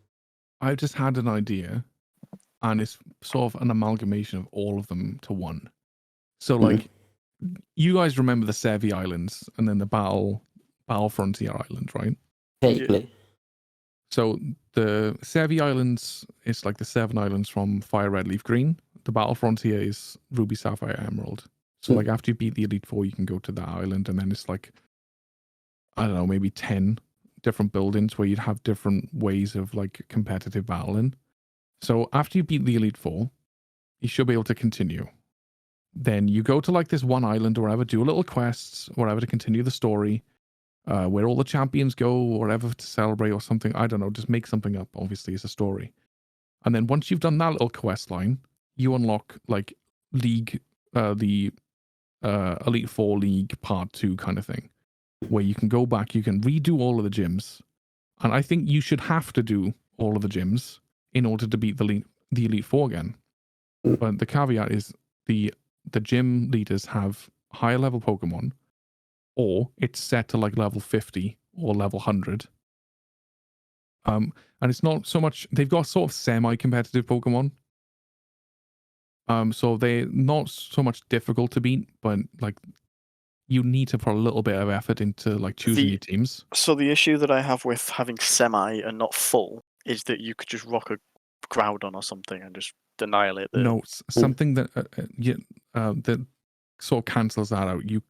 I just had an idea, and it's sort of an amalgamation of all of them to one. So, like, you guys remember the Sevi Islands and then the Battle Frontier Island, right? Vaguely. So the Sevi Islands is like the 7 islands from Fire Red Leaf Green. The Battle Frontier is Ruby Sapphire Emerald. So like after you beat the Elite Four, you can go to that island, and then it's like, I don't know, maybe 10 different buildings where you'd have different ways of like competitive battling. So after you beat the Elite Four, you should be able to continue. Then you go to like this one island or whatever, do little quests or whatever to continue the story. Where all the champions go or whatever to celebrate or something. I don't know, just make something up. Obviously, it's a story. And then once you've done that little quest line, you unlock like League, the Elite Four League Part 2 kind of thing, where you can go back, you can redo all of the gyms. And I think you should have to do all of the gyms in order to beat the Elite Four again. But the caveat is the gym leaders have higher level Pokemon, or it's set to like level 50 or level 100. And it's not so much, they've got sort of semi-competitive Pokemon. So they're not so much difficult to beat, but like you need to put a little bit of effort into like choosing your teams. So the issue that I have with having semi and not full is that you could just rock a Groudon or something and just annihilate them. No, something that that sort of cancels that out. You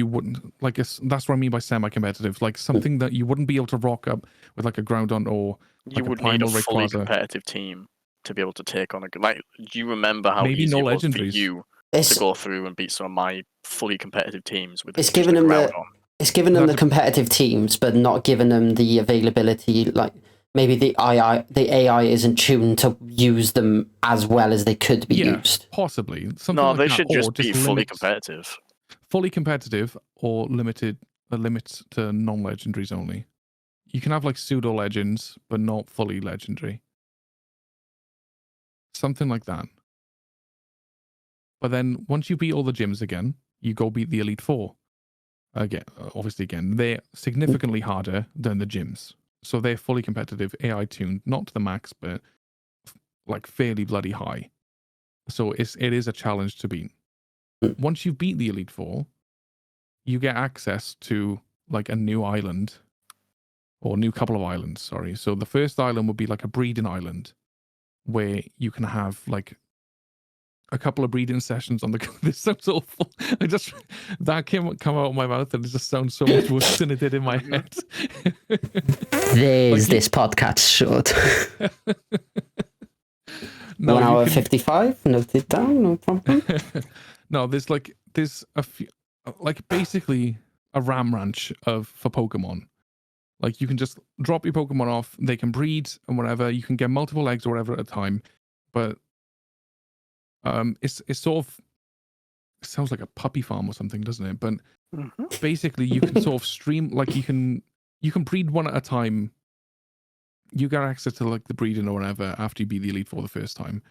wouldn't like that's what I mean by semi-competitive. Like something that you wouldn't be able to rock up with like a Groudon or like you would a need a Primal fully Rayquaza. competitive team to be able to take on a like. Do you remember how Maybe easy no it was for legendaries. you It's go through and beat some of my fully competitive teams with it's just a given them crowd the on. it's given them That's the competitive teams, but not given them the availability. Like maybe the AI isn't tuned to use them as well as they could be Yeah, used. possibly something No, like they that, should or just be fully limit competitive. fully competitive or limited a limit to non-legendaries only. You can have like pseudo legends, but not fully legendary. Something like that. But then once you beat all the gyms again, you go beat the Elite Four. Again, obviously, again, they're significantly harder than the gyms. So they're fully competitive, AI tuned, not to the max, but like fairly bloody high. So it is a challenge to beat. Once you beat the Elite Four, you get access to like a new island, or new couple of islands, sorry. So the first island would be like a breeding island where you can have like a couple of breeding sessions on the. This sounds awful. I just that come out of my mouth and it just sounds so much worse than it did in my head. There's Like this podcast short. No, 1 you hour can- 55. Note it down. No problem. No, there's a few, like basically a ram ranch for Pokemon. Like you can just drop your Pokemon off, they can breed and whatever. You can get multiple eggs or whatever at a time, but it's sort of, it sounds like a puppy farm or something, doesn't it? But basically, you can sort of stream, like you can breed one at a time. You get access to like the breeding or whatever after you beat the Elite Four the first time.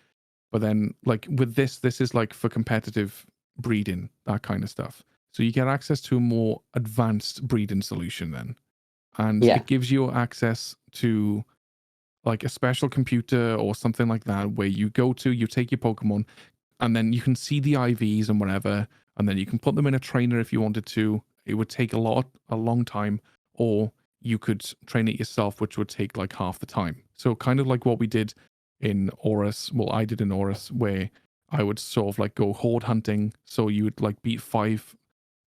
But then, like with this is like for competitive breeding, that kind of stuff. So you get access to a more advanced breeding solution then. And Yeah. it gives you access to like a special computer or something like that where you go to, you take your Pokemon, and then you can see the IVs and whatever, and then you can put them in a trainer if you wanted to. It would take a long time, or you could train it yourself, which would take like half the time. So kind of like what we did in Aurus. Well, I did in Aurus, where I would sort of like go horde hunting. So you would like beat 5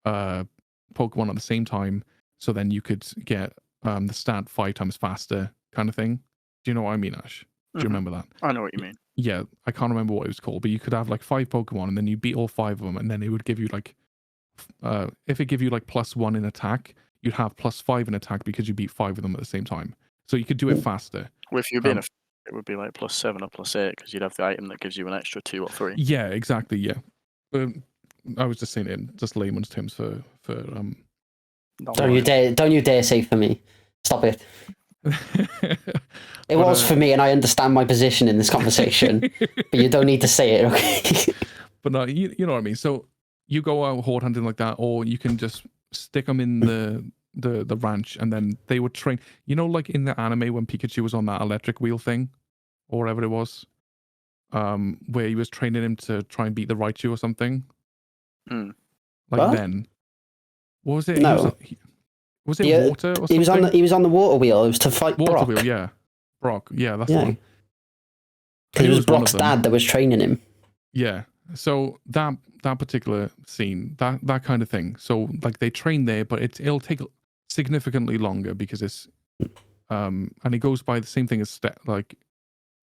Pokemon at the same time. So then you could get the stat 5 times faster kind of thing. Do you know what I mean, Ash? Do you remember that? I know what you mean. Yeah, I can't remember what it was called, but you could have like 5 Pokemon and then you beat all 5 of them, and then it would give you like, if it give you like +1 in attack, you'd have +5 in attack because you beat 5 of them at the same time. So you could do it faster. With you being Um, it would be like +7 or +8 because you'd have the item that gives you an extra 2 or 3. Yeah, exactly. Yeah, I was just saying it in just layman's terms for Don't you dare say for me. Stop it. It was for me, and I understand my position in this conversation. But you don't need to say it, okay? But no, you know what I mean. So you go out horde hunting like that, or you can just stick them in the ranch, and then they would train. You know, like in the anime when Pikachu was on that electric wheel thing, or whatever it was, where he was training him to try and beat the Raichu or something. Mm. Like What? then, what was it? No. Was it Yeah, water or something? He was on the water wheel. It was to fight Water Brock. wheel, yeah. Brock, yeah, that's the Yeah. one. Because I it knew was one of Brock's them. dad that was training him. Yeah. So that particular scene, that kind of thing. So like they train there, but it'll take significantly longer because it's and it goes by the same thing as like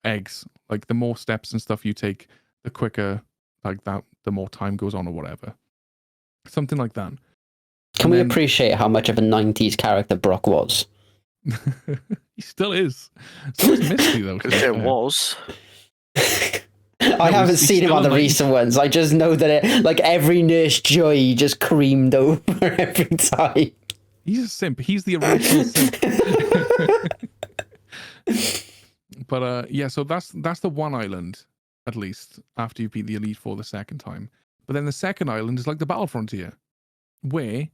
eggs. Like the more steps and stuff you take, the quicker like that, the more time goes on or whatever. Something like that. Can we appreciate how much of a 90s character Brock was? He still is. So is Misty though. to Because be it fair. was. I haven't he's seen him still on a the 90s. recent ones. I just know that like every Nurse Joy just creamed over every time. He's a simp. He's the original simp. But yeah, so that's the one island, at least, after you beat the Elite Four the second time. But then the second island is like the Battle Frontier, where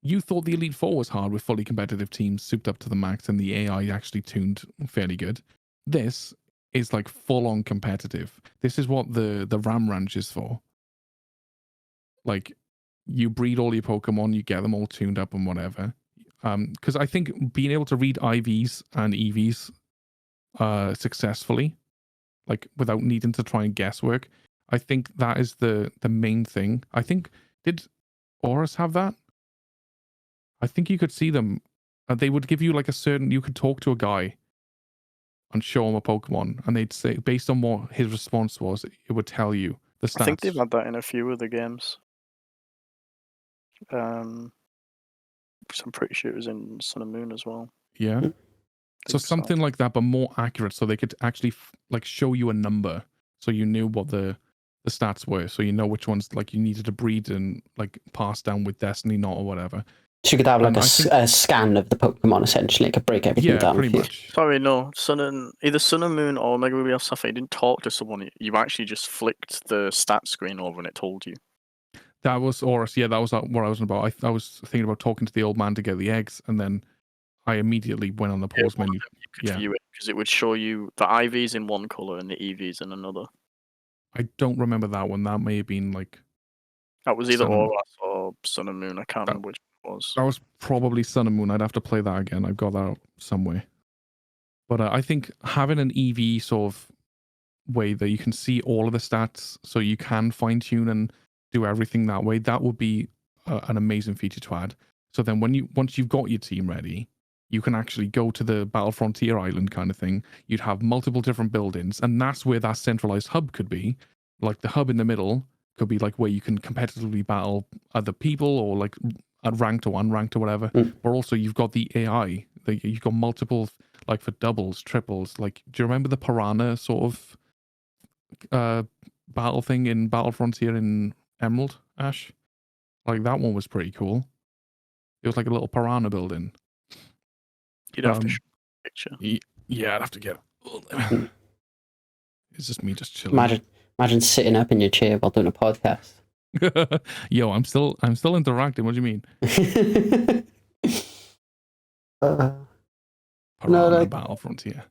you thought the Elite Four was hard with fully competitive teams souped up to the max and the AI actually tuned fairly good. This is like full-on competitive. This is what the Ram Ranch is for. Like, you breed all your Pokemon, you get them all tuned up and whatever. Because I think being able to read IVs and EVs successfully, like without needing to try and guesswork, I think that is the main thing. I think, did Aurus have that? I think you could see them. They would give you like a certain, you could talk to a guy and show him a Pokemon, and they'd say, based on what his response was, it would tell you the stats. I think they've had that in a few of the games. So I'm pretty sure it was in Sun and Moon as well. Yeah. So Think something like that, but more accurate, so they could actually like show you a number, so you knew what the stats were, so you know which ones like you needed to breed and like pass down with Destiny, not or whatever. So you could have like I think- a scan of the Pokemon essentially. It could break everything Yeah, down. pretty for you. much. Sorry, no. Either Sun and Moon or Omega Ruby or Sapphire. You didn't talk to someone. You actually just flicked the stat screen over and it told you. That was Oris. Yeah, that was what I was about. I was thinking about talking to the old man to get the eggs, and then I immediately went on the pause one of menu. them you could Yeah. view it because it would show you the IVs in one color and the EVs in another. I don't remember that one. That may have been like That was either Sun and- Oras or Sun and Moon. I can't remember which one it was. that was probably Sun and Moon. I'd have to play that again. I've got that somewhere. But I think having an EV sort of way that you can see all of the stats, so you can fine tune and do everything that way, that would be an amazing feature to add. So then once you've got your team ready, you can actually go to the Battle Frontier Island kind of thing. You'd have multiple different buildings, and that's where that centralized hub could be. Like the hub in the middle could be like where you can competitively battle other people, or like at ranked or unranked or whatever. Mm. But also you've got the AI. You've got multiple, like for doubles, triples. Like, do you remember the Piranha sort of battle thing in Battle Frontier in Emerald Ash? Like that one was pretty cool. It was like a little piranha building. You'd have to Um, show a picture. Yeah, I'd have to get it. It's just me just chilling. Imagine sitting up in your chair while doing a podcast. Yo, I'm still interacting. What do you mean? No, Piranha like- Battle Frontier.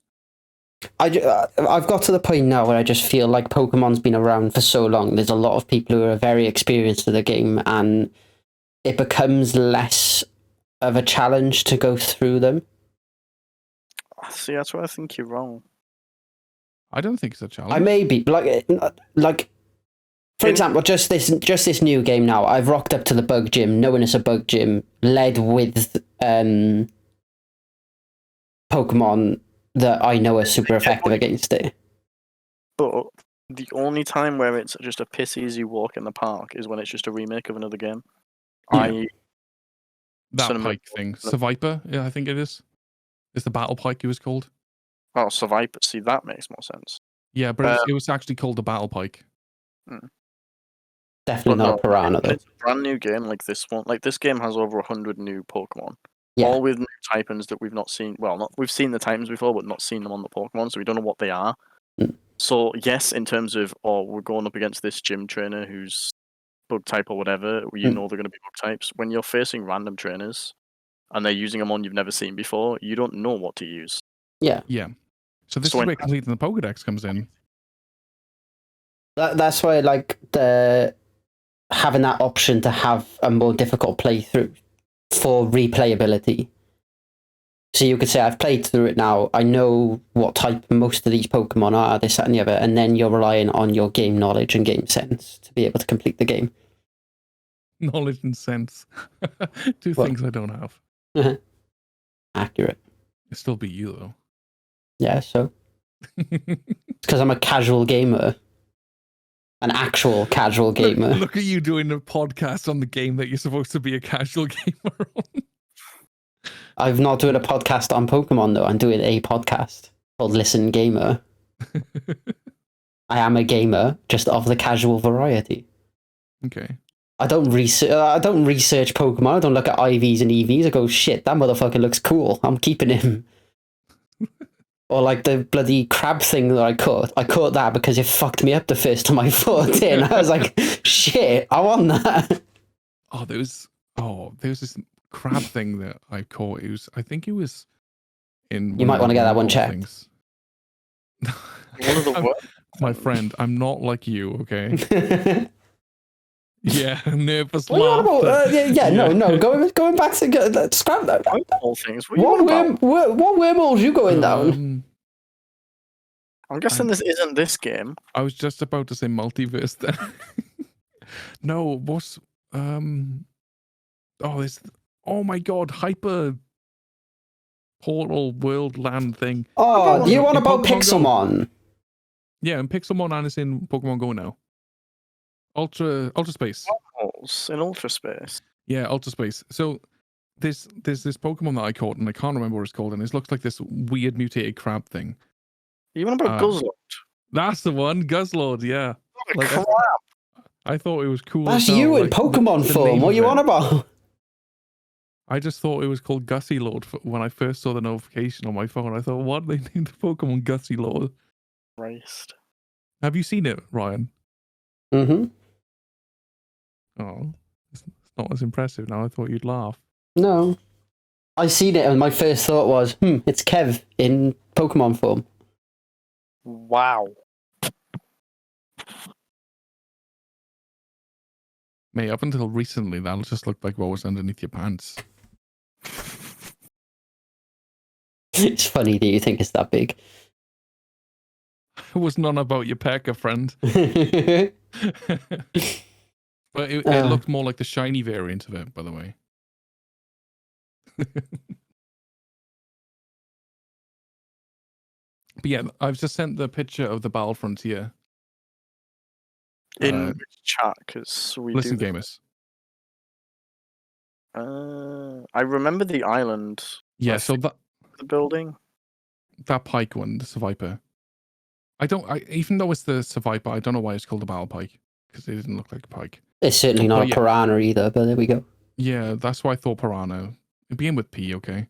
I've got to the point now where I just feel like Pokemon's been around for so long. There's a lot of people who are very experienced with the game, and it becomes less of a challenge to go through them. See, that's where I think you're wrong. I don't think it's a challenge. I may be like for In- example, just this new game now. I've rocked up to the bug gym, knowing it's a bug gym, led with Pokemon that I know are super effective against it. But the only time where it's just a piss easy walk in the park is when it's just a remake of another game. Yeah. that Cinema- pike thing. Survivor, yeah, I think it is. It's the Battle Pike it was called. Survive. See, that makes more sense. Yeah, but it was actually called the Battle Pike. Definitely But not no, a piranha when though. it's a brand new game like this one. Like this game has over 100 new Pokemon. Yeah. All with new typings that we've not seen. Well, we've seen the typings before, but not seen them on the Pokemon, so we don't know what they are. Mm. So yes, in terms of we're going up against this gym trainer who's bug type or whatever, you Mm. know they're going to be bug types. When you're facing random trainers and they're using them on you've never seen before, you don't know what to use. Yeah. Yeah. So this So is when- where completing the Pokedex comes in. That's why I like the having that option to have a more difficult playthrough for replayability. So you could say, I've played through it now, I know what type most of these Pokemon are, this, that, and the other, and then you're relying on your game knowledge and game sense to be able to complete the game. Knowledge and sense. Two What? things I don't have. Accurate. It'd still be you though. Yeah, so. Because I'm a casual gamer. An actual casual gamer. Look at you doing a podcast on the game that you're supposed to be a casual gamer on. I'm not doing a podcast on Pokemon though. I'm doing a podcast called Listen Gamer. I am a gamer, just of the casual variety. Okay. I don't research Pokemon. I don't look at IVs and EVs. I go, shit, that motherfucker looks cool. I'm keeping him. Or like the bloody crab thing that I caught. I caught that because it fucked me up the first time I fought it. And I was like, shit, I want that. Oh, there was this crab thing that I caught. I think it was in. You might one wanna of get the that one normal checked. things. One of the I'm- worst. My friend, I'm not like you, okay? What Yeah, nervous are you on about? laughter. No. Going back to scrap that. All things. What are you on about? What wormholes you going down? I'm guessing this isn't this game. I was just about to say multiverse then. No, what's oh my god, hyper portal world land thing. Oh, do you in want about Pokemon Go. Pixelmon? Yeah, and Pixelmon and it's in Pokemon Go now. Ultra Space. In Ultra Space. Yeah, Ultra Space. So there's this Pokemon that I caught, and I can't remember what it's called, and it looks like this weird mutated crab thing. You want about Guzzlord? That's the one, Guzzlord. Yeah, like Crap. I thought it was cool. That's as hell, you in like, Pokemon the form. name What are of you it. on about? I just thought it was called Gussie Lord when I first saw the notification on my phone. I thought, what, they named the Pokemon Gussie Lord? Christ. Have you seen it, Ryan? Mm-hmm. Oh, it's not as impressive now. I thought you'd laugh. No. I seen it and my first thought was, it's Kev in Pokemon form. Wow. Mate, up until recently, that just looked like what was underneath your pants. It's funny that you think it's that big. It was none about your pecker, friend. But it looked more like the shiny variant of it, by the way. But yeah, I've just sent the picture of the Battle Frontier. In chat, because we Listen, do. gamers. I remember the island. Yeah, so that the building. That pike one, the Seviper. Even though it's the Seviper, I don't know why it's called the Battle Pike, because it didn't look like a pike. It's certainly not But a piranha either, but there we go. Yeah, that's why I thought Piranha. It began with P, okay?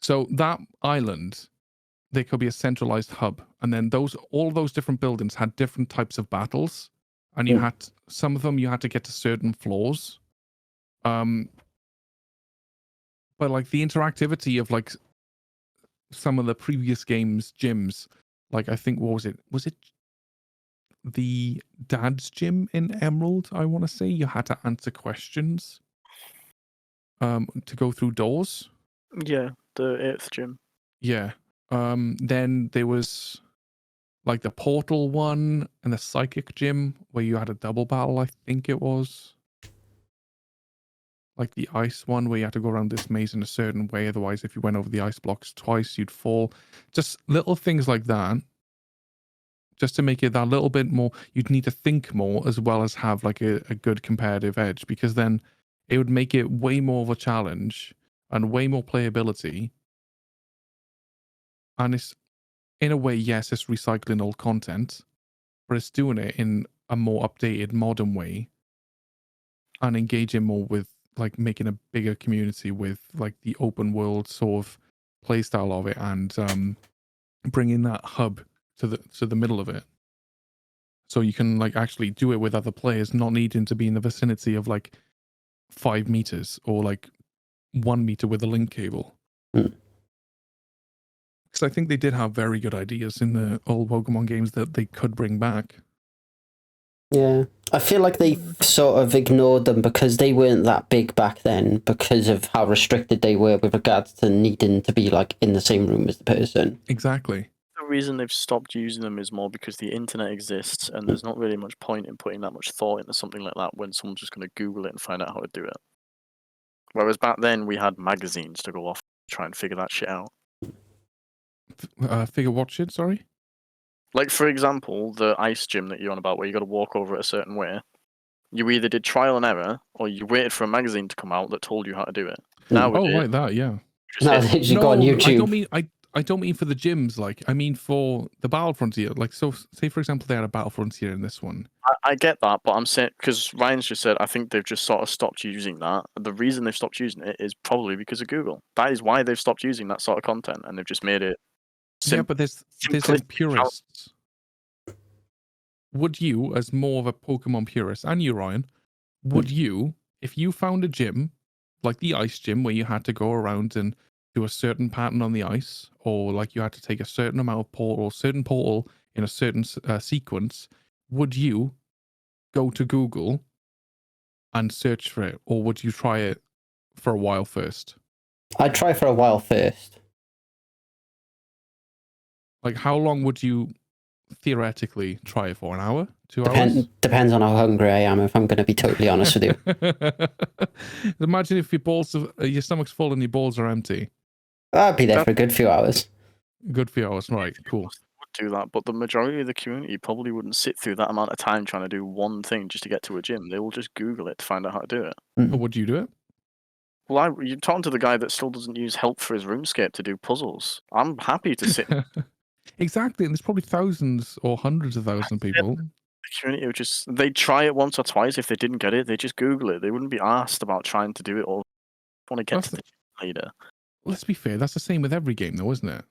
So that island, there could be a centralized hub, and then all those different buildings had different types of battles, and you had some of them you had to get to certain floors. But like the interactivity of like some of the previous games gyms, like I think was it the dad's gym in Emerald? I want to say you had to answer questions to go through doors. Yeah, the 8th gym. Yeah. Then there was like the portal one and the psychic gym where you had a double battle, I think it was. Like the ice one where you had to go around this maze in a certain way, otherwise if you went over the ice blocks twice you'd fall. Just little things like that. Just to make it that little bit more, you'd need to think more as well as have like a good competitive edge, because then it would make it way more of a challenge and way more playability. And it's, in a way, yes, it's recycling old content, but it's doing it in a more updated, modern way and engaging more with, like, making a bigger community with, like, the open world sort of playstyle of it, and bringing that hub to the middle of it. So you can, like, actually do it with other players, not needing to be in the vicinity of, like, 5 meters or, like, 1 meter with a link cable. Because I think they did have very good ideas in the old Pokemon games that they could bring back. Yeah. I feel like they sort of ignored them because they weren't that big back then, because of how restricted they were with regards to needing to be like in the same room as the person. Exactly. The reason they've stopped using them is more because the internet exists and there's not really much point in putting that much thought into something like that when someone's just going to Google it and find out how to do it. Whereas back then we had magazines to go off and try and figure that shit out. Figure what shit, sorry? Like, for example, the ice gym that you're on about where you got to walk over it a certain way. You either did trial and error or you waited for a magazine to come out that told you how to do it. Nowadays, like that, yeah. No, you go on YouTube. I don't mean for the gyms, like, I mean for the Battle Frontier. Like, so, say, for example, they had a Battle Frontier in this one. I get that, but I'm saying, because Ryan's just said, I think they've just sort of stopped using that. The reason they've stopped using it is probably because of Google. That is why they've stopped using that sort of content, and they've just made it Yeah, but there's purists. Would you, as more of a Pokemon purist, and you, Ryan, would you, if you found a gym, like the ice gym, where you had to go around and do a certain pattern on the ice, or like you had to take a certain amount of certain portal in a certain sequence, would you go to Google and search for it, or would you try it for a while first? I'd try for a while first. Like, how long would you theoretically try it for? An hour? 2 hours? Depends on how hungry I am, if I'm going to be totally honest with you. Imagine if your stomach's full and your balls are empty. I'd be there for a good few hours. Good few hours, right? Cool. do that, but the majority of the community probably wouldn't sit through that amount of time trying to do one thing just to get to a gym. They will just Google it to find out how to do it. Or would you do it? Well, you're talking to the guy that still doesn't use help for his RuneScape to do puzzles. I'm happy to sit in Exactly, and there's probably thousands or hundreds of thousands of people. the community. They'd try it once or twice. If they didn't get it, they just Google it. They wouldn't be asked about trying to do it all. Want to get That's to the gym later. Let's be fair, that's the same with every game, though, isn't it?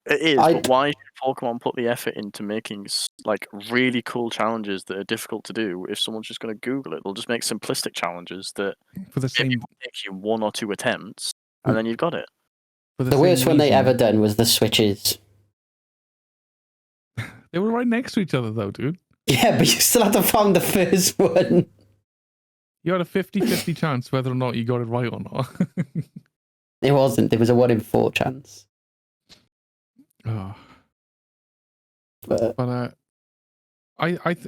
It is, but why should Pokemon put the effort into making like really cool challenges that are difficult to do if someone's just going to Google it? They'll just make simplistic challenges that For the maybe same, will take you 1 or 2 attempts, and then you've got it. for the The same worst one they reason- ever done was the Switches. They were right next to each other, though, dude. Yeah, but you still had to find the first one. You had a 50-50 chance whether or not you got it right or not. It wasn't. There was a 1 in 4 chance. Oh. But But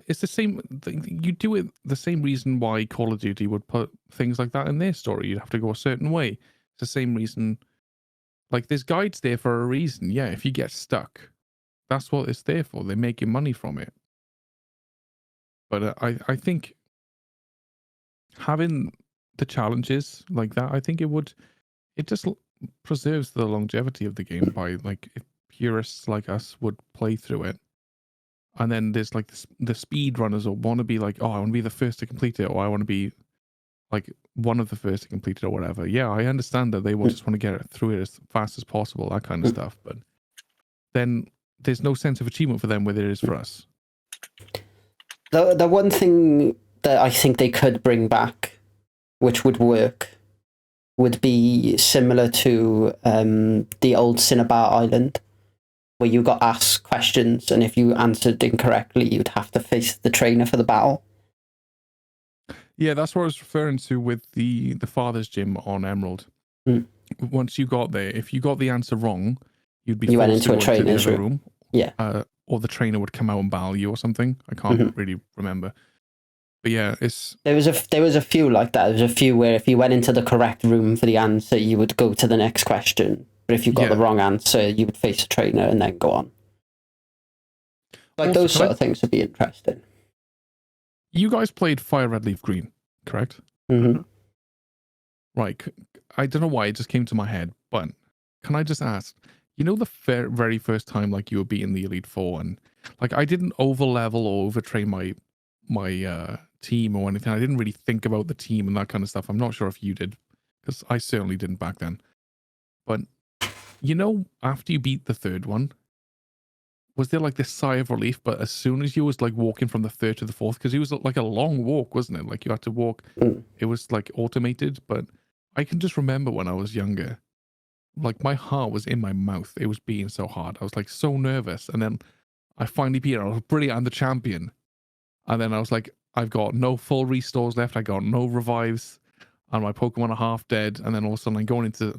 it's the same. You do it the same reason why Call of Duty would put things like that in their story. You'd have to go a certain way. It's the same reason. Like there's guides there for a reason. Yeah, if you get stuck, that's what it's there for. They're making money from it. But I think having the challenges like that, I think it just preserves the longevity of the game by like if purists like us would play through it. And then there's like the speed runners or want to be like, oh, I want to be the first to complete it, or I want to be like one of the first to complete it, or whatever. Yeah, I understand that they will just want to get it through it as fast as possible, that kind of stuff. But then there's no sense of achievement for them where there is for us. the one thing that I think they could bring back, which would work, would be similar to the old Cinnabar Island, where you got asked questions, and if you answered incorrectly, you'd have to face the trainer for the battle. Yeah, that's what I was referring to with the Father's Gym on Emerald. Mm. Once you got there, if you got the answer wrong, you'd be You went forced into to a go the trainer's other room. Yeah. Or the trainer would come out and battle you or something. I can't really remember. But yeah, There was a few like that. There was a few where if you went into the correct room for the answer, you would go to the next question. But if you got the wrong answer, you would face a trainer and then go on. Like Also, those sort of things would be interesting. You guys played Fire Red Leaf Green, correct? Mm-hmm. Right. I don't know why it just came to my head, but can I just ask, you know, the very first time like you were beating the Elite Four, and like I didn't over level or overtrain my team or anything. I didn't really think about the team and that kind of stuff. I'm not sure if you did, because I certainly didn't back then. But you know, after you beat the third one, was there like this sigh of relief? But as soon as you was like walking from the third to the fourth, because it was like a long walk, wasn't it? Like you had to walk. It was like automated, but I can just remember when I was younger, like my heart was in my mouth. It was beating so hard. I was like so nervous. And then I finally beat it. I was brilliant. I'm the champion. And then I was like, I've got no full restores left. I got no revives. And my Pokemon are half dead. And then all of a sudden I'm going into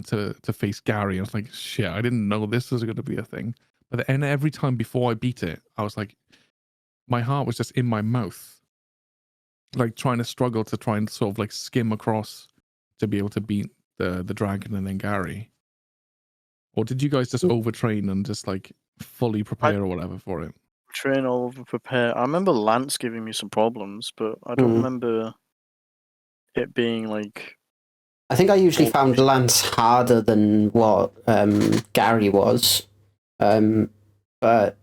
to face Gary. I was like, shit, I didn't know this was going to be a thing. But then every time before I beat it, I was like, my heart was just in my mouth. Like trying to struggle to try and sort of like skim across to be able to beat the dragon and then Gary. Or did you guys just overtrain and just like fully prepare or whatever for it? Train all over prepare. I remember Lance giving me some problems, but I don't remember it being like. I think I usually found Lance harder than what Gary was. But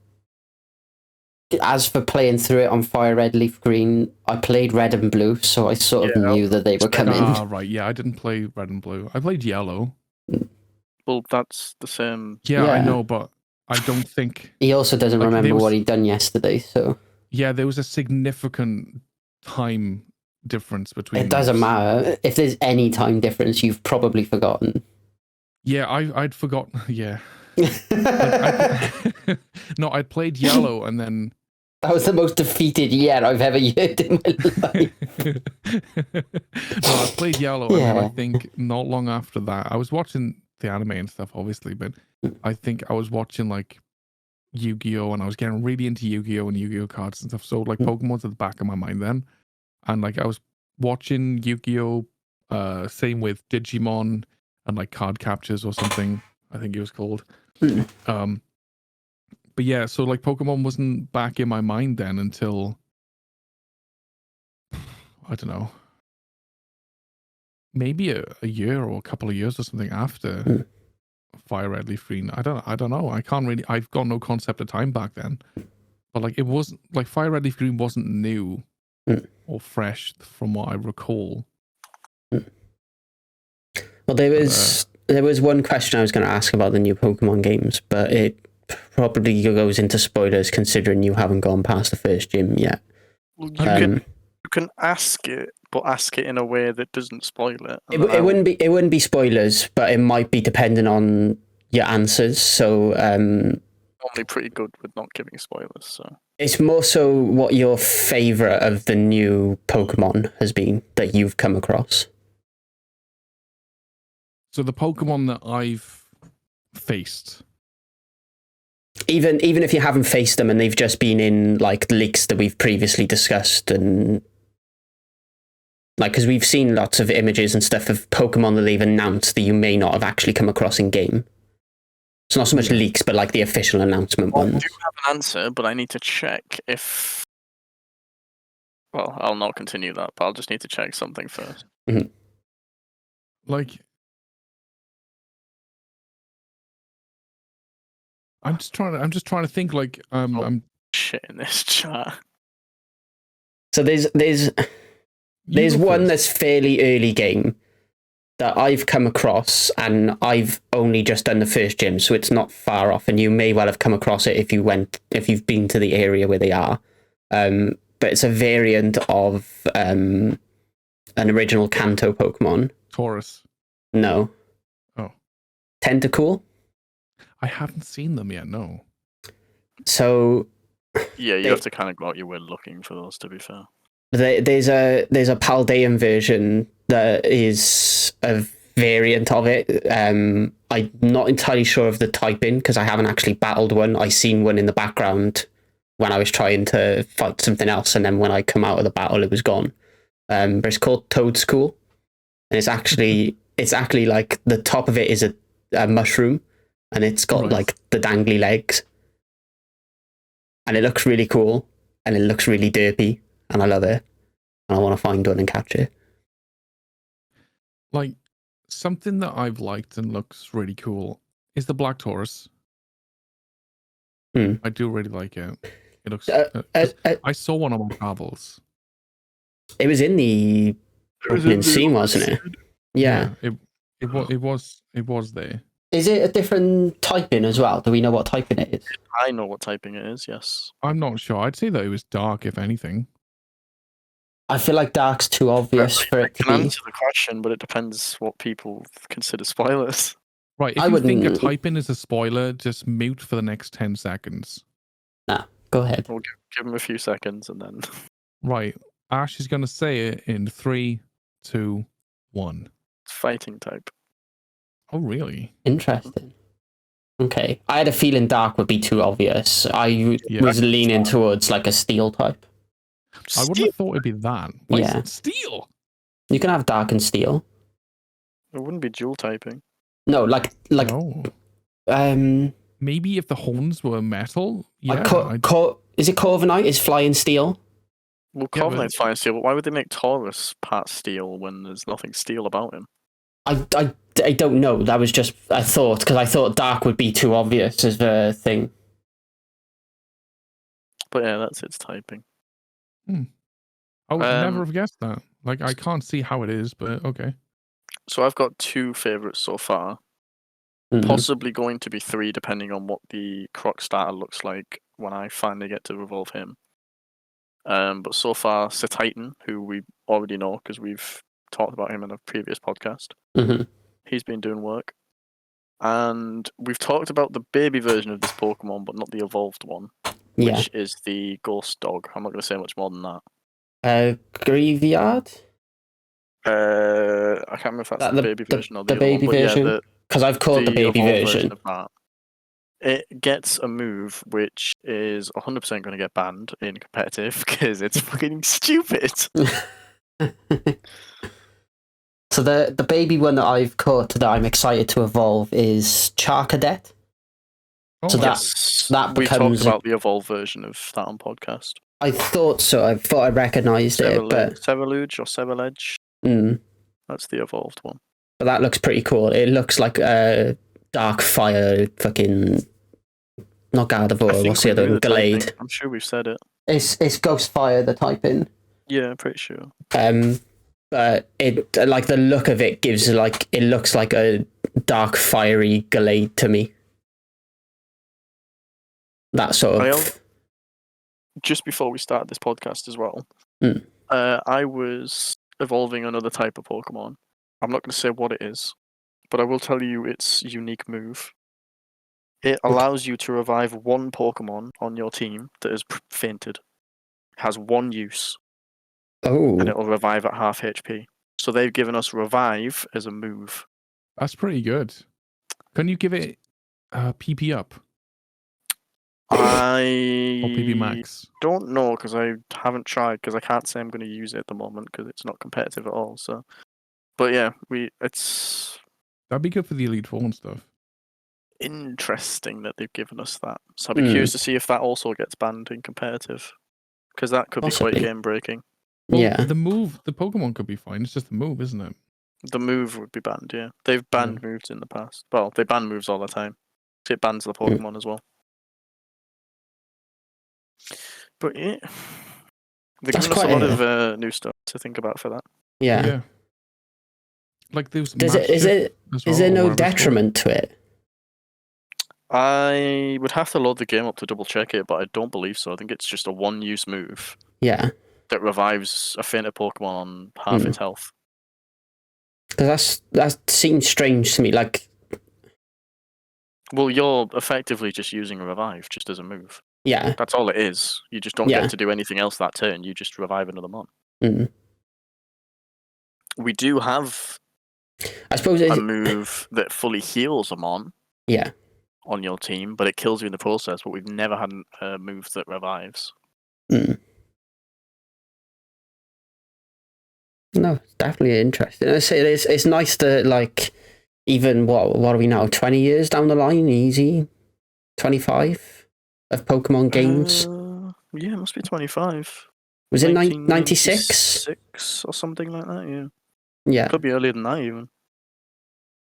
as for playing through it on Fire Red Leaf Green, I played Red and Blue, so I sort of knew that they were coming. Ah, right. Yeah, I didn't play Red and Blue. I played Yellow. Well, that's the same. Yeah, I Yeah. know, but I don't think. He also doesn't Like, remember there was- what he'd done yesterday, so Yeah, there was a significant time difference between. it doesn't those. matter. If there's any time difference, you've probably forgotten. Yeah, I'd forgotten. Yeah. No, I'd played Yellow and then. That was the most defeated yet I've ever heard in my life. No, I played Yellow, and then I Yeah. think not long after that, I was watching the anime and stuff, obviously, but I think I was watching like Yu-Gi-Oh, and I was getting really into Yu-Gi-Oh and Yu-Gi-Oh cards and stuff. So like Pokemon's at the back of my mind then, and like I was watching Yu-Gi-Oh, same with Digimon and like card captures or something. I think it was called. But yeah, so like Pokemon wasn't back in my mind then until I don't know, maybe a year or a couple of years or something after Mm. Fire Red Leaf Green. I don't know. I can't really. I've got no concept of time back then. But like it wasn't like Fire Red Leaf Green wasn't new Mm. or fresh from what I recall. Well, there was one question I was going to ask about the new Pokemon games, but it probably goes into spoilers considering you haven't gone past the first gym yet. You Um, can ask it, but ask it in a way that doesn't spoil it. It wouldn't be spoilers, but it might be depending on your answers. So Normally pretty good with not giving spoilers. So it's more so what your favorite of the new Pokemon has been that you've come across. So the Pokemon that I've faced. Even if you haven't faced them and they've just been in like leaks that we've previously discussed, and like because we've seen lots of images and stuff of Pokemon that they've announced that you may not have actually come across in game. It's not so much leaks, but like the official announcement I ones. do have an answer, but I need to check if. Well, I'll not continue that, but I'll just need to check something first. Like, I'm just trying to think. Like, I'm Shit in this chat. So there's you go one first. that's fairly early game that I've come across, and I've only just done the first gym, so it's not far off, and you may well have come across it if you've been to the area where they are. But it's a variant of an original Kanto Pokemon. Taurus. No. Oh. Tentacool. I haven't seen them yet. No. So Yeah, you have to kind of go out your way looking for those. To be fair, there's a Paldean version that is a variant of it. I'm not entirely sure of the typing because I haven't actually battled one. I seen one in the background when I was trying to fight something else, and then when I come out of the battle, it was gone. But it's called Toadscool, and it's actually like the top of it is a mushroom, and it's got Right. like the dangly legs, and it looks really cool, and it looks really derpy, and I love it, and I want to find one and catch it. Like, something that I've liked and looks really cool is the Black Taurus. Hmm. I do really like it. It looks. I saw one on my travels. It was in the opening scene, wasn't it? Yeah. It was there. Is it a different typing as well? Do we know what typing it is? I know what typing it is. Yes. I'm not sure. I'd say that it was dark, if anything. I feel like dark's too obvious for it to I can be. answer the question, but it depends what people consider spoilers. Right. If I you think a wouldn't- typing is a spoiler, just mute for the next 10 seconds. Nah, go ahead. We'll give them a few seconds and then. Right. Ash is going to say it in 3, 2, 1. Fighting type. Oh, really? Interesting. Okay. I had a feeling dark would be too obvious. I Yeah. was leaning towards like a steel type. I wouldn't have thought it'd be that. Why is Yeah. it steel? You can have dark and steel. It wouldn't be dual typing. No, like No. Maybe if the horns were metal. Yeah. is it Corviknight is flying steel? Well, Yeah, but- Corviknight's flying steel, but why would they make Taurus part steel when there's nothing steel about him? I don't know. That was just a thought because I thought dark would be too obvious as a thing. But yeah, that's its typing. I would Um, never have guessed that. Like, I can't see how it is, but okay. So I've got 2 favorites so far. Mhm. Possibly going to be 3, depending on what the Croc starter looks like when I finally get to evolve him. But so far, Titan, who we already know because we've talked about him in a previous podcast. Mhm. He's been doing work. And we've talked about the baby version of this Pokemon, but not the evolved one, Yeah. which is the Ghost Dog. I'm not going to say much more than that. Graveyard? I can't remember if that's the baby version or the other baby one, but version? yeah, the Because I've called the baby evolved version. of that. It gets a move which is 100% going to get banned in competitive because it's fucking stupid. So the baby one that I've caught that I'm excited to evolve is Charcadet. Oh, So that we talked becomes about the evolved version of that on podcast. I thought so. I thought I recognised it, but Sevaluge or Sevaledge. mm, That's the evolved one. but that looks pretty cool. It looks like a dark fire, fucking not Gardevoir. What's the other one? Gallade. I'm sure we've said it. It's Ghostfire the typing. Yeah, I'm pretty sure. But it like the look of it gives like it looks like a dark fiery Gallade to me. That sort of. Just before we started this podcast as well, Mm. I was evolving another type of Pokemon. I'm not going to say what it is, but I will tell you its unique move. It allows you to revive one Pokemon on your team that has fainted. Has one use, Oh, and it'll revive at half HP. So they've given us Revive as a move. that's pretty good. Can you give it PP up or PP I max? don't know because I haven't tried because I can't say I'm going to use it at the moment because it's not competitive at all. So, but yeah, it's That'd be good for the Elite Four and stuff. interesting that they've given us that. So I'd be curious to see if that also gets banned in competitive because that could be quite Possibly. game breaking. Well, yeah. the Pokemon could be fine. It's just the move, isn't it? The move would be banned. Yeah, they've banned moves in the past. Well, they ban moves all the time. So it bans the Pokemon as well. But yeah, they're That's giving us a lot quite of new stuff to think about for that. Yeah. Like there's Is there no detriment to it? I would have to load the game up to double check it, but I don't believe so. I think it's just a one-use move Yeah. that revives a fainted Pokemon on half its health. Because that seems strange to me. Like, Well, you're effectively just using a revive just as a move. yeah. That's all it is. You just don't Yeah. get to do anything else that turn. You just revive another mon. Mm. We do have I suppose a move that fully heals a mon yeah. on your team, but it kills you in the process. But we've never had a move that revives. Mm. No, it's definitely interesting. I say it's nice to like even what are we now? 20 years down the line, easy. 25 of Pokemon games. Yeah, it must be 25. Was it 96? 6 or something like that, yeah. Yeah. Could be earlier than that, even.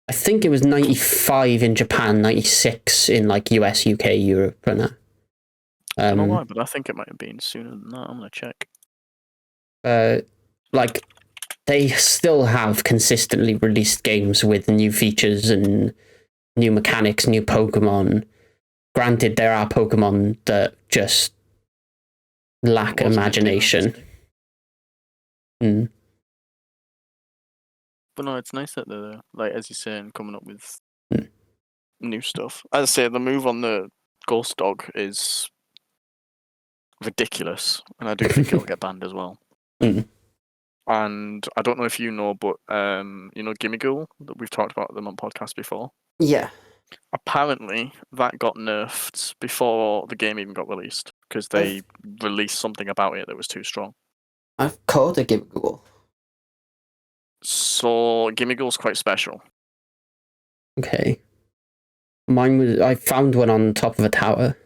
I think it was 95 in Japan, 96 in like US, UK, Europe, and that. I don't know why, but I think it might have been sooner than that. I'm going to check. Like, they still have consistently released games with new features and new mechanics, new Pokemon. Granted, there are Pokemon that just lack imagination. Mm. But no, it's nice that they're, like, as you're saying, coming up with new stuff. As I say, the move on the Ghost Dog is ridiculous, and I do think it'll get banned as well. Mm. And I don't know if you know, but you know Gimmighoul, that we've talked about them on podcast before. Yeah. Apparently, that got nerfed before the game even got released because they released something about it that was too strong. I've called a Gimmighoul. So Gimmighoul's quite special. Okay. Mine was. I found one on top of a tower.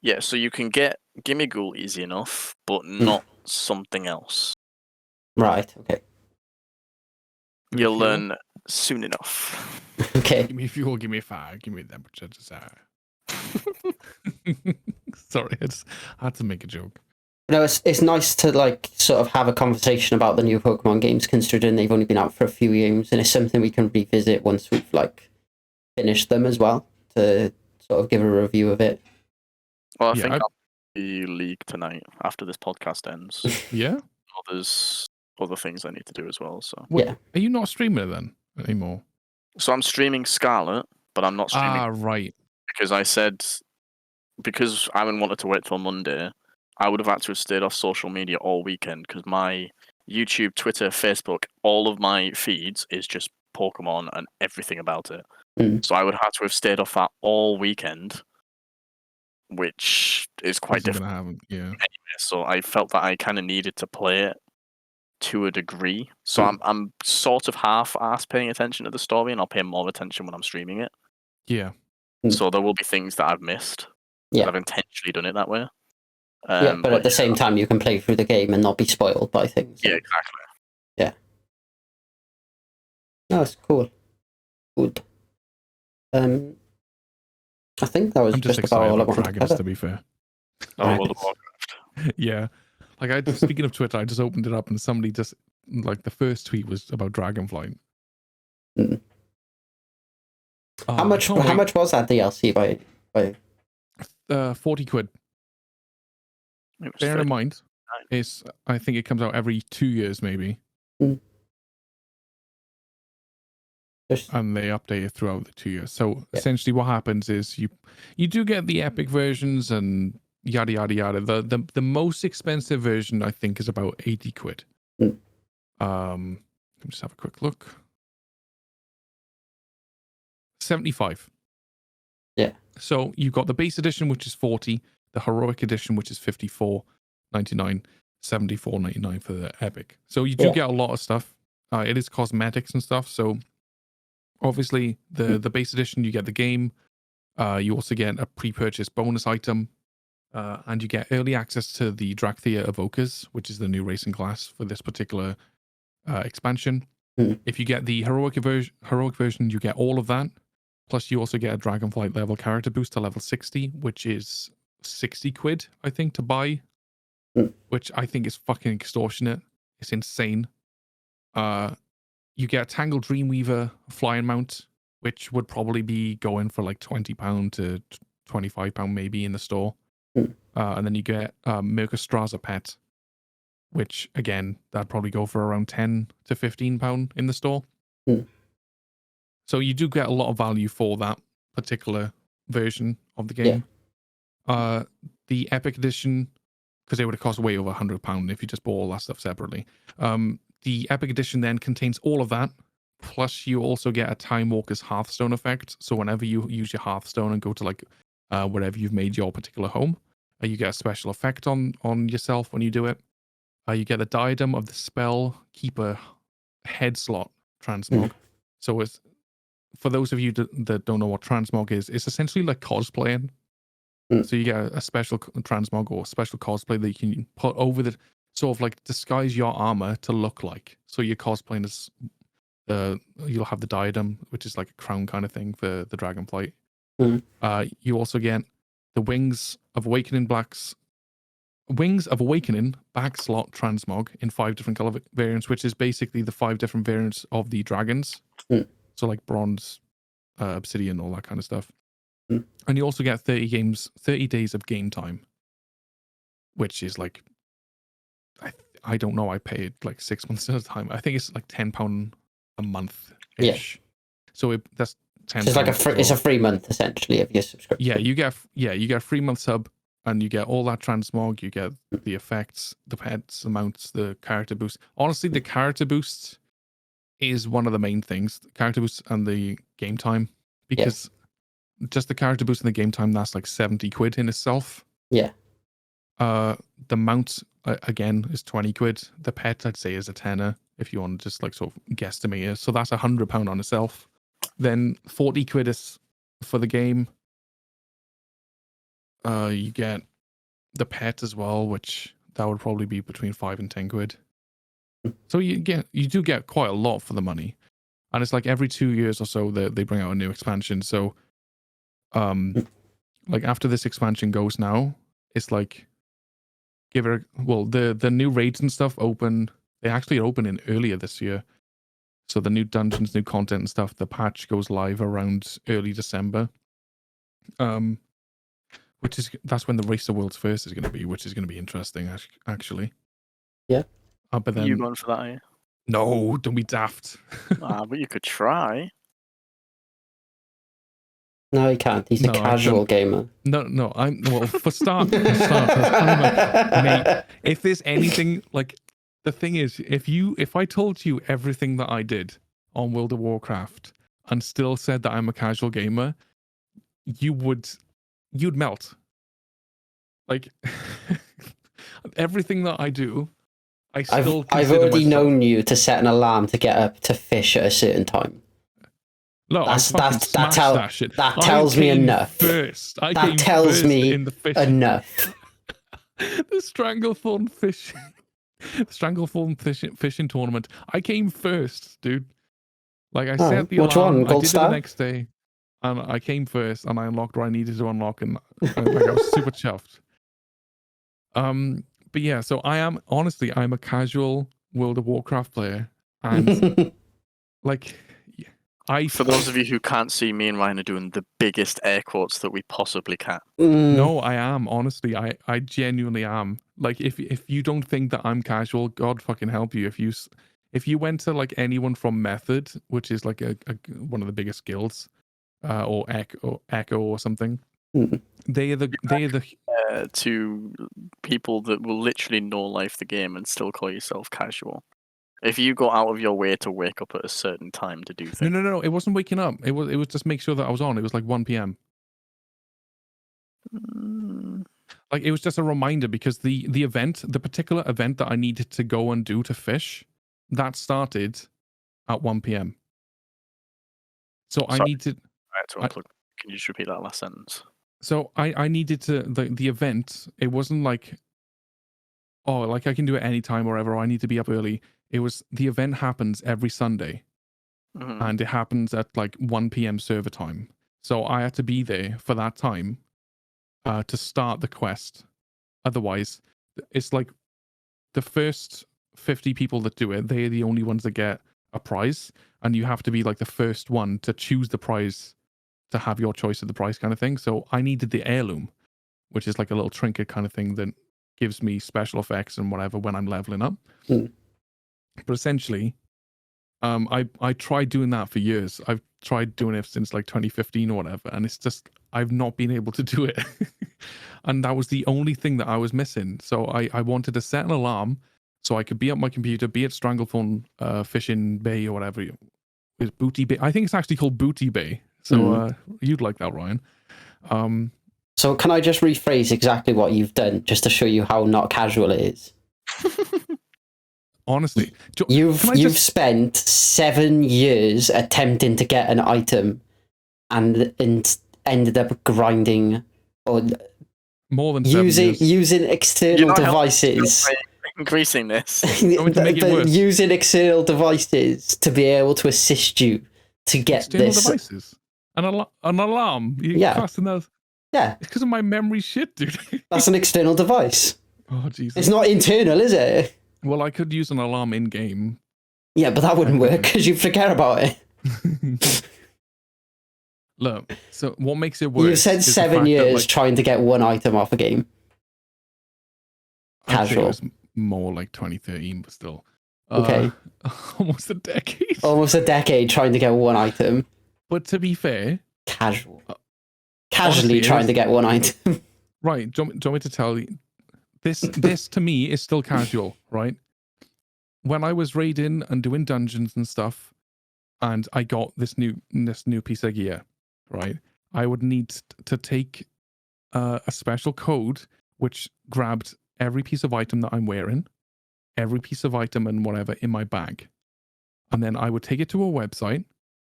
Yeah, so you can get Gimmighoul easy enough, but not something else. Right. Okay. You'll learn soon enough. Okay. Give me fuel, give me fire, give me that which I desire. Sorry, I had to make a joke. No, it's nice to like sort of have a conversation about the new Pokemon games, considering they've only been out for a few games, and it's something we can revisit once we've like finished them as well to sort of give a review of it. Well, I think I'll be league tonight after this podcast ends. Yeah. There's other things I need to do as well. So yeah. Are you not streaming it then anymore? So I'm streaming Scarlet, but I'm not streaming. Ah, right. Because I said because Aaron wanted to wait till Monday. I would have had to have stayed off social media all weekend because my YouTube, Twitter, Facebook, all of my feeds is just Pokemon and everything about it. Mm. So I would have to have stayed off that all weekend, which is quite difficult. Yeah. Anyway, so I felt that I kind of needed to play it to a degree. So I'm sort of half-assed paying attention to the story, and I'll pay more attention when I'm streaming it. Yeah. So there will be things that I've missed. Yeah. I've intentionally done it that way. Yeah, but at the same time, you can play through the game and not be spoiled by things. Yeah, exactly. No, it's cool. Good. I think that was I'm just just about excited all I about wanted to Dragons, cover. to be fair. Oh, Right. World of Warcraft. Yeah. Like, speaking of Twitter, I just opened it up and somebody just, like, the first tweet was about Dragonflight. Mm. Oh, How much was that DLC by 40 quid. It was Bear in mind, 39. I think it comes out every 2 years, maybe. just And they update it throughout the 2 years. So Yeah. essentially what happens is you do get the epic versions and yada yada yada. The most expensive version I think is about 80 quid. Mm. Let me just have a quick look. 75. Yeah. So you've got the base edition, which is 40, the heroic edition, which is 54.99, 74.99 for the epic. So you do Yeah. get a lot of stuff. It is cosmetics and stuff. So obviously the base edition, you get the game. You also get a pre-purchase bonus item. And you get early access to the Dracthea Evokers, which is the new racing class for this particular expansion. Mm. If you get the heroic version, you get all of that. Plus, you also get a Dragonflight level character boost to level 60, which is 60 quid, I think, to buy. Mm. Which I think is fucking extortionate. It's insane. You get a Tangled Dreamweaver flying mount, which would probably be going for like £20 to £25 maybe in the store. Mm. And then you get Mercostraza pet, which again, that'd probably go for around £10 to £15 in the store. Mm. So you do get a lot of value for that particular version of the game. The Epic Edition, because it would have cost way over £100 if you just bought all that stuff separately. The Epic Edition then contains all of that. Plus, you also get a Time Walker's Hearthstone effect. So whenever you use your Hearthstone and go to like wherever you've made your particular home, you get a special effect on yourself when you do it. You get the Diadem of the Spell Keeper head slot transmog. So it's, for those of you that don't know what transmog is, it's essentially like cosplaying. So you get a special transmog or special cosplay that you can put over the, sort of like disguise your armor to look like. So you're cosplaying as, you'll have the Diadem, which is like a crown kind of thing for the Dragonflight. You also get the Wings of Awakening back slot transmog in 5 different color variants, which is basically the 5 different variants of the dragons. So like bronze, obsidian, all that kind of stuff. And you also get 30 days of game time, which is like, I don't know, I paid like 6 months at a time. I think it's like £10 a month ish. So that's £10. It's like it's a free month essentially of your subscription. Yeah, you get a 3 month sub, and you get all that transmog. You get the effects, the pets, the mounts, the character boost. Honestly, the character boost is one of the main things. The character boost and the game time, because just the character boost and the game time, that's like 70 quid in itself. Yeah. The mount again is 20 quid. The pet, I'd say, is a tenner if you want to just like sort of guesstimate it. So that's £100 on itself. Then 40 quid is for the game. You get the pet as well, which that would probably be between 5 and 10 quid. So you do get quite a lot for the money. And it's like every 2 years or so they bring out a new expansion. So like after this expansion goes now, it's like the new raids and stuff open. They actually open in earlier this year. So the new dungeons, new content and stuff, the patch goes live around early December. That's when the Race of Worlds First is going to be, which is going to be interesting, actually. Yeah. But then, You going for that, are you? No, don't be daft. But you could try. No, he can't. He's a casual gamer. No. For starters, mate, if there's anything, like, the thing is, if I told you everything that I did on World of Warcraft and still said that I'm a casual gamer, you'd melt. Like, everything that I do, I've already known you to set an alarm to get up to fish at a certain time. Look, I That's- fucking that smashed tell- that shit. that I tells me came enough. First. I That came tells first me in the fish. Enough. The Stranglethorn fish. Stranglethorn fishing tournament. I came first, dude. Like I set the which alarm. one? Gold I did Star? it the next day, and I came first, and I unlocked where I needed to unlock, and like I was super chuffed. But yeah, so I'm a casual World of Warcraft player, and like For those of you who can't see, me and Ryan are doing the biggest air quotes that we possibly can. No, I am. Honestly, I genuinely am. Like, if you don't think that I'm casual, God fucking help you. If you went to like anyone from Method, which is like a one of the biggest guilds, or Echo or something, Mm. they are the To people that will literally know life the game and still call yourself casual. If you go out of your way to wake up at a certain time to do things. no. It wasn't waking up. It was just make sure that I was on. It was like 1 p.m. Like it was just a reminder because the particular event that I needed to go and do to fish, that started at 1 p.m. So Sorry. I need to. I had to unplug. Can you just repeat that last sentence? So I needed to the event. It wasn't like, oh, like I can do it anytime or wherever. I need to be up early. It was the event happens every Sunday, and it happens at like 1 p.m. server time. So I had to be there for that time, to start the quest. Otherwise, it's like the first 50 people that do it, they're the only ones that get a prize, and you have to be like the first one to choose the prize to have your choice of the prize kind of thing. So I needed the heirloom, which is like a little trinket kind of thing that gives me special effects and whatever when I'm leveling up. But essentially, I tried doing that for years. I've tried doing it since like 2015 or whatever, and it's just I've not been able to do it. And that was the only thing that I was missing. So I wanted to set an alarm so I could be at my computer, be at Stranglethorn Fishing Bay or whatever. It's Booty Bay. I think it's actually called Booty Bay. So you'd like that, Ryan. So can I just rephrase exactly what you've done just to show you how not casual it is? Honestly, You've spent 7 years attempting to get an item and ended up grinding or more than 7 years. using external devices. Increasing this. Using external devices to be able to assist you to get external this. Devices? An alarm? Yeah. Casting those? Yeah. It's because of my memory shit, dude. That's an external device. Oh, Jesus. It's not internal, is it? Well, I could use an alarm in game. Yeah, but that wouldn't work because you forget about it. Look, so what makes it worse? You've said 7 years trying to get one item off a game. Casual. It was more like 2013, but still. Okay. Almost a decade. Almost a decade trying to get one item. But to be fair, casually honestly, trying to get one item. Right. Do you want me to tell you? This to me is still casual, right? When I was raiding and doing dungeons and stuff, and I got this new piece of gear, right? I would need to take a special code which grabbed every piece of item that I'm wearing, every piece of item and whatever in my bag, and then I would take it to a website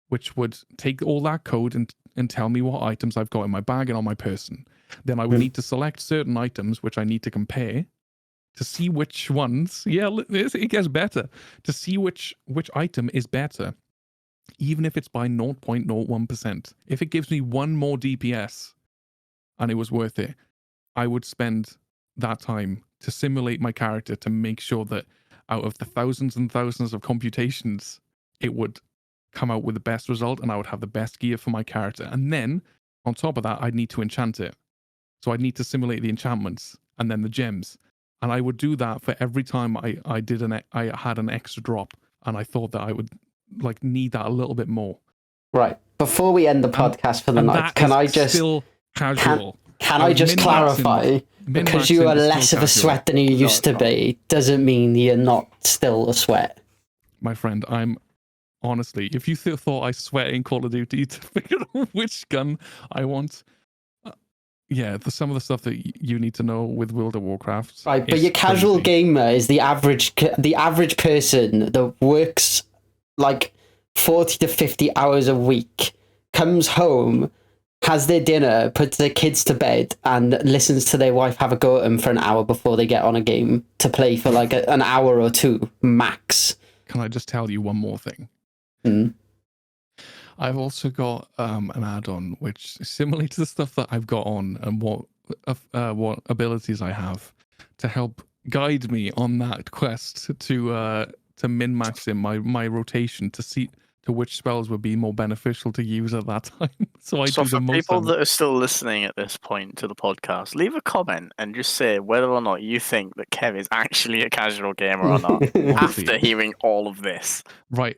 which would take all that code and tell me what items I've got in my bag and on my person. Then I would need to select certain items which I need to compare to see which ones, it gets better, to see which item is better, even if it's by 0.01%. If it gives me one more DPS and it was worth it, I would spend that time to simulate my character to make sure that out of the thousands and thousands of computations, it would come out with the best result and I would have the best gear for my character. And then on top of that, I'd need to enchant it. So I'd need to simulate the enchantments and then the gems. And I would do that for every time I had an extra drop, and I thought that I would like need that a little bit more. Right. Before we end the podcast for the night, can I just still casual? Can I just clarify? Because you are less of a sweat than you used to be, doesn't mean you're not still a sweat. My friend, I'm honestly, if you thought I sweat in Call of Duty to figure out which gun I want, some of the stuff that you need to know with World of Warcraft. Right, but your casual gamer is the average person that works like 40 to 50 hours a week, comes home, has their dinner, puts their kids to bed, and listens to their wife have a go at them for an hour before they get on a game to play for like an hour or two max. Can I just tell you one more thing? Mm. I've also got an add-on which, similarly to the stuff that I've got on and what abilities I have to help guide me on that quest to min-max in my rotation to see to which spells would be more beneficial to use at that time. So So do for the most people damage. that are still listening at this point to the podcast, leave a comment and just say whether or not you think that Kev is actually a casual gamer or not Honestly. after hearing all of this. Right.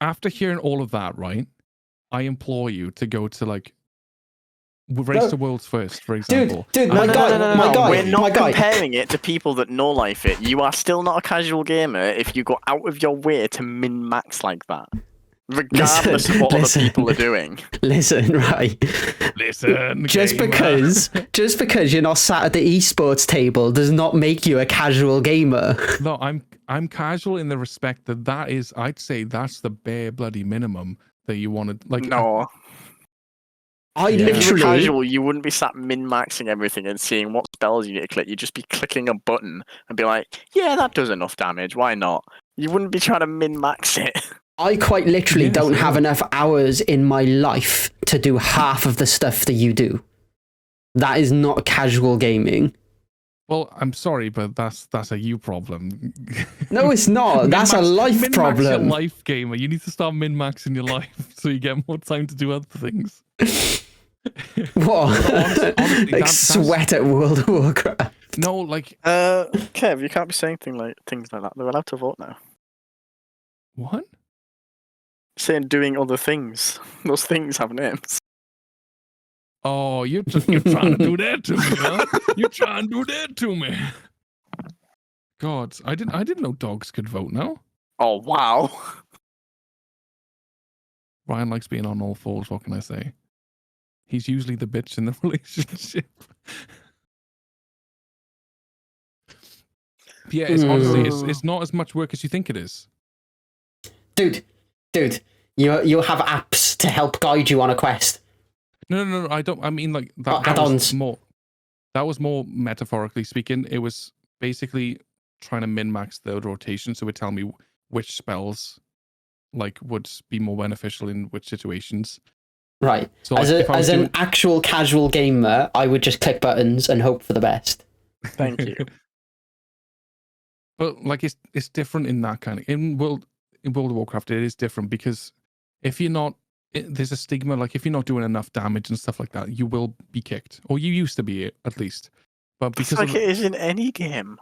After hearing all of that, right, I implore you to go to like Race No. to Worlds first, for example. Dude, And my then- guy, my guy, We're not my guy. comparing it to people that know life it. You are still not a casual gamer if you go out of your way to min max like that. Regardless of what Listen. other people are doing. Listen, right. Listen, Just gamer. because you're not sat at the esports table does not make you a casual gamer. No, I'm casual in the respect that is, I'd say that's the bare bloody minimum that you wanted. Like, No. I Yeah. If you were literally, casual, you wouldn't be sat min-maxing everything and seeing what spells you need to click. You'd just be clicking a button and be like, yeah, that does enough damage, why not? You wouldn't be trying to min-max it. I quite literally Yes, don't I have know. enough hours in my life to do half of the stuff that you do. That is not casual gaming. well, I'm sorry, but that's a you problem. No, it's not. That's a Min-max- life min-max problem. Your life, gamer. You need to start min-maxing your life so you get more time to do other things. What? honestly, like that's- sweat at World of Warcraft. No, like Kev, you can't be saying things like that. They're allowed to vote now. what? Saying doing other things. Those things have names. Oh, you're trying to do that to me, huh? You're trying to do that to me. God, I didn't know dogs could vote now. Oh, wow. Ryan likes being on all fours, what can I say? He's usually the bitch in the relationship. Yeah, it's honestly it's not as much work as you think it is. Dude, you have apps to help guide you on a quest. No, I don't. I mean, like that, Oh, that add-ons. was more. That was more metaphorically speaking. It was basically trying to min-max the rotation, so it would tell me which spells, like, would be more beneficial in which situations. Right. So, like, if I was As an doing- actual casual gamer, I would just click buttons and hope for the best. Thank you. But like, it's different in that kind of in World of Warcraft. It is different because if you're not, there's a stigma. Like, if you're not doing enough damage and stuff like that, you will be kicked, or you used to be at least. But It's because like of, it is in any game.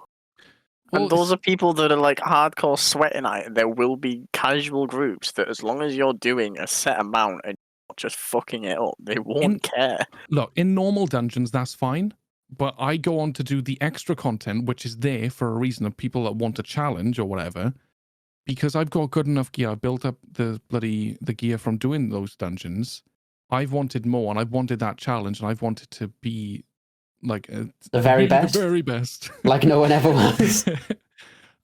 well, And those are people that are like hardcore sweating at it. There will be casual groups that, as long as you're doing a set amount and not just fucking it up, they won't care. look, in normal dungeons, that's fine. But I go on to do the extra content, which is there for a reason of people that want a challenge or whatever. Because I've got good enough gear, I've built up the gear from doing those dungeons. I've wanted more, and I've wanted that challenge, and I've wanted to be like The very best? the very best. Like no one ever was.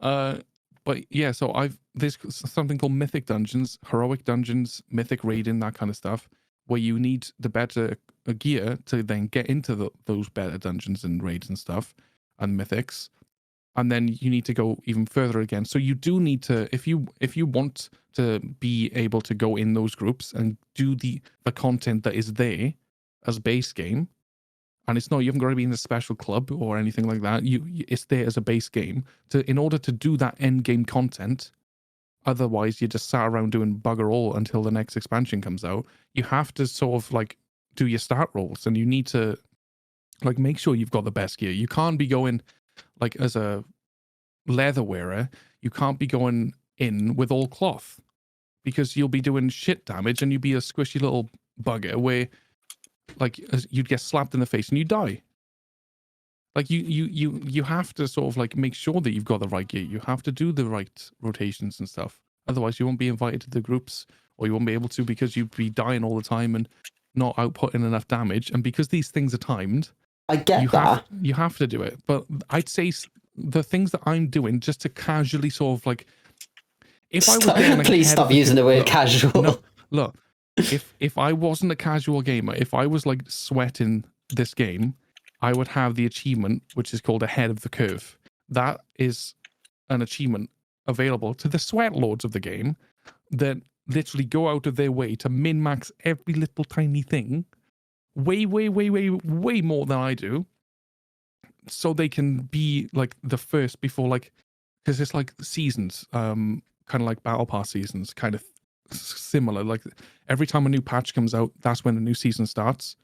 But yeah, so there's something called mythic dungeons, heroic dungeons, mythic raiding, that kind of stuff, where you need the better gear to then get into those better dungeons and raids and stuff, and mythics, and then you need to go even further again. So you do need to, if you want to be able to go in those groups and do the content that is there as base game. And it's not, you haven't got to be in a special club or anything like that. It's there as a base game in order to do that end game content. Otherwise, you just sat around doing bugger all until the next expansion comes out. You have to sort of like do your start rolls, and you need to like make sure you've got the best gear. You can't be going like as a leather wearer. You can't be going in with all cloth because you'll be doing shit damage, and you'd be a squishy little bugger where like you'd get slapped in the face and you die. Like you have to sort of like make sure that you've got the right gear. You have to do the right rotations and stuff. Otherwise, you won't be invited to the groups, or you won't be able to because you'd be dying all the time and not outputting enough damage. And because these things are timed, I get that. you have to do it. But I'd say the things that I'm doing just to casually sort of like, if I was getting Please ahead of stop using the word look, casual. No, look, if I wasn't a casual gamer, if I was like sweating this game, I would have the achievement which is called ahead of the curve. That is an achievement available to the sweat lords of the game that literally go out of their way to min-max every little tiny thing way more than I do, so they can be like the first before, like, because it's like seasons, kind of like battle pass seasons, kind of similar. Like every time a new patch comes out, that's when the new season starts.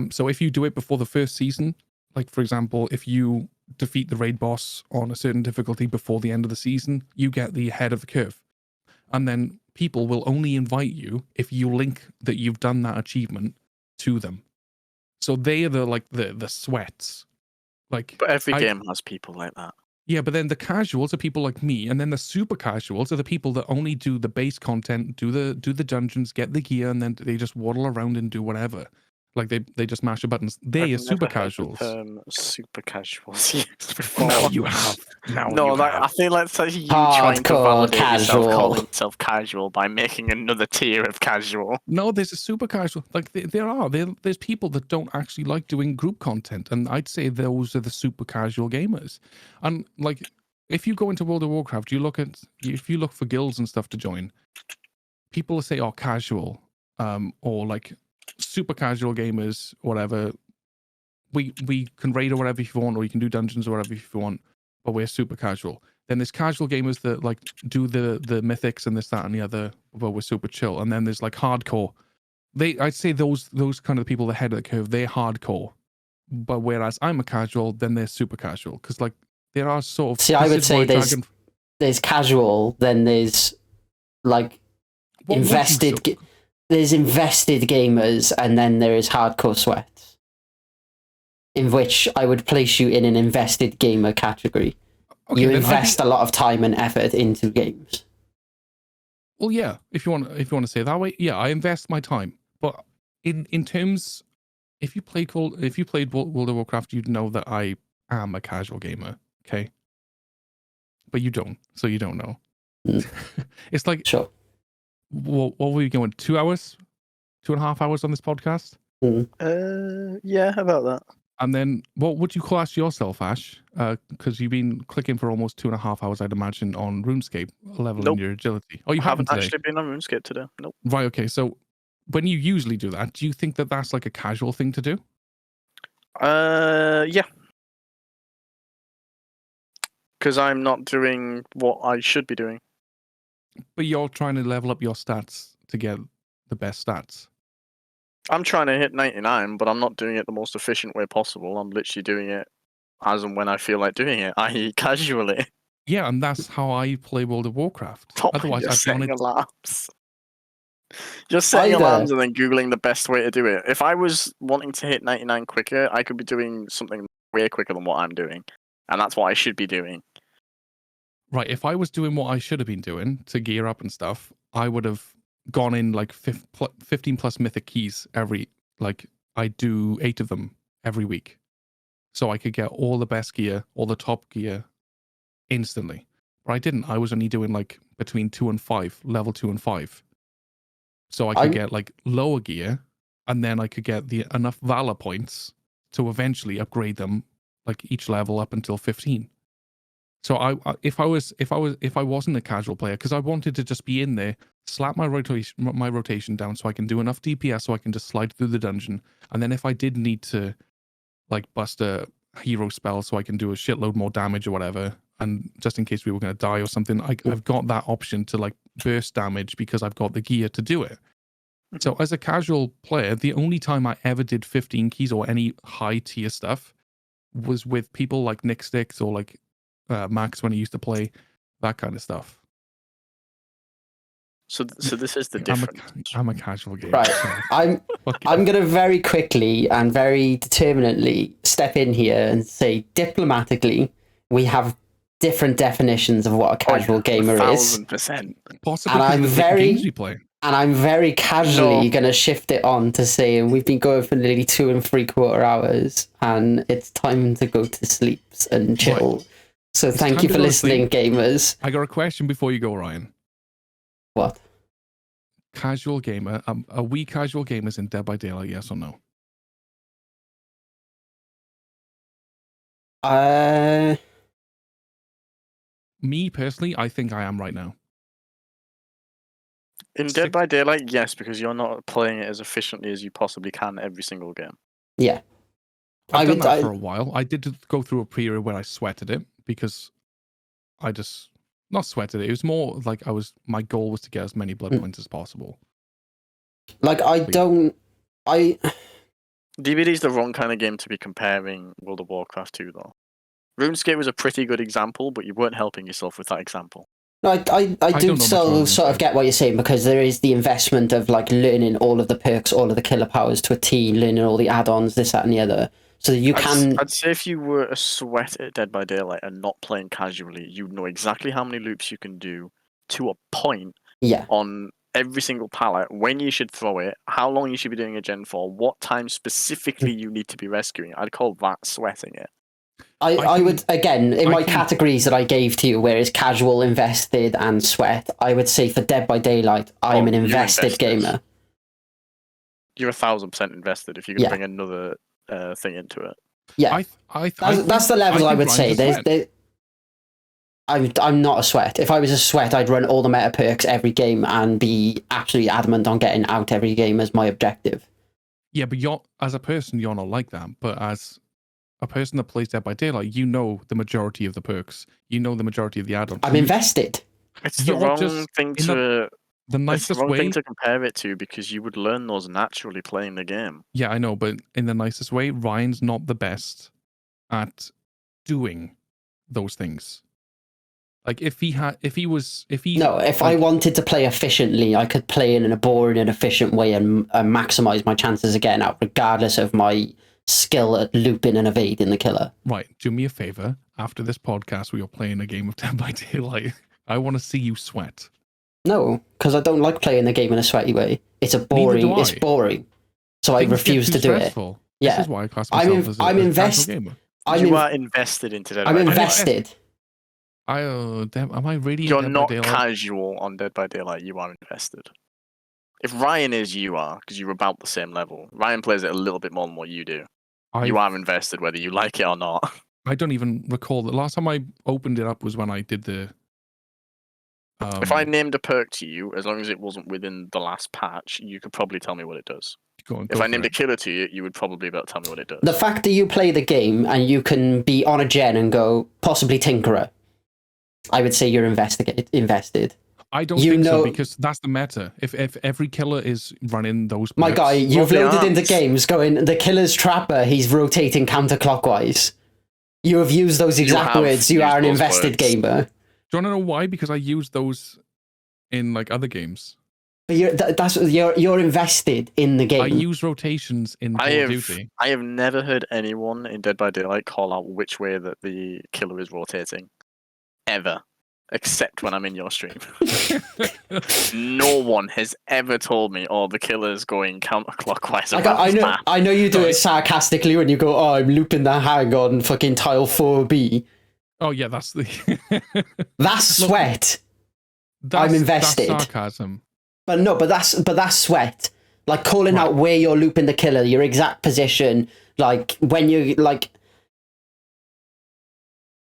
So if you do it before the first season, like for example, if you defeat the raid boss on a certain difficulty before the end of the season, you get the head of the curve. And then people will only invite you if you link that you've done that achievement to them. So they are the sweats. Like, But every game has people like that. Yeah, but then the casuals are people like me, and then the super casuals are the people that only do the base content, do the dungeons, get the gear, and then they just waddle around and do whatever. Like they just mash the buttons. They I've are super never heard casuals. the term super casuals used before. Now you have. Now No, you like have. I feel like it's you trying to Hardcore validate casual. yourself, calling yourself casual by making another tier of casual. No, there's a super casual. Like there's people that don't actually like doing group content, and I'd say those are the super casual gamers. And like, if you go into World of Warcraft, if you look for guilds and stuff to join, people will say, "Oh, casual," or like super casual gamers, whatever. We can raid or whatever if you want, or you can do dungeons or whatever if you want, but we're super casual. Then there's casual gamers that like do the mythics and this, that, and the other, but we're super chill. And then there's like hardcore. I'd say those kind of people, the head of the curve, they're hardcore. But whereas I'm a casual, then they're super casual, because like there are sort of. See, I would say there's casual, then there's like invested. There's invested gamers, and then there is hardcore sweats, in which I would place you in an invested gamer category. Okay, you invest a lot of time and effort into games. Well, yeah, if you want to say it that way, yeah, I invest my time. But in terms, if you played World of Warcraft, you'd know that I am a casual gamer, okay? But you don't, so you don't know. It's like, sure. What were we going? 2 hours, 2.5 hours on this podcast? Yeah, how about that? And then, what would you class yourself, Ash? Because you've been clicking for almost 2.5 hours, I'd imagine, on RuneScape, leveling your agility. Oh, you haven't today? Actually been on RuneScape today. Nope. Right. Okay. So, when you usually do that, do you think that that's like a casual thing to do? Yeah. Because I'm not doing what I should be doing. But you're trying to level up your stats to get the best stats. I'm trying to hit 99, but I'm not doing it the most efficient way possible. I'm literally doing it as and when I feel like doing it, i.e. casually. Yeah, and that's how I play World of Warcraft. Otherwise, you're setting wanted... alarms. You're setting alarms and then Googling the best way to do it. If I was wanting to hit 99 quicker, I could be doing something way quicker than what I'm doing. And that's what I should be doing. Right, if I was doing what I should have been doing to gear up and stuff, I would have gone in like 15 plus mythic keys every, like I do 8 of them every week. So I could get all the best gear, all the top gear instantly. But I didn't. I was only doing like between 2 and 5, level 2 and 5. So I could get like lower gear, and then I could get enough Valor points to eventually upgrade them, like each level up until 15. So if I wasn't a casual player, because I wanted to just be in there, slap my rotation down so I can do enough DPS so I can just slide through the dungeon, and then if I did need to like bust a hero spell so I can do a shitload more damage or whatever, and just in case we were going to die or something, I've got that option to like burst damage because I've got the gear to do it. So as a casual player, the only time I ever did 15 keys or any high tier stuff was with people like Nick Sticks or like Max when he used to play, that kind of stuff. So this is the difference. I'm a casual gamer. Right. So I'm going to very quickly and very determinately step in here and say diplomatically, we have different definitions of what a casual gamer is. 1000%. Possibly and I'm very casually going to shift it on to say we've been going for nearly 2 3/4 hours and it's time to go to sleep and chill. Right. So thank you for listening, gamers. I got a question before you go, Ryan. What? Casual gamer, are we casual gamers in Dead by Daylight? Yes or no? Me personally, I think I am right now. In Dead by Daylight, yes, because you're not playing it as efficiently as you possibly can every single game. Yeah. I've done that for a while. I did go through a period where I sweated it because I just not sweated it. It was more like my goal was to get as many blood points as possible. Like DBD's the wrong kind of game to be comparing World of Warcraft to, though. RuneScape was a pretty good example, but you weren't helping yourself with that example. No, I do still sort of get what you're saying, because there is the investment of like learning all of the perks, all of the killer powers to a T, learning all the add-ons, this, that, and the other. So you I'd say if you were a sweat at Dead by Daylight and not playing casually, you'd know exactly how many loops you can do to a point on every single pallet, when you should throw it, how long you should be doing a gen for, what time specifically you need to be rescuing. I'd call that sweating it. I would, again, in my categories that I gave to you, where it's casual, invested, and sweat, I would say for Dead by Daylight, I'm an invested gamer. You're 1,000% invested if you're going to bring another thing into it. Yeah, that's the level I would say. I'm not a sweat. If I was a sweat, I'd run all the meta perks every game and be absolutely adamant on getting out every game as my objective. Yeah, but as a person, you're not like that. But as a person that plays Dead by Daylight, you know the majority of the perks. You know the majority of the add-ons. I'm invested. It's the wrong thing to... The nicest it's the wrong way thing to compare it to, because you would learn those naturally playing the game. Yeah, I know, but in the nicest way, Ryan's not the best at doing those things. Like if I wanted to play efficiently, I could play in a boring and efficient way and maximize my chances of getting out, regardless of my skill at looping and evading the killer. Right. Do me a favor. After this podcast, we are playing a game of Dead by Daylight. I want to see you sweat. No, because I don't like playing the game in a sweaty way. It's boring. So I refuse to do it. Yeah. This is why I class myself as I'm invested. You are invested into Dead by Daylight. I'm invested. Am I really? You're not casual on Dead by Daylight. You are invested. If Ryan is, you are, because you're about the same level. Ryan plays it a little bit more than what you do. You are invested, whether you like it or not. I don't even recall. The last time I opened it up was when I did the... if I named a perk to you, as long as it wasn't within the last patch, you could probably tell me what it does. If I named a killer to you, you would probably be able to tell me what it does. The fact that you play the game and you can be on a gen and go, possibly Tinkerer, I would say you're invested. I don't think so, because that's the meta. If every killer is running those perks, my guy, you've loaded into games going, the killer's trapper, he's rotating counterclockwise. You have used those exact words. You are an invested gamer. Do you want to know why? Because I use those in like other games. But you're invested in the game. I use rotations in Call of Duty. I have never heard anyone in Dead by Daylight call out which way that the killer is rotating. Ever. Except when I'm in your stream. No one has ever told me, oh, the killer's going counterclockwise. I know you do it sarcastically when you go, oh, I'm looping the hang on fucking tile 4B. Oh, yeah, that's the... that's sweat. I'm invested. That's sarcasm. But that's sweat. Like calling out where you're looping the killer, your exact position, like when you like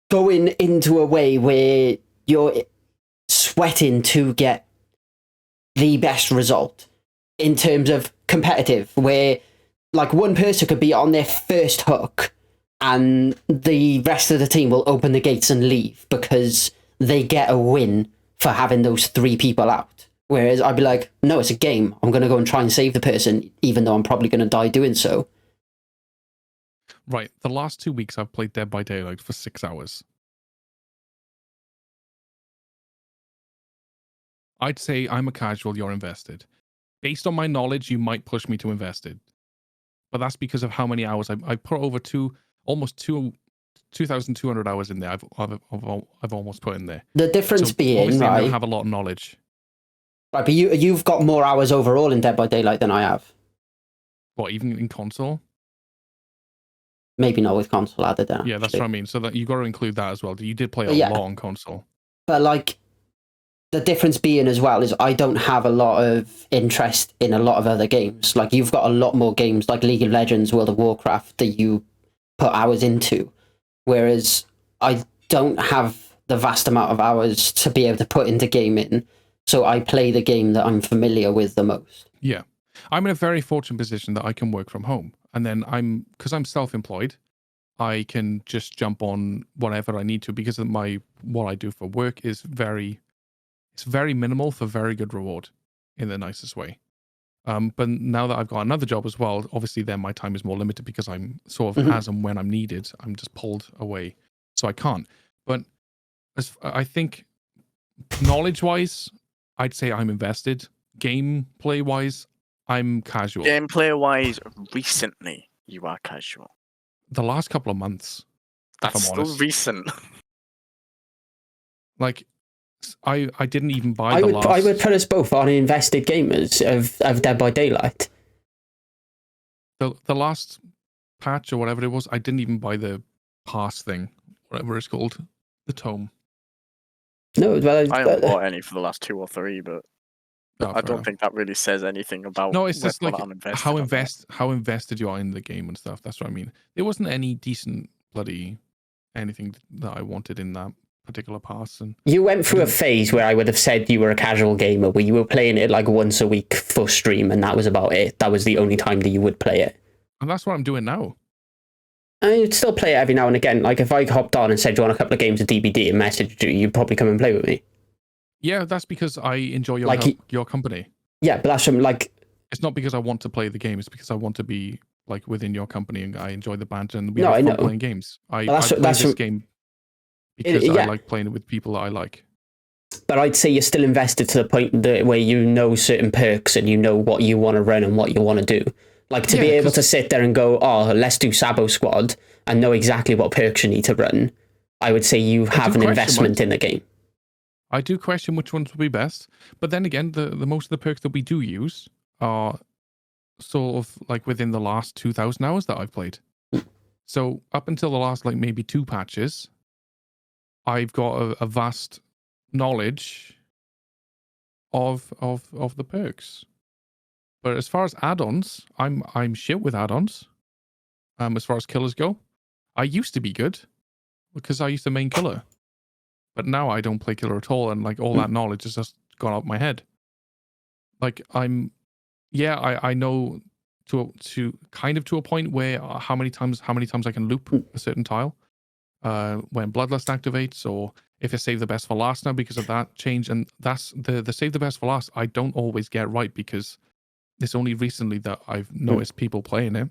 going into a way where you're sweating to get the best result in terms of competitive, where like one person could be on their first hook and the rest of the team will open the gates and leave because they get a win for having those 3 people out. Whereas I'd be like, no, it's a game. I'm going to go and try and save the person, even though I'm probably going to die doing so. Right. The last 2 weeks I've played Dead by Daylight for 6 hours. I'd say I'm a casual, you're invested. Based on my knowledge, you might push me to invested. But that's because of how many hours I put over almost 2,200 hours in there. I've almost put in there. The difference being, right? I don't have a lot of knowledge. Right, but you've got more hours overall in Dead by Daylight than I have. What, even in console? Maybe not with console added then. Yeah, that's what I mean. So that you got to include that as well. You did play a lot on console. But like, the difference being as well is I don't have a lot of interest in a lot of other games. Like, you've got a lot more games like League of Legends, World of Warcraft that you put hours into, whereas I don't have the vast amount of hours to be able to put into gaming. So I play the game that I'm familiar with the most. Yeah. I'm in a very fortunate position that I can work from home. And then because I'm self-employed, I can just jump on whatever I need to because of what I do for work is very minimal for very good reward in the nicest way. But now that I've got another job as well, obviously then my time is more limited because I'm sort of as and when I'm needed, I'm just pulled away. So I can't. But I think knowledge-wise, I'd say I'm invested. Gameplay-wise, I'm casual. Gameplay-wise, recently, you are casual. The last couple of months, That's if I'm still honest. recent. Like, I didn't even buy I would put us both on invested gamers of Dead by Daylight. The last patch or whatever it was, I didn't even buy the pass thing, whatever it's called, the tome. No, well, I haven't bought any for the last 2 or 3, but Oh, I don't think that really says anything about. No, it's just whether like I'm invested how or not. how invested you are in the game and stuff. That's what I mean. There wasn't any decent bloody anything that I wanted in that particular pass. And you went through a phase where I would have said you were a casual gamer, where you were playing it like once a week for stream, and that was about it. That was the only time that you would play it. and that's what I'm doing now. I'd still play it every now and again. Like, if I hopped on and said, do you want a couple of games of DBD and messaged you, you'd probably come and play with me. Yeah, that's because I enjoy your Like your company. Yeah, but that's from, like... It's not because I want to play the game. It's because I want to be like within your company and I enjoy the banter and we No, have I fun know. playing games. I But play that's this from- game because yeah. I like playing it with people that I like. But I'd say you're still invested to the point that where you know certain perks and you know what you want to run and what you want to do. Like, to Yeah, be able 'cause- to sit there and go, oh, let's do Sabo Squad, and know exactly what perks you need to run, I would say you have an question investment in the game. I do question which ones would be best, but then again, the most of the perks that we do use are sort of like within the last 2,000 hours that I've played. So up until the last like maybe 2 patches, I've got a vast knowledge of the perks. But as far as add-ons, I'm shit with add-ons. As far as killers go, I used to be good because I used to main killer. But now I don't play killer at all, and like all that knowledge has just gone out my head. Like I know to kind of to a point where how many times I can loop a certain tile when Bloodlust activates, or if I save the best for last now because of that change. And that's the save the best for last. I don't always get right because it's only recently that I've noticed people playing it.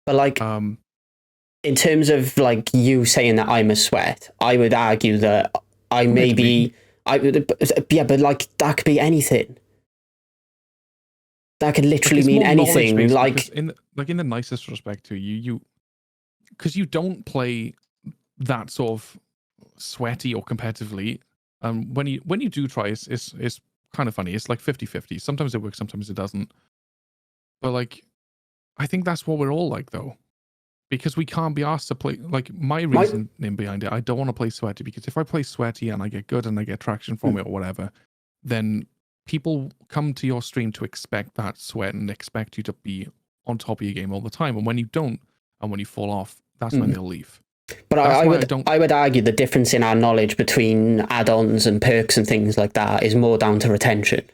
But, like, in terms of, like, you saying that I'm a sweat, I would argue that I may be... Yeah, but, like, that could be anything. That could literally It's mean more anything. knowledge-based Like, in the nicest respect to you because you don't play that sort of sweaty or competitively. When you do try, it's kind of funny. It's like 50-50. Sometimes it works, sometimes it doesn't. But like, I think that's what we're all like though, because we can't be asked to play. Like my reasoning behind it, I don't want to play sweaty because if I play sweaty and I get good and I get traction from it or whatever, then people come to your stream to expect that sweat and expect you to be on top of your game all the time. And when you don't, and when you fall off, that's when they'll leave. But I would argue the difference in our knowledge between add-ons and perks and things like that is more down to retention.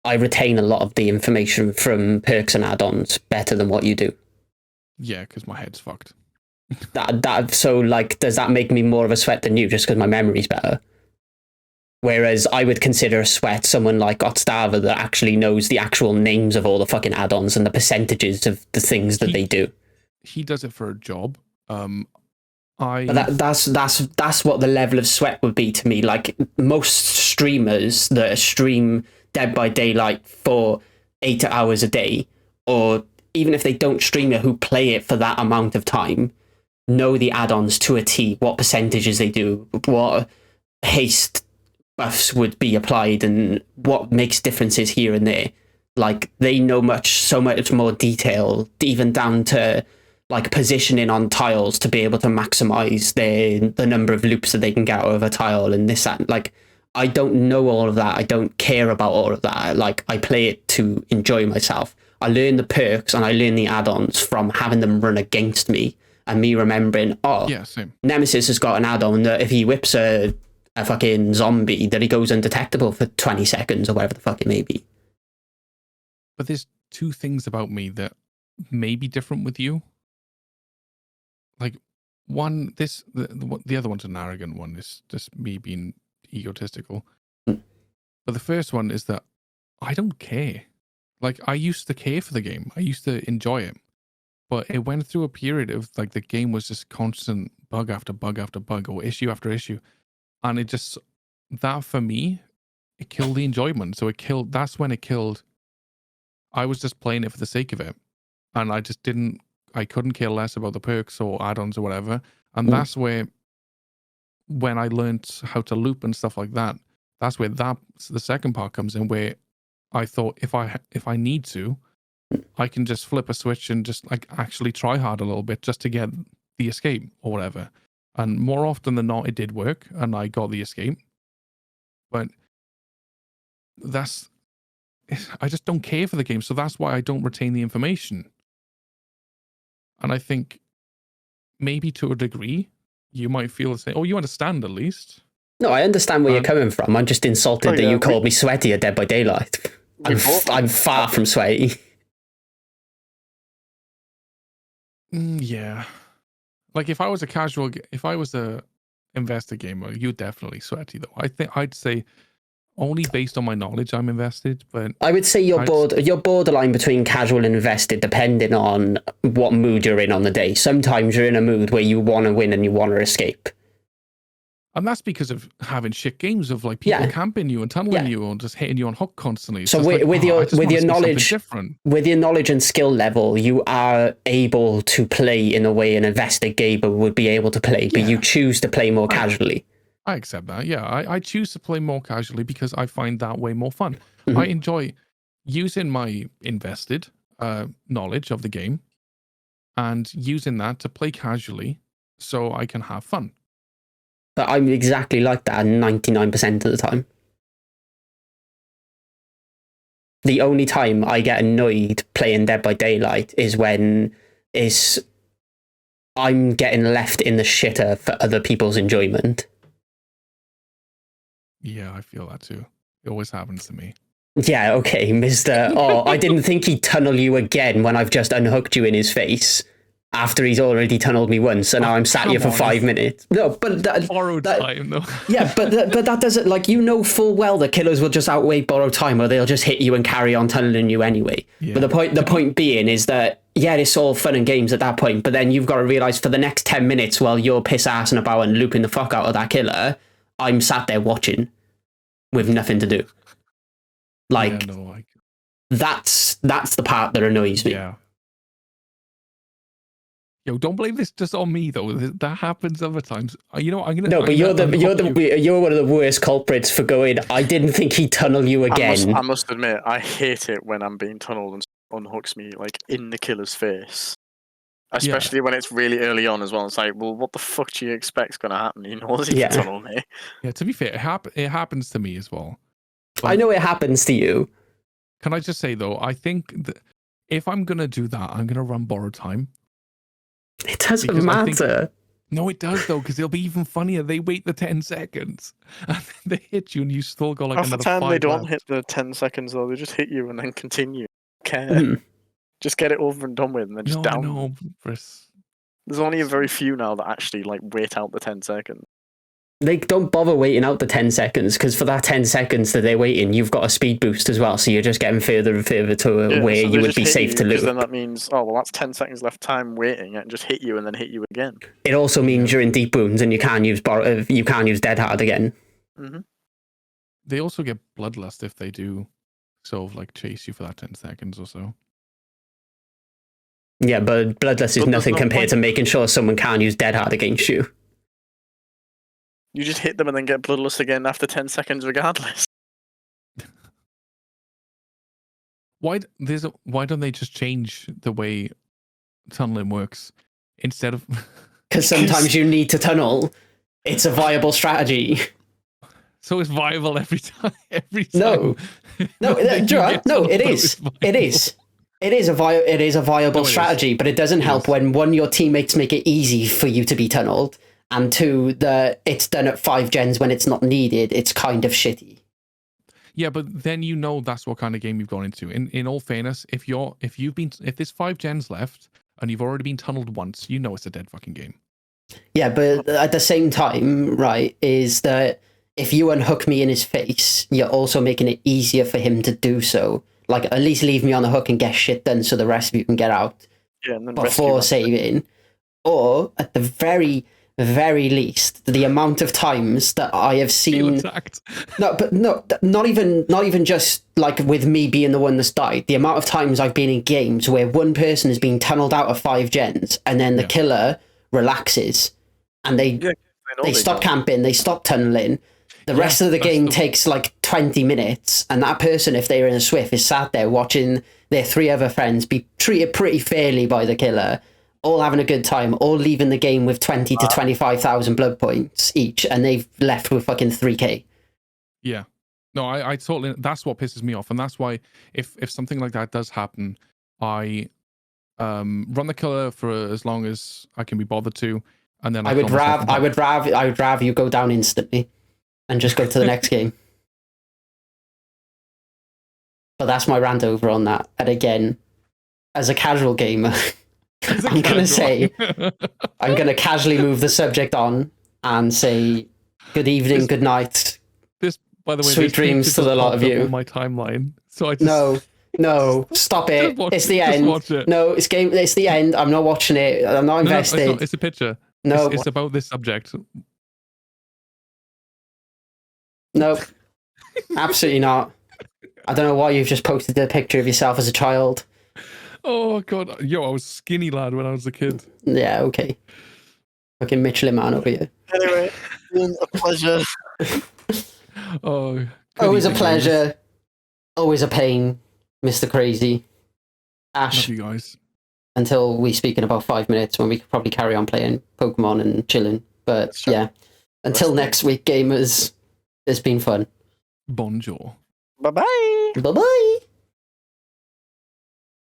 I retain a lot of the information from perks and add-ons better than what you do. Yeah, because my head's fucked. So, like, does that make me more of a sweat than you just because my memory's better? Whereas I would consider a sweat someone like Otstava that actually knows the actual names of all the fucking add-ons and the percentages of the things that they do. He does it for a job. But that's what the level of sweat would be to me. Like, most streamers that stream Dead by Daylight for 8 hours a day, or even if they don't stream it, who play it for that amount of time, know the add-ons to a T, what percentages they do, what haste buffs would be applied, and what makes differences here and there. Like, they know so much more detail, even down to like positioning on tiles to be able to maximize the number of loops that they can get out of a tile and this, that. Like, I don't know all of that. I don't care about all of that. Like, I play it to enjoy myself. I learn the perks and I learn the add-ons from having them run against me and me remembering, oh, Yeah, same. Nemesis has got an add-on that if he whips a fucking zombie, that he goes undetectable for 20 seconds or whatever the fuck it may be. But there's two things about me that may be different with you. Like, one, the other one's an arrogant one. It's just me being egotistical. Mm. But the first one is that I don't care. Like, I used to care for the game. I used to enjoy it. But it went through a period of, like, the game was just constant bug after bug after bug or issue after issue. And it just, that for me, it killed the enjoyment. So that's when it killed. I was just playing it for the sake of it. And I couldn't care less about the perks or add-ons or whatever. And that's where, when I learned how to loop and stuff like that, that's where the second part comes in, where I thought if I need to, I can just flip a switch and just like actually try hard a little bit just to get the escape or whatever. And more often than not, it did work and I got the escape. But I just don't care for the game. So that's why I don't retain the information. And I think maybe to a degree, you might feel the same. Oh, you understand at least. No, I understand where you're coming from. I'm just insulted that you called me sweaty at Dead by Daylight. I'm far from sweaty. Yeah. Like if I was a invested gamer, you're definitely sweaty though. I think I'd say only based on my knowledge I'm invested, but I would say you're borderline between casual and invested depending on what mood you're in on the day. Sometimes you're in a mood where you want to win and you want to escape. And that's because of having shit games of like people camping you and tunneling you and just hitting you on hook constantly. So with your knowledge and skill level, you are able to play in a way an invested gamer would be able to play, but you choose to play more casually. I accept that. Yeah, I choose to play more casually because I find that way more fun. I enjoy using my invested knowledge of the game and using that to play casually so I can have fun. But I'm exactly like that 99% of the time. The only time I get annoyed playing Dead by Daylight is when I'm getting left in the shitter for other people's enjoyment. Yeah, I feel that too. It always happens to me. Yeah, okay, Mr. Oh, I didn't think he'd tunnel you again when I've just unhooked you in his face. After he's already tunneled me once, and now I'm sat here for 5 minutes. No, but borrowed time, though. Yeah, but that doesn't, like, you know full well that killers will just outweigh borrowed time, or they'll just hit you and carry on tunneling you anyway. Yeah. But the point being is that it's all fun and games at that point, but then you've got to realize for the next 10 minutes while you're piss-assing about and looping the fuck out of that killer, I'm sat there watching with nothing to do. Like, that's the part that annoys me. Yeah. Yo, don't blame this just on me though. That happens other times. You know, I'm gonna. No, but you're one of the worst culprits for going. I didn't think he'd tunnel you again. I must admit, I hate it when I'm being tunneled and unhooks me like in the killer's face. Especially when it's really early on as well. It's like, well, what the fuck do you expect's gonna happen? He knows he can tunnel me. Yeah, to be fair, it happens to me as well. But I know it happens to you. Can I just say though, I think that if I'm gonna do that, I'm gonna run borrowed time. It doesn't matter. No, it does though, because it'll be even funnier. They wait the 10 seconds and then they hit you, and you still got like half another the time 5 they don't laps. hit the 10 seconds though. They just hit you and then continue. Care. Just get it over and done with, and then just down. No, Chris. There's only a very few now that actually like wait out the 10 seconds. They don't bother waiting out the 10 seconds because for that 10 seconds that they're waiting, you've got a speed boost as well. So you're just getting further and further to where you would be safe to loot. Then that means, oh, well, that's 10 seconds left time waiting and just hit you and then hit you again. It also means you're in deep wounds and you can't use Dead Hard again. Mm-hmm. They also get bloodlust if they do sort of like chase you for that 10 seconds or so. Yeah, but bloodlust is nothing compared to making sure someone can't use Dead Hard against you. You just hit them and then get bloodlust again after 10 seconds regardless. Why don't they just change the way tunneling works instead of... Because sometimes you need to tunnel. It's a viable strategy. So it's viable every time. Every No. time. No, that you Gerard, get no, told it that is. viable. It is. It is a viable No, it is. strategy, but it doesn't It help is. when one, your teammates make it easy for you to be tunneled, and two, it's done at 5 gens when it's not needed. It's kind of shitty. Yeah, but then you know that's what kind of game you've gone into. In all fairness, if there's 5 gens left and you've already been tunneled once, you know it's a dead fucking game. Yeah, but at the same time, right, is that if you unhook me in his face, you're also making it easier for him to do so. Like, at least leave me on the hook and get shit done so the rest of you can get out Yeah, and then rescue before Raptor. saving. Or, at the very, very least, the amount of times that I have Feel seen... attacked. not even just like with me being the one that's died. The amount of times I've been in games where one person has been tunneled out of 5 gens and then the Yeah. killer relaxes and they I know they stop don't. camping, they stop tunneling. The rest of the that's game the- takes like 20 minutes, and that person, if they're in a Swift, is sat there watching their 3 other friends be treated pretty fairly by the killer, all having a good time, all leaving the game with 20 to 25,000 blood points each, and they've left with fucking 3k. Yeah. No, I totally. That's what pisses me off, and that's why if something like that does happen, I run the killer for as long as I can be bothered to, and then I would kill myself on top. rather you go down instantly and just go to the next game. But that's my rant over on that. And again, as a casual gamer, As a I'm gonna casual. say I'm gonna casually move the subject on and say good evening, This- good night. This, by the way, Sweet this dreams picture to the just lot of popped up you. on my timeline, so I just No, stop it. Just watch It's it, the just end. watch it. No, it's the end. I'm not watching it. I'm not No, invested. it's a picture. No, It's about this subject. no, absolutely not. I don't know why you've just posted a picture of yourself as a child. Oh god, yo, I was skinny lad when I was a kid. Yeah, okay. Fucking Michelin man over here. Anyway, it's been a pleasure. Oh, good Always a evening, pleasure. Always a pain, Mr. Crazy. guys. Ash, Love you guys. until we speak in about 5 minutes when we could probably carry on playing Pokemon and chilling. But That's true. yeah, until Rest next week, gamers, it's been fun. Bonjour. Bye bye. Bye bye.